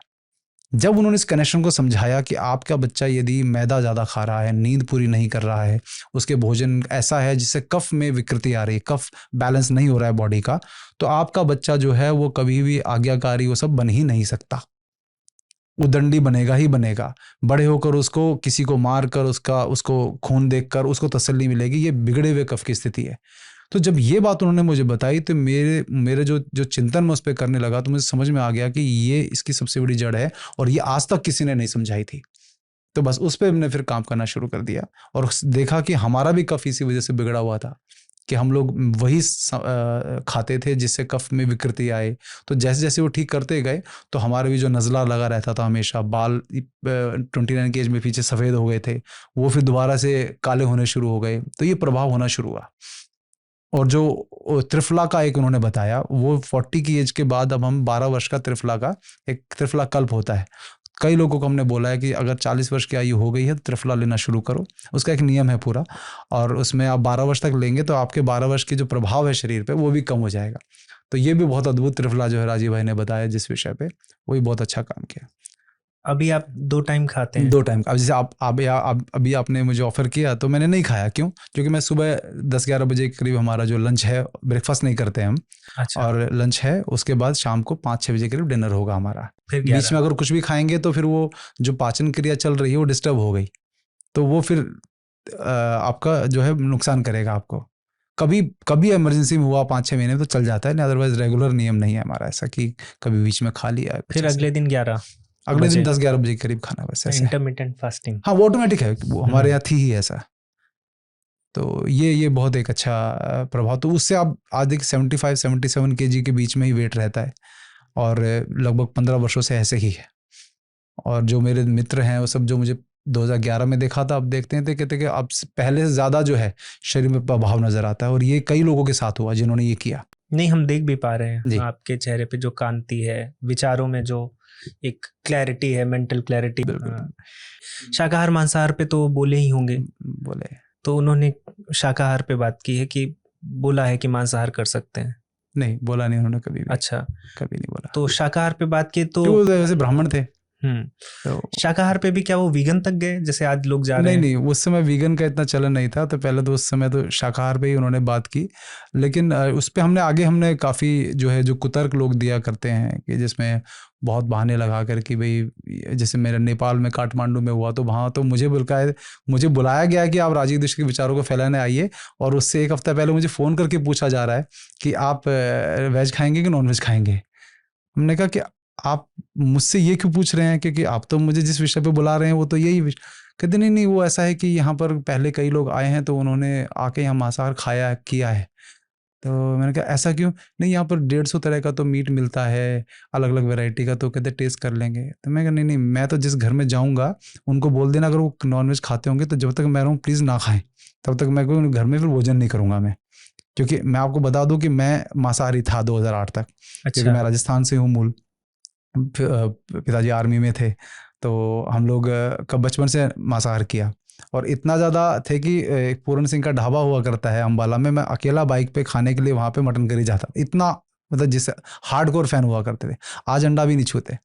जब उन्होंने इस कनेक्शन को समझाया कि आपका बच्चा यदि मैदा ज़्यादा खा रहा है, नींद पूरी नहीं कर रहा है, उसके भोजन ऐसा है जिससे कफ में विकृति आ रही है, कफ बैलेंस नहीं हो रहा है बॉडी का, तो आपका बच्चा जो है वो कभी भी आज्ञाकारी वो सब बन ही नहीं सकता। उदंडी बनेगा ही बनेगा। बड़े होकर उसको किसी को मार कर उसको खून देखकर उसको तसल्ली मिलेगी, ये बिगड़े हुए कफ की स्थिति है। तो जब ये बात उन्होंने मुझे बताई तो मेरे जो चिंतन मैं उस पर करने लगा, तो मुझे समझ में आ गया कि ये इसकी सबसे बड़ी जड़ है, और ये आज तक किसी ने नहीं समझाई थी। तो बस उस पर हमने फिर काम करना शुरू कर दिया, और देखा कि हमारा भी कफ इसी वजह से बिगड़ा हुआ था कि हम लोग वही खाते थे जिससे कफ में विकृति आए। तो जैसे जैसे वो ठीक करते गए तो हमारे भी जो नज़ला लगा रहता था हमेशा, बाल 29 की एज में पीछे सफ़ेद हो गए थे, वो फिर दोबारा से काले होने शुरू हो गए। तो ये प्रभाव होना शुरू हुआ। और जो त्रिफला का एक उन्होंने बताया, वो 40 की एज के बाद अब हम 12 वर्ष का त्रिफला का एक त्रिफला कल्प होता है। कई लोगों को हमने बोला है कि अगर 40 वर्ष की आयु हो गई है तो त्रिफला लेना शुरू करो, उसका एक नियम है पूरा, और उसमें आप 12 वर्ष तक लेंगे तो आपके 12 वर्ष की जो प्रभाव है शरीर पे वो भी कम हो जाएगा। तो ये भी बहुत अद्भुत त्रिफला जो है राजीव भाई ने बताया जिस विषय पे, वो भी बहुत अच्छा काम किया। अभी आप 2 टाइम खाते हैं? 2 टाइम। अब जैसे आप अभी आपने मुझे ऑफर किया तो मैंने नहीं खाया। क्यों? क्योंकि मैं सुबह 10-11 बजे के करीब हमारा जो लंच है, ब्रेकफास्ट नहीं करते हम। अच्छा। और लंच है, उसके बाद शाम को 5-6 बजे के करीब डिनर होगा हमारा। फिर बीच में अगर कुछ भी खाएंगे तो फिर वो जो पाचन क्रिया चल रही है वो डिस्टर्ब हो गई, तो वो फिर आपका जो है नुकसान करेगा आपको। कभी इमरजेंसी में हुआ 5-6 महीने में तो चल जाता है, अदरवाइज रेगुलर नियम नहीं है हमारा ऐसा कि कभी बीच में खा लिया। फिर अगले दिन 10-11 बजे के करीब खाना, बस ऐसा। इंटरमिटेंट फास्टिंग, हाँ, वो ऑटोमेटिक है, वो हमारे यहाँ थी ही ऐसा। तो ये बहुत एक अच्छा प्रभाव। तो उससे आप आज देखिए 75-77 kg के बीच में ही वेट रहता है, और लगभग 15 वर्षों से ऐसे ही है। और जो मेरे मित्र हैं वो सब, जो मुझे 2011 में देखा था, अब देखते हैं तो कहते कि अब पहले से ज़्यादा जो है शरीर में प्रभाव नज़र आता है, और ये कई लोगों के साथ हुआ जिन्होंने ये किया। नहीं, हम देख भी पा रहे हैं आपके चेहरे पे जो कांति है, विचारों में जो एक क्लैरिटी है, मेंटल क्लैरिटी। शाकाहार मांसाहार पे तो बोले ही होंगे। बोले तो उन्होंने शाकाहार पे बात की है कि बोला है कि मांसाहार कर सकते हैं? नहीं, बोला नहीं उन्होंने कभी भी। अच्छा, कभी नहीं बोला। तो शाकाहार पे बात की तो वो वैसे ब्राह्मण थे। तो शाकाहार पे भी क्या वो वीगन तक गए जैसे आज लोग जा रहे हैं? नहीं, उस समय वीगन का इतना चलन नहीं था, तो पहले तो उस समय तो शाकाहार पे ही उन्होंने बात की। लेकिन उस पे हमने काफ़ी जो है जो कुतर्क लोग दिया करते हैं कि जिसमें बहुत बहाने लगा कर कि भाई, जैसे मेरे नेपाल में काठमांडू में हुआ तो वहाँ तो मुझे बुलाया गया कि आप राजीव दीक्षित के विचारों को फैलाने आइए, और उससे एक हफ्ता पहले मुझे फ़ोन करके पूछा जा रहा है कि आप वेज खाएंगे कि नॉन वेज खाएंगे। हमने कहा कि आप मुझसे ये क्यों पूछ रहे हैं, क्योंकि आप तो मुझे जिस विषय पे बुला रहे हैं वो तो यही विषय। कहते नहीं, वो ऐसा है कि यहाँ पर पहले कई लोग आए हैं तो उन्होंने आके यहाँ मांसाहार खाया किया है। तो मैंने कहा ऐसा क्यों? नहीं, यहाँ पर 150 तरह का तो मीट मिलता है, अलग अलग वैरायटी का, तो कहते टेस्ट कर लेंगे। तो मैं कहा नहीं, मैं तो जिस घर में जाऊँगा उनको बोल देना अगर वो नॉनवेज खाते होंगे तो जब तक मैं रहूँ प्लीज़ ना खाएं, तब तक मैं कोई घर में फिर भोजन नहीं करूँगा मैं। क्योंकि मैं आपको बता दूँ कि मैं मांसाहारी था 2008 तक। क्योंकि मैं राजस्थान से हूँ मूल, पिताजी आर्मी में थे, तो हम लोग का बचपन से मांसाहार किया। और इतना ज़्यादा थे कि एक पूरन सिंह का ढाबा हुआ करता है अम्बाला में, मैं अकेला बाइक पे खाने के लिए वहाँ पे मटन करी जाता, इतना मतलब जिससे हार्डकोर फैन हुआ करते थे। आज अंडा भी नहीं छूते।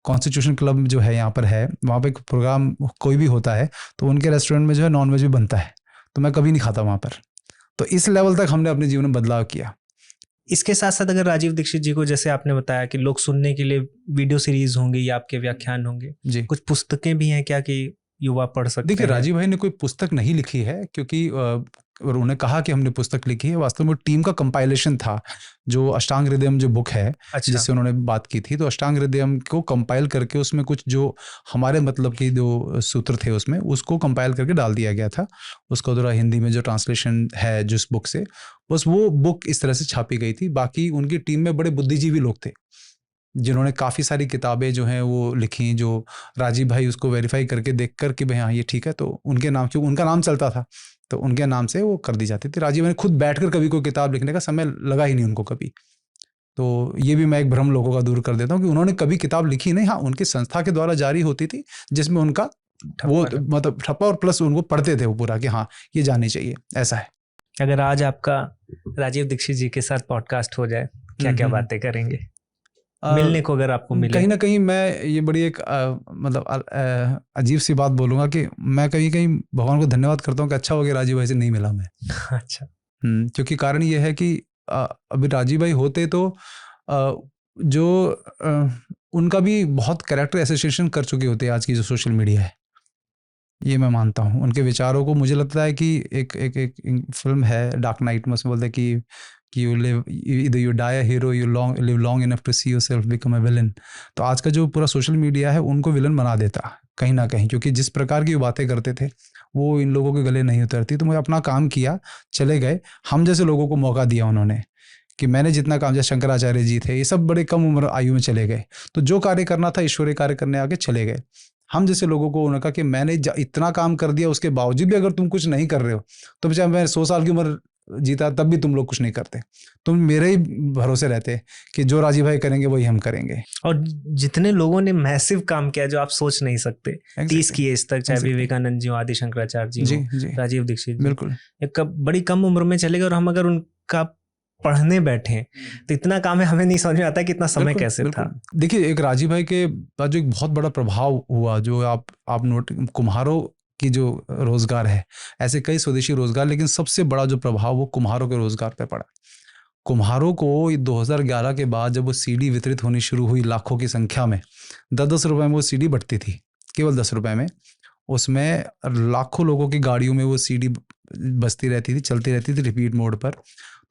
कॉन्स्टिट्यूशन क्लब जो है यहाँ पर है, वहाँ पे प्रोग्राम कोई भी होता है तो उनके रेस्टोरेंट में जो है नॉनवेज भी बनता है, तो मैं कभी नहीं खाता वहाँ पर। तो इस लेवल तक हमने अपने जीवन में बदलाव किया। इसके साथ साथ अगर राजीव दीक्षित जी को, जैसे आपने बताया कि लोग सुनने के लिए वीडियो सीरीज होंगी या आपके व्याख्यान होंगे जी, कुछ पुस्तकें भी हैं क्या कि युवा पढ़ सकते हैं? देखिए, राजीव भाई ने कोई पुस्तक नहीं लिखी है, क्योंकि और उन्होंने कहा कि हमने पुस्तक लिखी है, वास्तव में टीम का कंपाइलेशन था। जो अष्टांग हृदयम जो बुक है, अच्छा, जिससे उन्होंने बात की थी, तो अष्टांग हृदयम को कंपाइल करके उसमें कुछ जो हमारे मतलब की जो सूत्र थे उसमें, उसको कंपाइल करके डाल दिया गया था। उसका थोड़ा हिंदी में जो ट्रांसलेशन है जिस बुक से, बस वो बुक इस तरह से छापी गई थी। बाकी उनकी टीम में बड़े बुद्धिजीवी लोग थे जिन्होंने काफ़ी सारी किताबें जो हैं वो लिखी, जो राजीव भाई उसको वेरीफाई करके देख कर कि भाई हाँ ये ठीक है, तो उनके नाम, क्योंकि उनका नाम चलता था तो उनके नाम से वो कर दी जाती थी। राजीव भाई ने खुद बैठकर कभी कोई किताब लिखने का समय लगा ही नहीं उनको कभी। तो ये भी मैं एक भ्रम लोगों का दूर कर देता हूँ कि उन्होंने कभी किताब लिखी नहीं। हाँ, उनकी संस्था के द्वारा जारी होती थी जिसमें उनका वो मतलब ठप्पा, और प्लस उनको पढ़ते थे वो पूरा कि हाँ ये जानी चाहिए, ऐसा है। अगर आज आपका राजीव दीक्षित जी के साथ पॉडकास्ट हो जाए, क्या क्या बातें करेंगे? मिलने को अगर आपको मिले? कहीं ना कहीं मैं ये बड़ी एक मतलब अजीब सी बात बोलूँगा कि मैं कहीं कहीं भगवान को धन्यवाद करता हूँ कि अच्छा हो गया राजीव भाई से नहीं मिला मैं। अच्छा। क्योंकि कारण ये है कि अभी राजीव भाई होते तो उनका भी बहुत कैरेक्टर एसोसिएशन कर चुके होते आज की जो सोशल मीडिया है, ये मैं मानता हूँ। उनके विचारों को, मुझे लगता है कि एक फिल्म है डार्क नाइट में, उसमें बोलते हैं कि you live, either you die a hero, you live long enough to see yourself become a villain। तो आज का जो पूरा सोशल मीडिया है उनको विलन बना देता कहीं ना कहीं, क्योंकि जिस प्रकार की बातें करते थे वो इन लोगों के गले नहीं उतरती। तो मुझे अपना काम किया, चले गए। हम जैसे लोगों को मौका दिया उन्होंने कि मैंने जितना काम, जैसे शंकराचार्य जी थे, ये सब बड़े कम उम्र आयु में चले गए, तो जो कार्य करना था ईश्वरीय कार्य करने आगे चले गए। हम जैसे लोगों को उन्होंने कहा कि मैंने इतना काम कर दिया, उसके बावजूद भी अगर तुम कुछ नहीं कर रहे हो तो बेचारा मैं 100 साल की उम्र जीता तब भी तुम लोग कुछ नहीं करते, तुम मेरे ही भरोसे रहते कि जो राजीव भाई करेंगे वही हम करेंगे। और जितने लोगों ने मैसिव काम किया जो आप सोच नहीं सकते, 30 की एज तक, चाहे विवेकानंद जी हो, आदि शंकराचार्य जी हो, राजीव दीक्षित जी, बिल्कुल एक बड़ी कम उम्र में चले गए, और हम अगर उनका पढ़ने बैठे तो इतना काम है, हमें नहीं समझ में आता कि इतना समय कैसे था। देखिए, एक राजीव भाई के बाद जो एक बहुत बड़ा प्रभाव हुआ, जो आप नोट, कुम्हारों की जो रोजगार है, ऐसे कई स्वदेशी रोजगार, लेकिन सबसे बड़ा जो प्रभाव वो कुम्हारों के रोजगार पे पड़ा। कुम्हारों को 2011 के बाद जब वो सीडी वितरित होनी शुरू हुई लाखों की संख्या में, 10-10 रुपए में वो सीडी बटती थी, केवल 10 रुपए में, उसमें लाखों लोगों की गाड़ियों में वो सीडी बजती रहती थी, चलती रहती थी रिपीट मोड पर।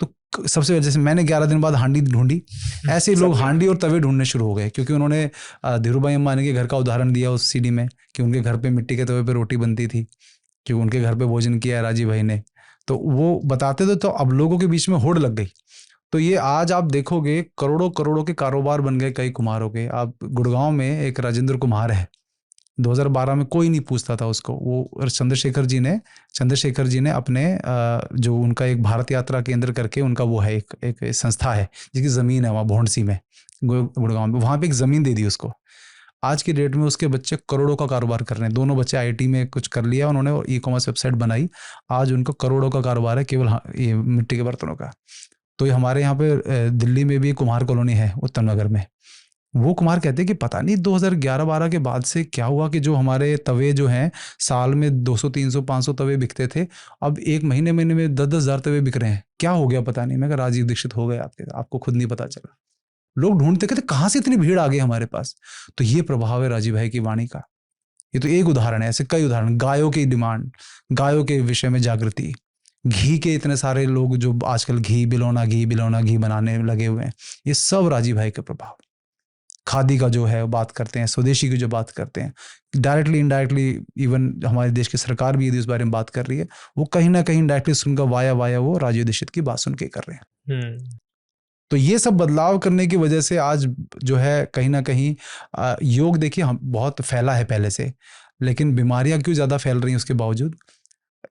तो सबसे पहले जैसे मैंने 11 दिन बाद हांडी ढूंढी, ऐसे ही लोग हांडी और तवे ढूंढने शुरू हो गए, क्योंकि उन्होंने धीरूभाई अंबानी के घर का उदाहरण दिया उस सीडी में कि उनके घर पे मिट्टी के तवे पे रोटी बनती थी, क्योंकि उनके घर पे भोजन किया है राजीव भाई ने, तो वो बताते थे। तो अब लोगों के बीच में होड़ लग गई। तो ये आज आप देखोगे करोड़ों करोड़ों के कारोबार बन गए कई कुम्हारों के। आप गुड़गांव में एक राजेंद्र कुम्हार है, 2012 में कोई नहीं पूछता था उसको, वो चंद्रशेखर जी ने अपने जो उनका एक भारत यात्रा केंद्र करके उनका वो है एक संस्था है जिसकी ज़मीन है वहाँ भोंडसी में, गुड़गांव में, वहाँ पे एक ज़मीन दे दी उसको। आज की डेट में उसके बच्चे करोड़ों का कारोबार कर रहे हैं। दोनों बच्चे आईटी में कुछ कर लिया उन्होंने, ई कॉमर्स वेबसाइट बनाई, आज उनको करोड़ों का कारोबार है केवल ये मिट्टी के बर्तनों का। तो ये हमारे यहाँ पे दिल्ली में भी कुम्हार कॉलोनी है उत्तम नगर में, वो कुम्हार कहते हैं कि पता नहीं 2011-12 के बाद से क्या हुआ कि जो हमारे तवे जो हैं साल में 200 300 500 तवे बिकते थे, अब एक महीने में 10-10 हज़ार तवे बिक रहे हैं, क्या हो गया पता नहीं। मैं कहा राजीव दीक्षित हो गए आपको खुद नहीं पता चला। लोग ढूंढते कहते कहाँ से इतनी भीड़ आ गई हमारे पास। तो ये प्रभाव है राजीव भाई की वाणी का। ये तो एक उदाहरण है, ऐसे कई उदाहरण। गायों की डिमांड, गायों के विषय में जागृति, घी के इतने सारे लोग जो आजकल बिलोना घी बनाने लगे हुए हैं, ये सब राजीव भाई के प्रभाव। खादी का जो है बात करते हैं, स्वदेशी की जो बात करते हैं, डायरेक्टली इनडायरेक्टली इवन हमारे देश की सरकार भी यदि इस बारे में बात कर रही है, वो कहीं ना कहीं डायरेक्टली सुनकर वाया वो राजीव दीक्षित की बात सुन के कर रहे हैं। तो ये सब बदलाव करने की वजह से आज जो है कहीं ना कहीं योग देखिए हम बहुत फैला है पहले से, लेकिन बीमारियां क्यों ज़्यादा फैल रही हैं उसके बावजूद।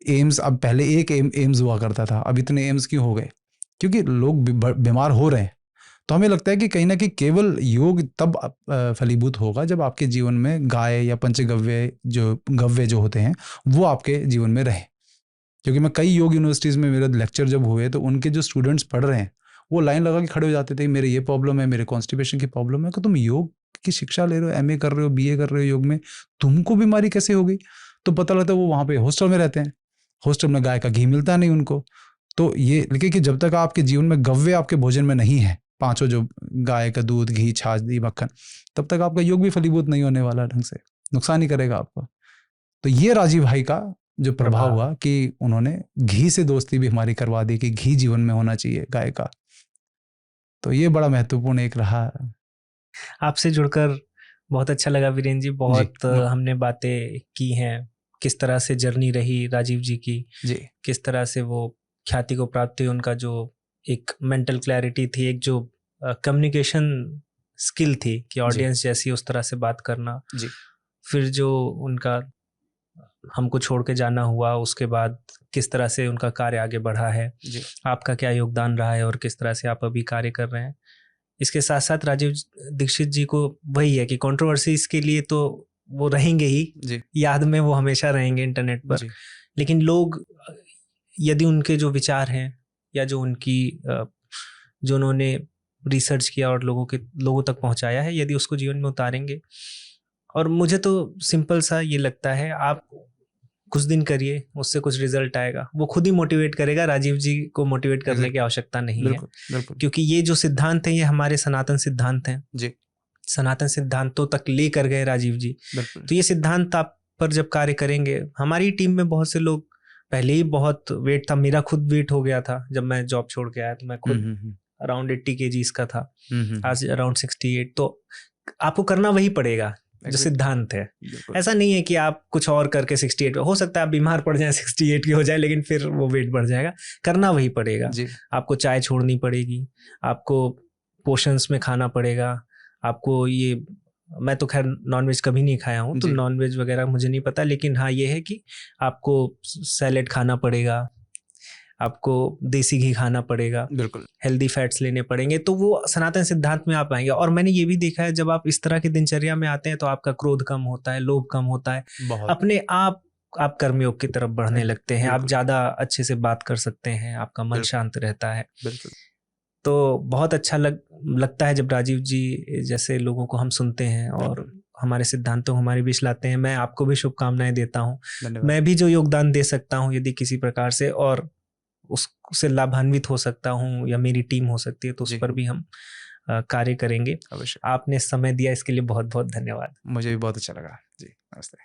एम्स, अब पहले एक एम्स हुआ करता था, अब इतने एम्स क्यों हो गए? क्योंकि लोग बीमार हो रहे हैं। तो हमें लगता है कि कहीं ना कहीं केवल योग तब फलीभूत होगा जब आपके जीवन में गाय या पंचगव्य जो होते हैं वो आपके जीवन में रहे। क्योंकि मैं कई योग यूनिवर्सिटीज़ में मेरे लेक्चर जब हुए तो उनके जो स्टूडेंट्स पढ़ रहे हैं वो लाइन लगा के खड़े हो जाते थे, मेरे ये प्रॉब्लम है, मेरे कॉन्स्टिपेशन की प्रॉब्लम है। कि तुम योग की शिक्षा ले रहे हो, एमए कर रहे हो, बीए कर रहे हो योग में, तुमको बीमारी कैसे हो गई? तो पता लगता है वो वहाँ पे हॉस्टल में रहते हैं, हॉस्टल में गाय का घी मिलता नहीं उनको। तो ये लिखे कि जब तक आपके जीवन में गव्य आपके भोजन में नहीं है, पांचों जो गाय का दूध, घी, छाछ, दही, मक्खन, तब तक आपका योग भी फलीभूत नहीं होने वाला, ढंग से नुकसान ही करेगा आपको। तो ये राजीव भाई का जो प्रभाव हुआ कि उन्होंने घी से दोस्ती भी हमारी करवा दी कि घी जीवन में होना चाहिए गाय का। तो ये बड़ा महत्वपूर्ण एक रहा। आपसे जुड़कर बहुत अच्छा लगा वीरेंद्र जी, बहुत हमने बातें की हैं, किस तरह से जर्नी रही राजीव जी की, किस तरह से वो ख्याति को प्राप्त हुई, उनका जो एक मेंटल क्लैरिटी थी, एक जो कम्युनिकेशन स्किल थी कि ऑडियंस जैसी उस तरह से बात करना, फिर जो उनका हमको छोड़ के जाना हुआ, उसके बाद किस तरह से उनका कार्य आगे बढ़ा है, आपका क्या योगदान रहा है और किस तरह से आप अभी कार्य कर रहे हैं। इसके साथ साथ राजीव दीक्षित जी को वही है कि कंट्रोवर्सीज के लिए तो वो रहेंगे ही, याद में वो हमेशा रहेंगे इंटरनेट पर, लेकिन लोग यदि उनके जो विचार हैं या जो उनकी जो उन्होंने रिसर्च किया और लोगों तक पहुंचाया है, यदि उसको जीवन में उतारेंगे, और मुझे तो सिंपल सा ये लगता है, आप कुछ दिन करिए, उससे कुछ रिजल्ट आएगा, वो खुद ही मोटिवेट करेगा। राजीव जी को मोटिवेट करने की आवश्यकता नहीं है, क्योंकि ये जो सिद्धांत हैं ये हमारे सनातन सिद्धांत हैं जी, सनातन सिद्धांतों तक ले कर गए राजीव जी। तो ये सिद्धांत आप पर जब कार्य करेंगे, हमारी टीम में बहुत से लोग पहले ही बहुत वेट था, मेरा खुद वेट हो गया था जब मैं जॉब छोड़ के आया, तो मैं खुद अराउंड 80 kgs का था, आज अराउंड 68। तो आपको करना वही पड़ेगा जो सिद्धांत है। ऐसा नहीं है कि आप कुछ और करके 68, हो सकता है आप बीमार पड़ जाए 68 की हो जाए, लेकिन फिर वो वेट बढ़ जाएगा। करना वही पड़ेगा, आपको चाय छोड़नी पड़ेगी, आपको पोर्शंस में खाना पड़ेगा, आपको ये, मैं तो खैर नॉनवेज कभी नहीं खाया हूँ तो नॉनवेज वगैरह मुझे नहीं पता, लेकिन हाँ ये है कि आपको सैलेड खाना पड़ेगा, आपको देसी घी खाना पड़ेगा, बिल्कुल हेल्दी फैट्स लेने पड़ेंगे, तो वो सनातन सिद्धांत में आप आएंगे। और मैंने ये भी देखा है जब आप इस तरह की दिनचर्या में आते हैं तो आपका क्रोध कम होता है, लोभ कम होता है, बहुत अपने आप कर्मयोग की तरफ बढ़ने लगते हैं, आप बिल्कुल। ज़्यादा अच्छे से बात कर सकते हैं, आपका मन बिल्कुल। शांत रहता है। बिल्कुल तो बहुत अच्छा लगता है जब राजीव जी जैसे लोगों को हम सुनते हैं और हमारे सिद्धांतों को हमारे बीच लाते हैं। मैं आपको भी शुभकामनाएं देता हूँ। धन्यवाद। मैं भी जो योगदान दे सकता हूँ यदि किसी प्रकार से और उससे लाभान्वित हो सकता हूँ या मेरी टीम हो सकती है तो उस जी। पर भी हम कार्य करेंगे। अवश्य। आपने समय दिया इसके लिए बहुत बहुत धन्यवाद। मुझे भी बहुत अच्छा लगा जी। नमस्ते।